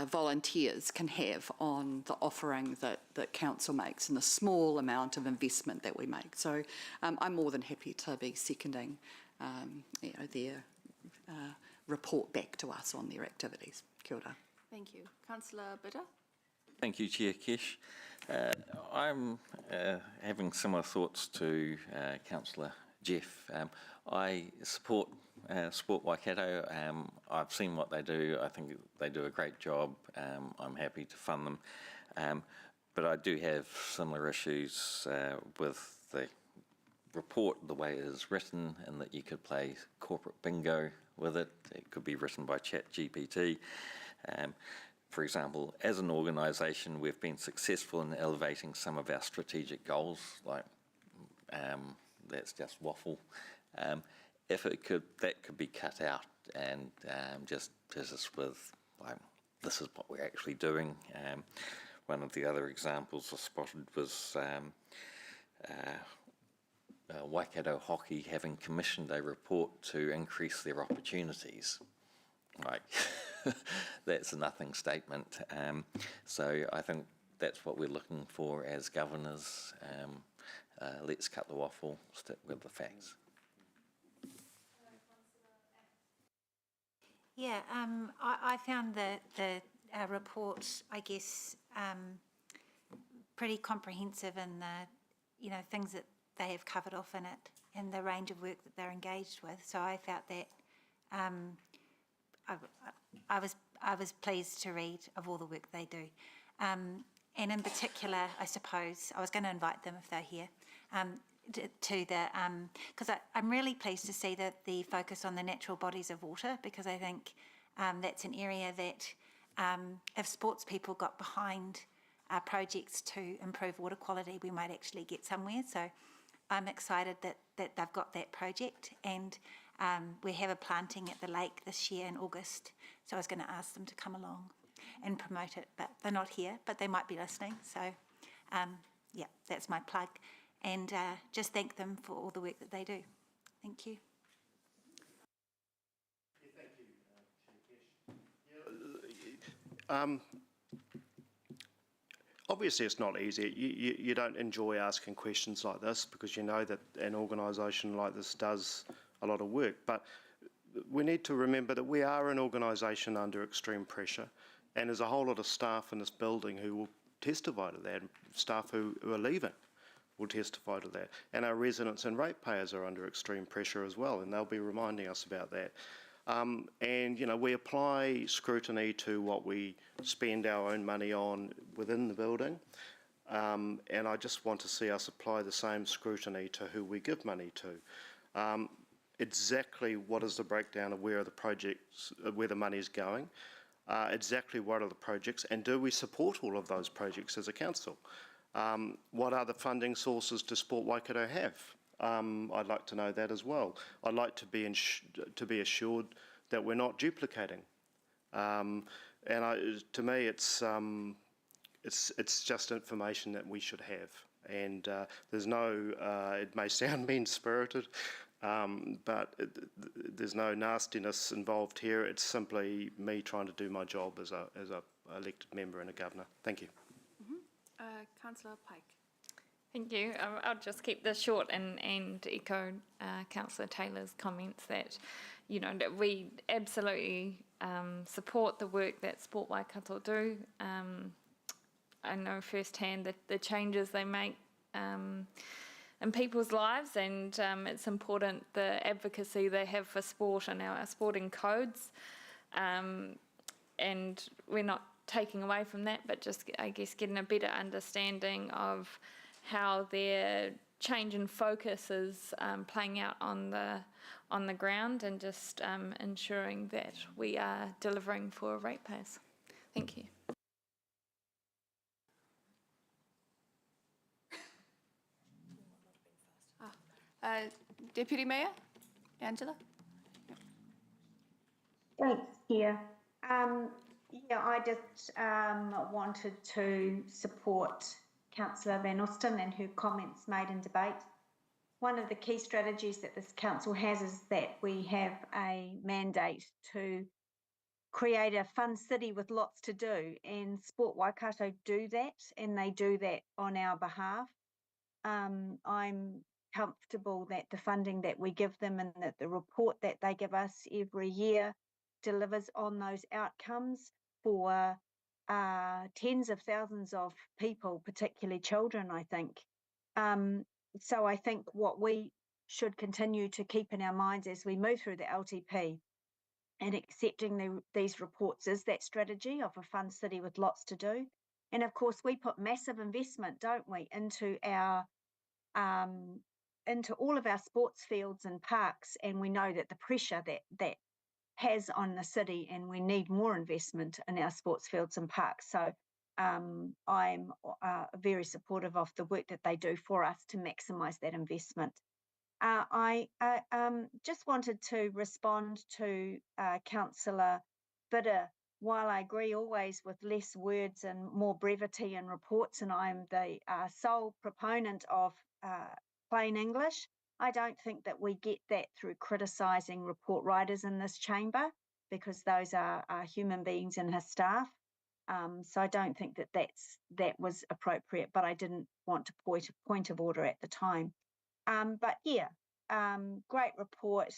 volunteers can have on the offering that council makes and the small amount of investment that we make. So I'm more than happy to be seconding their report back to us on their activities. Kia ora. Thank you. Councillor Bitter? Thank you, Chair Kesh. I'm having similar thoughts to Councillor Jeff. I support Sport Waikato. I've seen what they do. I think they do a great job. I'm happy to fund them. But I do have similar issues with the report, the way it is written, and that you could play corporate bingo with it. It could be written by ChatGPT. For example, as an organisation, we've been successful in elevating some of our strategic goals, like that's just waffle. If it could, that could be cut out and just with like, this is what we're actually doing. One of the other examples I spotted was Waikato Hockey having commissioned a report to increase their opportunities. Like, that's a nothing statement. So I think that's what we're looking for as governors. Let's cut the waffle, stick with the facts. Yeah, I found the report, I guess, pretty comprehensive in the, things that they have covered off in it and the range of work that they're engaged with. So I felt that I was pleased to read of all the work they do. And in particular, I suppose, I was going to invite them if they're here, to the, because I'm really pleased to see that the focus on the natural bodies of water, because I think that's an area that if sports people got behind projects to improve water quality, we might actually get somewhere. So I'm excited that they've got that project, and we have a planting at the lake this year in August. So I was going to ask them to come along and promote it, but they're not here, but they might be listening. So yeah, that's my plug. And just thank them for all the work that they do. Thank you. Thank you, Chair Kesh. Obviously, it's not easy. You don't enjoy asking questions like this because you know that an organisation like this does a lot of work. But we need to remember that we are an organisation under extreme pressure, and there's a whole lot of staff in this building who will testify to that, staff who are leaving will testify to that. And our residents and ratepayers are under extreme pressure as well, and they'll be reminding us about that. And, we apply scrutiny to what we spend our own money on within the building. And I just want to see us apply the same scrutiny to who we give money to. Exactly what is the breakdown of where are the projects, where the money is going, exactly what are the projects, and do we support all of those projects as a council? What other funding sources does Sport Waikato have? I'd like to know that as well. I'd like to be assured that we're not duplicating. And to me, it's just information that we should have. And there's no, it may sound mean-spirited, but there's no nastiness involved here. It's simply me trying to do my job as a elected member and a governor. Thank you. Councillor Pike. Thank you. I'll just keep this short and echo Councillor Taylor's comments that, that we absolutely support the work that Sport Waikato do. I know firsthand that the changes they make in people's lives, and it's important the advocacy they have for sport and our sporting codes. And we're not taking away from that, but just, I guess, getting a better understanding of how their change in focus is playing out on the ground, and just ensuring that we are delivering for ratepayers. Thank you. Deputy Mayor Angela. Thanks, Chair. I just wanted to support Councillor Van Oosten and her comments made in debate. One of the key strategies that this council has is that we have a mandate to create a fun city with lots to do, and Sport Waikato do that, and they do that on our behalf. I'm comfortable that the funding that we give them and that the report that they give us every year delivers on those outcomes for tens of thousands of people, particularly children, I think. So I think what we should continue to keep in our minds as we move through the LTP. And accepting these reports is that strategy of a fun city with lots to do. And of course, we put massive investment, don't we, into all of our sports fields and parks, and we know that the pressure that has on the city, and we need more investment in our sports fields and parks. So I'm very supportive of the work that they do for us to maximise that investment. I just wanted to respond to Councillor Bidder. While I agree always with less words and more brevity in reports, and I'm the sole proponent of plain English, I don't think that we get that through criticising report writers in this chamber, because those are human beings and his staff. So I don't think that was appropriate, but I didn't want to point of order at the time. But yeah, great report,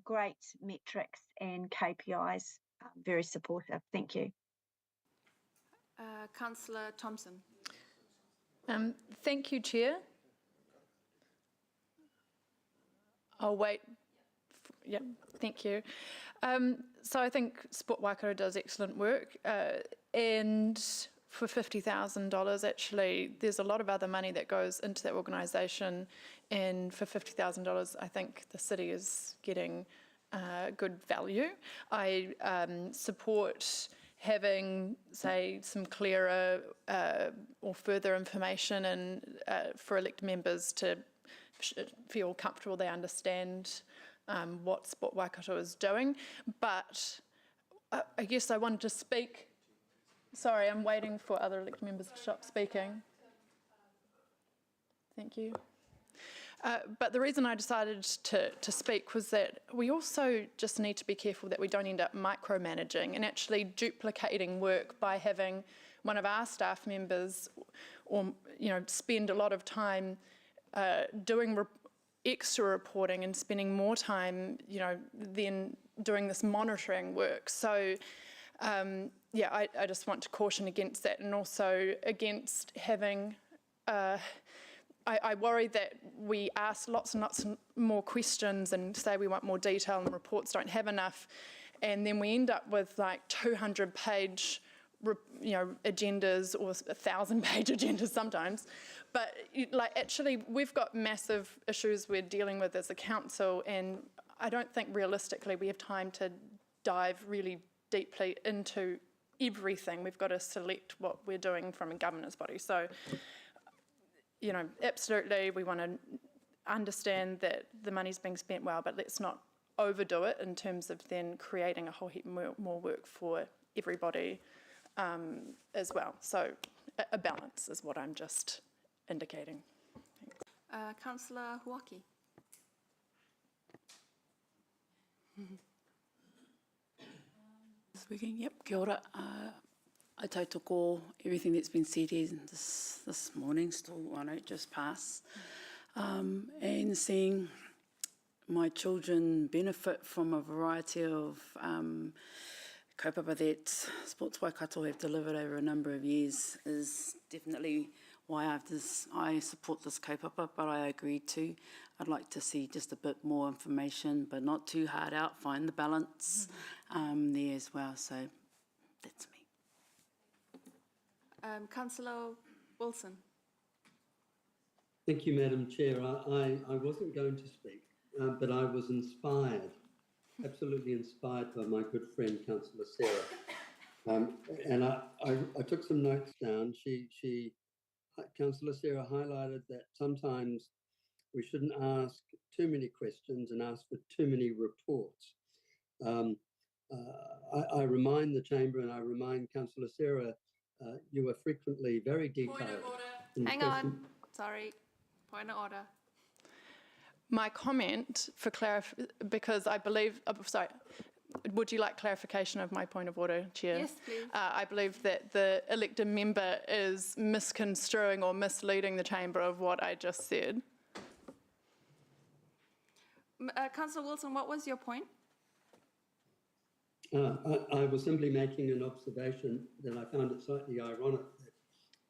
great metrics and KPIs, very supportive. Thank you. Councillor Thompson. Thank you, Chair. I'll wait. Yep, thank you. So I think Sport Waikato does excellent work, and for $50,000, actually, there's a lot of other money that goes into that organisation, and for $50,000, I think the city is getting good value. I support having, say, some clearer or further information and for elected members to feel comfortable they understand what Sport Waikato is doing. But I guess I wanted to speak. Sorry, I'm waiting for other elected members to stop speaking. Thank you. But the reason I decided to speak was that we also just need to be careful that we don't end up micromanaging and actually duplicating work by having one of our staff members, or spend a lot of time doing extra reporting and spending more time, then doing this monitoring work. So, yeah, I just want to caution against that, and also against having. I worry that we ask lots and lots more questions and say we want more detail, and reports don't have enough, and then we end up with like 200-page, agendas, or 1,000-page agendas sometimes. But actually, we've got massive issues we're dealing with as a council, and I don't think realistically we have time to dive really deeply into everything. We've got to select what we're doing from a governance body. So, absolutely, we want to understand that the money's being spent well, but let's not overdo it in terms of then creating a whole heap more work for everybody as well. So a balance is what I'm just indicating. Councillor Huaki. Speaking, yep, kia ora. I tautoko everything that's been said here this morning, still, I know, just passed. And seeing my children benefit from a variety of kaupapa that Sports Waikato have delivered over a number of years is definitely why I support this kaupapa, but I agree too. I'd like to see just a bit more information, but not too hard out, find the balance there as well. So that's me. Councillor Wilson. Thank you, Madam Chair. I wasn't going to speak, but I was inspired, absolutely inspired by my good friend, Councillor Sarah. And I took some notes down. Councillor Sarah highlighted that sometimes we shouldn't ask too many questions and ask for too many reports. I remind the Chamber, and I remind Councillor Sarah, you are frequently very detailed. Point of order. Hang on. Sorry. Point of order. My comment for because I believe, sorry, would you like clarification of my point of order, Chair? Yes, please. I believe that the elected member is misconstruing or misleading the Chamber of what I just said. Councillor Wilson, what was your point? I was simply making an observation that I found it slightly ironic that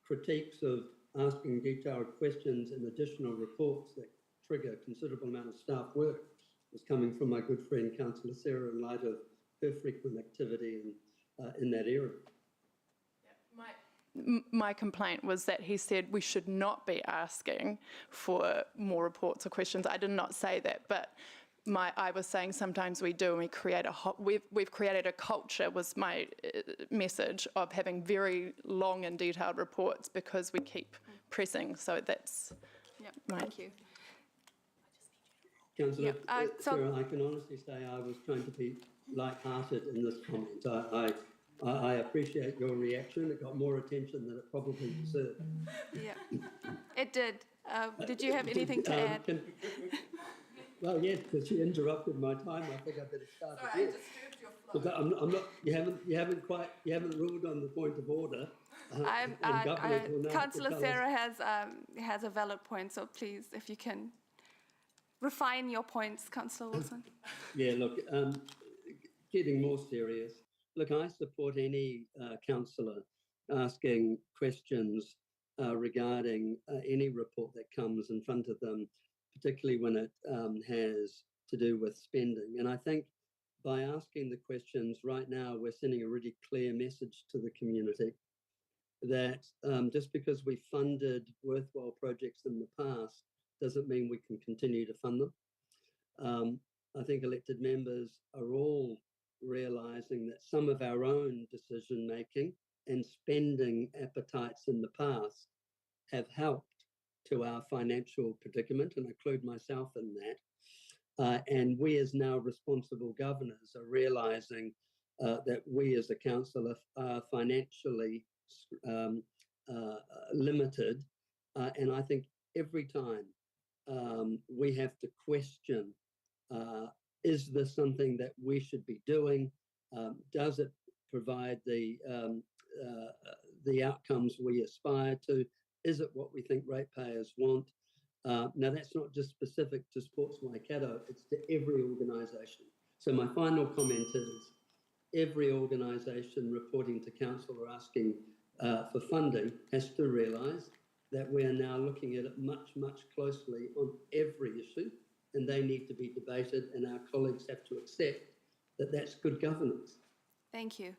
critiques of asking detailed questions and additional reports that trigger considerable amount of staff work was coming from my good friend Councillor Sarah in light of her frequent activity in that area. My complaint was that he said we should not be asking for more reports or questions. I did not say that, but I was saying sometimes we do, and we create we've created a culture, was my message, of having very long and detailed reports because we keep pressing. So that's Thank you. Councillor, so- Sarah, I can honestly say I was trying to be light-hearted in this comment. I appreciate your reaction. It got more attention than it probably deserved. Yeah, it did. Did you have anything to add? Well, yes, because she interrupted my time. I think I better start again. I disturbed your flow. But I'm not. You haven't ruled on the point of order. Councillor Sarah has a valid point, so please, if you can refine your points, Councillor Wilson. Yeah, look, getting more serious. Look, I support any councillor asking questions regarding any report that comes in front of them, particularly when it has to do with spending. And I think by asking the questions right now, we're sending a really clear message to the community that just because we funded worthwhile projects in the past doesn't mean we can continue to fund them. I think elected members are all realising that some of our own decision making and spending appetites in the past have helped to our financial predicament, and I include myself in that. And we as now responsible governors are realising that we as a council are financially limited. And I think every time we have to question, is this something that we should be doing? Does it provide the outcomes we aspire to? Is it what we think ratepayers want? Now, that's not just specific to Sports Waikato, it's to every organisation. So my final comment is, every organisation reporting to council or asking for funding has to realise that we are now looking at it much, much closely on every issue, and they need to be debated, and our colleagues have to accept that that's good governance. Thank you.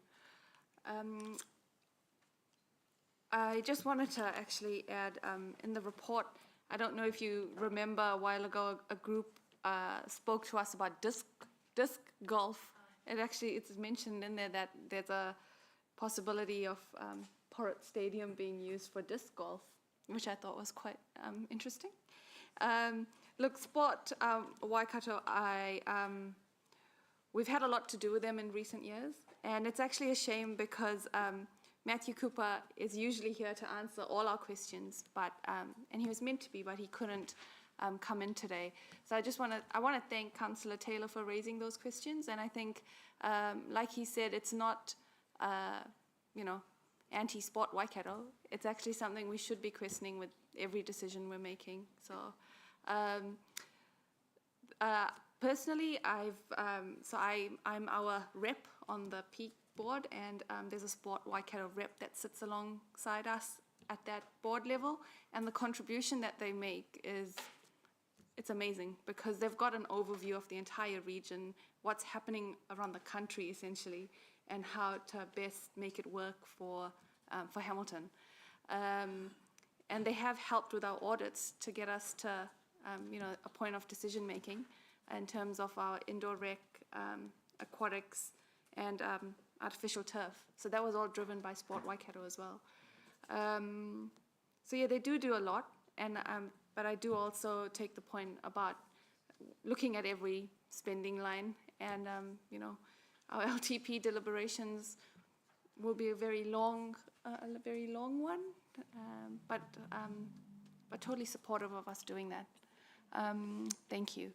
I just wanted to actually add, in the report, I don't know if you remember a while ago, a group spoke to us about disc golf. It's mentioned in there that there's a possibility of Porritt Stadium being used for disc golf, which I thought was quite interesting. Look, Sport Waikato, we've had a lot to do with them in recent years, and it's actually a shame because Matthew Cooper is usually here to answer all our questions, but and he was meant to be, but he couldn't come in today. So I want to thank Councillor Taylor for raising those questions, and I think, like he said, it's not, anti-Sport Waikato. It's actually something we should be questioning with every decision we're making. So. Personally, I'm our rep on the Peak board, and there's a Sport Waikato rep that sits alongside us at that board level, and the contribution that they make it's amazing because they've got an overview of the entire region, what's happening around the country essentially, and how to best make it work for Hamilton. And they have helped with our audits to get us to a point of decision making in terms of our indoor rec, aquatics, and artificial turf. So that was all driven by Sport Waikato as well. So yeah, they do a lot, and but I do also take the point about looking at every spending line, and our LTP deliberations will be a very long one, but totally supportive of us doing that. Thank you.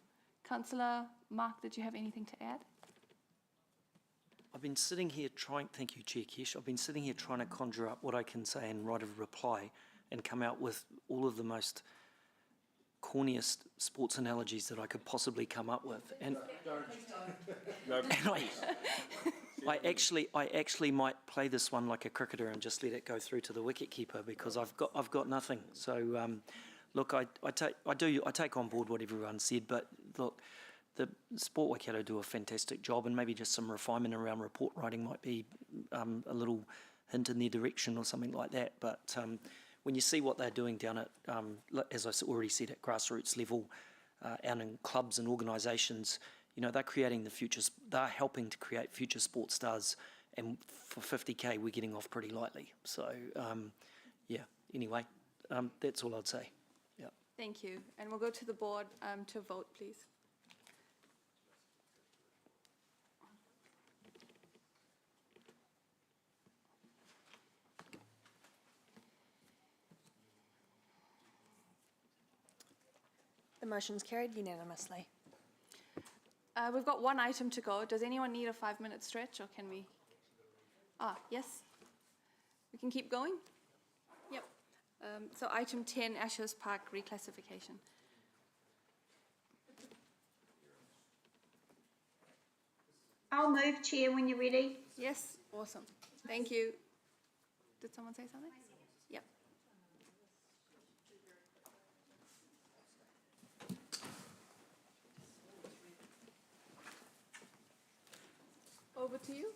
Councillor Mark, did you have anything to add? I've been sitting here thank you, Chair Kesh, I've been sitting here trying to conjure up what I can say and write a reply and come out with all of the most corniest sports analogies that I could possibly come up with. And I actually might play this one like a cricketer and just let it go through to the wicketkeeper because I've got nothing. So Look, I take on board what everyone said, but look, the Sport Waikato do a fantastic job, and maybe just some refinement around report writing might be a little hint in their direction or something like that. But when you see what they're doing down at, as I already said, at grassroots level, out in clubs and organisations, you know, they're creating the future. They're helping to create future sports stars, and for 50k, we're getting off pretty lightly. So, yeah. Anyway, that's all I'd say. Yeah. Thank you. And we'll go to the board to vote, please. The motion's carried unanimously. We've got one item to go. Does anyone need a 5-minute stretch, or can we? Yes. We can keep going? Yep. So item 10, Ashurst Park reclassification. I'll move, Chair, when you're ready. Yes, awesome. Thank you. Did someone say something? Yep. Over to you.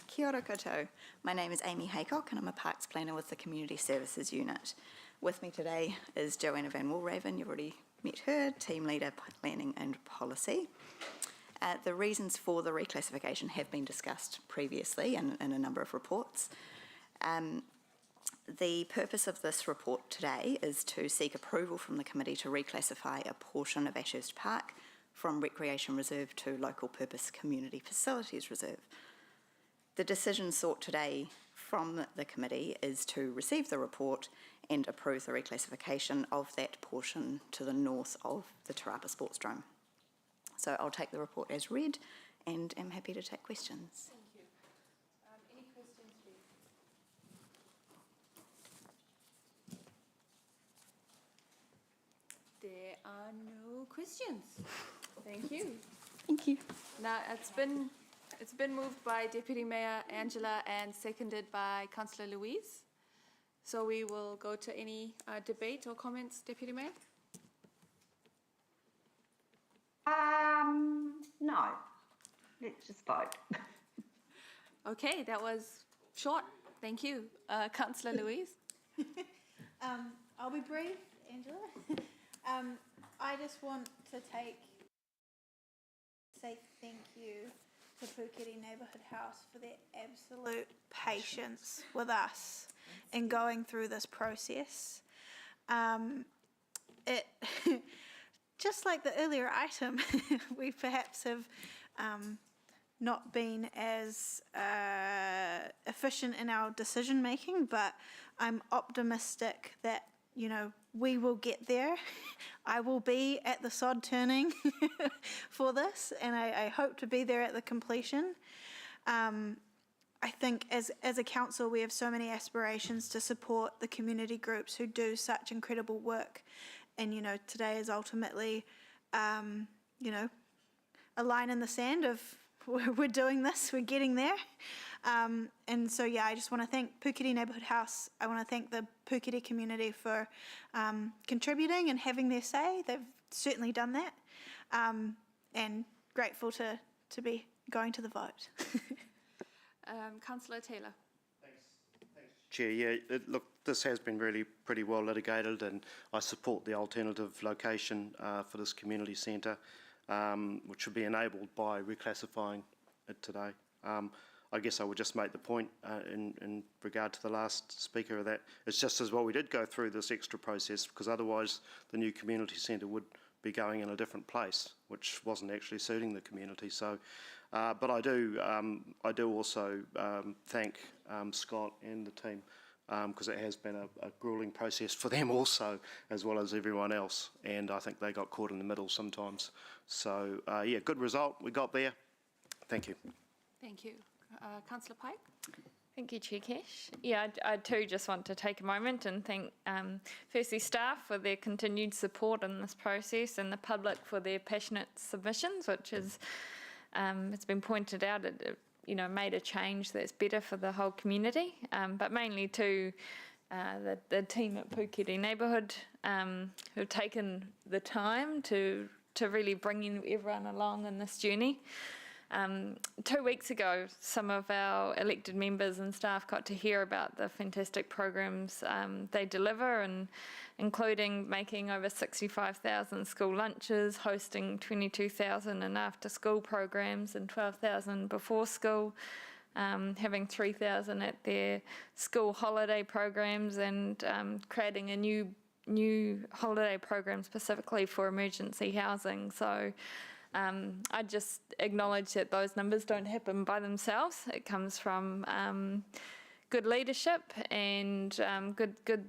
Kia ora koutou. My name is Amy Haycock and I'm a Parks Planner with the Community Services Unit. With me today is Joanna Van Woolraven. You've already met her, Team Leader Planning and Policy. The reasons for the reclassification have been discussed previously in a number of reports. The purpose of this report today is to seek approval from the committee to reclassify a portion of Ashurst Park from Recreation Reserve to Local Purpose Community Facilities Reserve. The decision sought today from the committee is to receive the report and approve the reclassification of that portion to the north of the Te Rapa Sports Drome. So I'll take the report as read and am happy to take questions. Thank you. Any questions, please? There are no questions. Thank you. Thank you. Now, it's been moved by Deputy Mayor Angela and seconded by Councillor Louise. So we will go to any debate or comments, Deputy Mayor? No. Let's just vote. Okay, that was short. Thank you. Councillor Louise? I'll be brief, Angela. I just want to say thank you to Puketi Neighbourhood House for their absolute patience with us in going through this process. It just like the earlier item, we perhaps have not been as efficient in our decision making, but I'm optimistic that, you know, we will get there. I will be at the sod turning for this, and I hope to be there at the completion. I think as a council, we have so many aspirations to support the community groups who do such incredible work. And, you know, today is ultimately, you know, a line in the sand of we're doing this, we're getting there. And so, yeah, I just want to thank Puketi Neighbourhood House. I want to thank the Puketi community for contributing and having their say. They've certainly done that. And grateful to be going to the vote. Councillor Taylor. Chair, yeah, look, this has been really pretty well litigated, and I support the alternative location for this community centre, which would be enabled by reclassifying it today. I guess I would just make the point in regard to the last speaker that it's just as well we did go through this extra process, because otherwise the new community centre would be going in a different place, which wasn't actually suiting the community. So, but I do also thank Scott and the team, because it has been a gruelling process for them also, as well as everyone else, and I think they got caught in the middle sometimes. So, yeah, good result we got there. Thank you. Thank you. Councillor Pike? Thank you, Chair Cash. Yeah, I too just want to take a moment and thank firstly staff for their continued support in this process, and the public for their passionate submissions, which is, it's been pointed out, it, you know, made a change that's better for the whole community, but mainly to the team at Puketi Neighbourhood who've taken the time to really bring everyone along in this journey. 2 weeks ago, some of our elected members and staff got to hear about the fantastic programs they deliver, and including making over 65,000 school lunches, hosting 22,000 in after-school programs and 12,000 before school, having 3,000 at their school holiday programs, and creating a new holiday program specifically for emergency housing. So I just acknowledge that those numbers don't happen by themselves. It comes from good leadership and good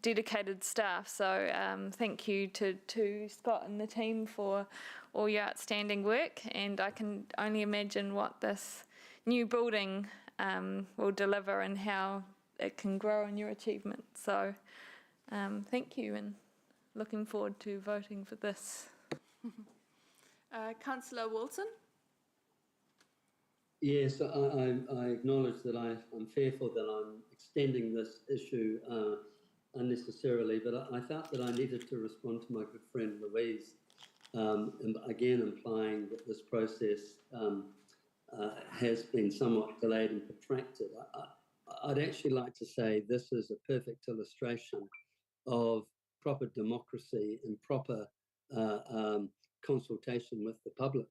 dedicated staff. So thank you to Scott and the team for all your outstanding work, and I can only imagine what this new building will deliver and how it can grow in your achievement. So thank you, and looking forward to voting for this. Councillor Wilson? Yes, I acknowledge that I'm fearful that I'm extending this issue unnecessarily, but I felt that I needed to respond to my good friend Louise, and again implying that this process has been somewhat delayed and protracted. I'd actually like to say this is a perfect illustration of proper democracy and proper consultation with the public.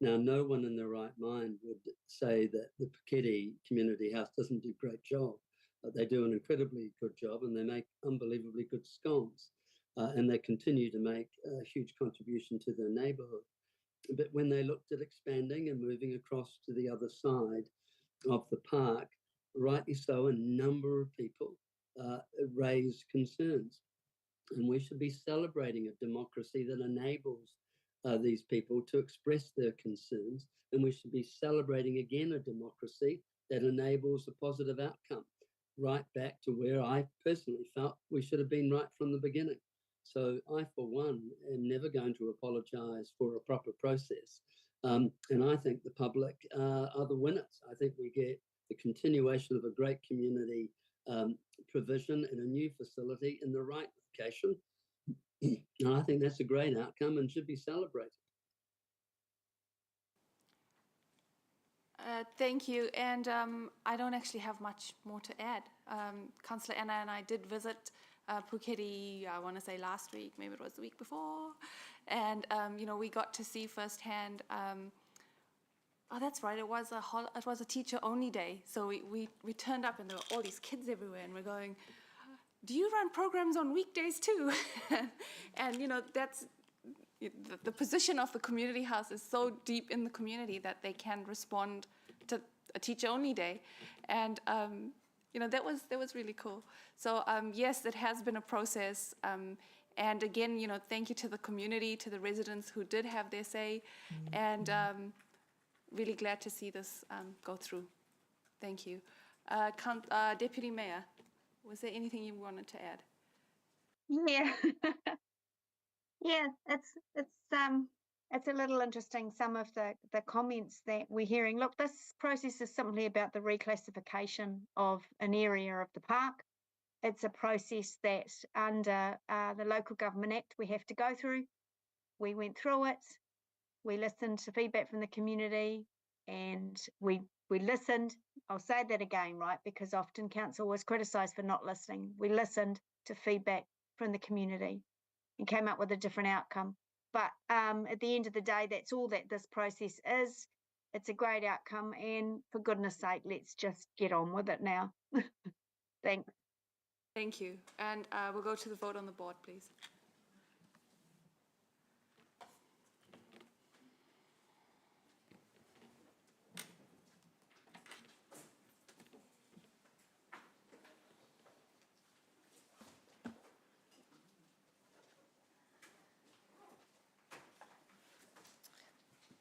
Now, no one in their right mind would say that the Puketi Community House doesn't do a great job. They do an incredibly good job, and they make unbelievably good scones, and they continue to make a huge contribution to their neighbourhood. But when they looked at expanding and moving across to the other side of the park, rightly so, a number of people raised concerns. And we should be celebrating a democracy that enables these people to express their concerns. And we should be celebrating again a democracy that enables a positive outcome, right back to where I personally felt we should have been right from the beginning. So I, for one, am never going to apologise for a proper process. And I think the public are the winners. I think we get the continuation of a great community provision in a new facility in the right location. And I think that's a great outcome and should be celebrated. Thank you. And I don't actually have much more to add. Councillor Anna and I did visit Puketi, I want to say last week, maybe it was the week before. And, you know, we got to see firsthand, oh, that's right, it was a teacher-only day. So we turned up and there were all these kids everywhere, and we're going, do you run programs on weekdays too? And, you know, that's the position of the community house is so deep in the community that they can respond to a teacher-only day. And, you know, that was really cool. So, yes, it has been a process. And again, you know, thank you to the community, to the residents who did have their say. And really glad to see this go through. Thank you. Deputy Mayor, was there anything you wanted to add? Yeah. Yeah, it's a little interesting, some of the comments that we're hearing. Look, this process is simply about the reclassification of an area of the park. It's a process that under the Local Government Act we have to go through. We went through it. We listened to feedback from the community, and we listened. I'll say that again, right, because often council was criticised for not listening. We listened to feedback from the community and came up with a different outcome. But at the end of the day, that's all that this process is. It's a great outcome, and for goodness sake, let's just get on with it now. Thanks. Thank you. And we'll go to the vote on the board, please.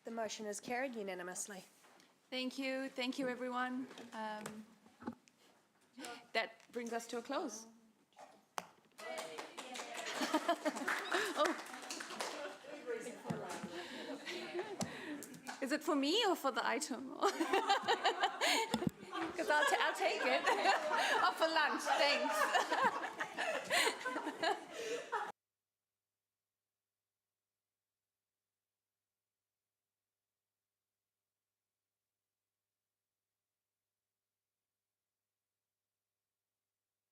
The motion is carried unanimously. Thank you. Thank you, everyone. That brings us to a close. Oh. Is it for me or for the item? 'Cause I'll take it. Oh, for lunch, thanks.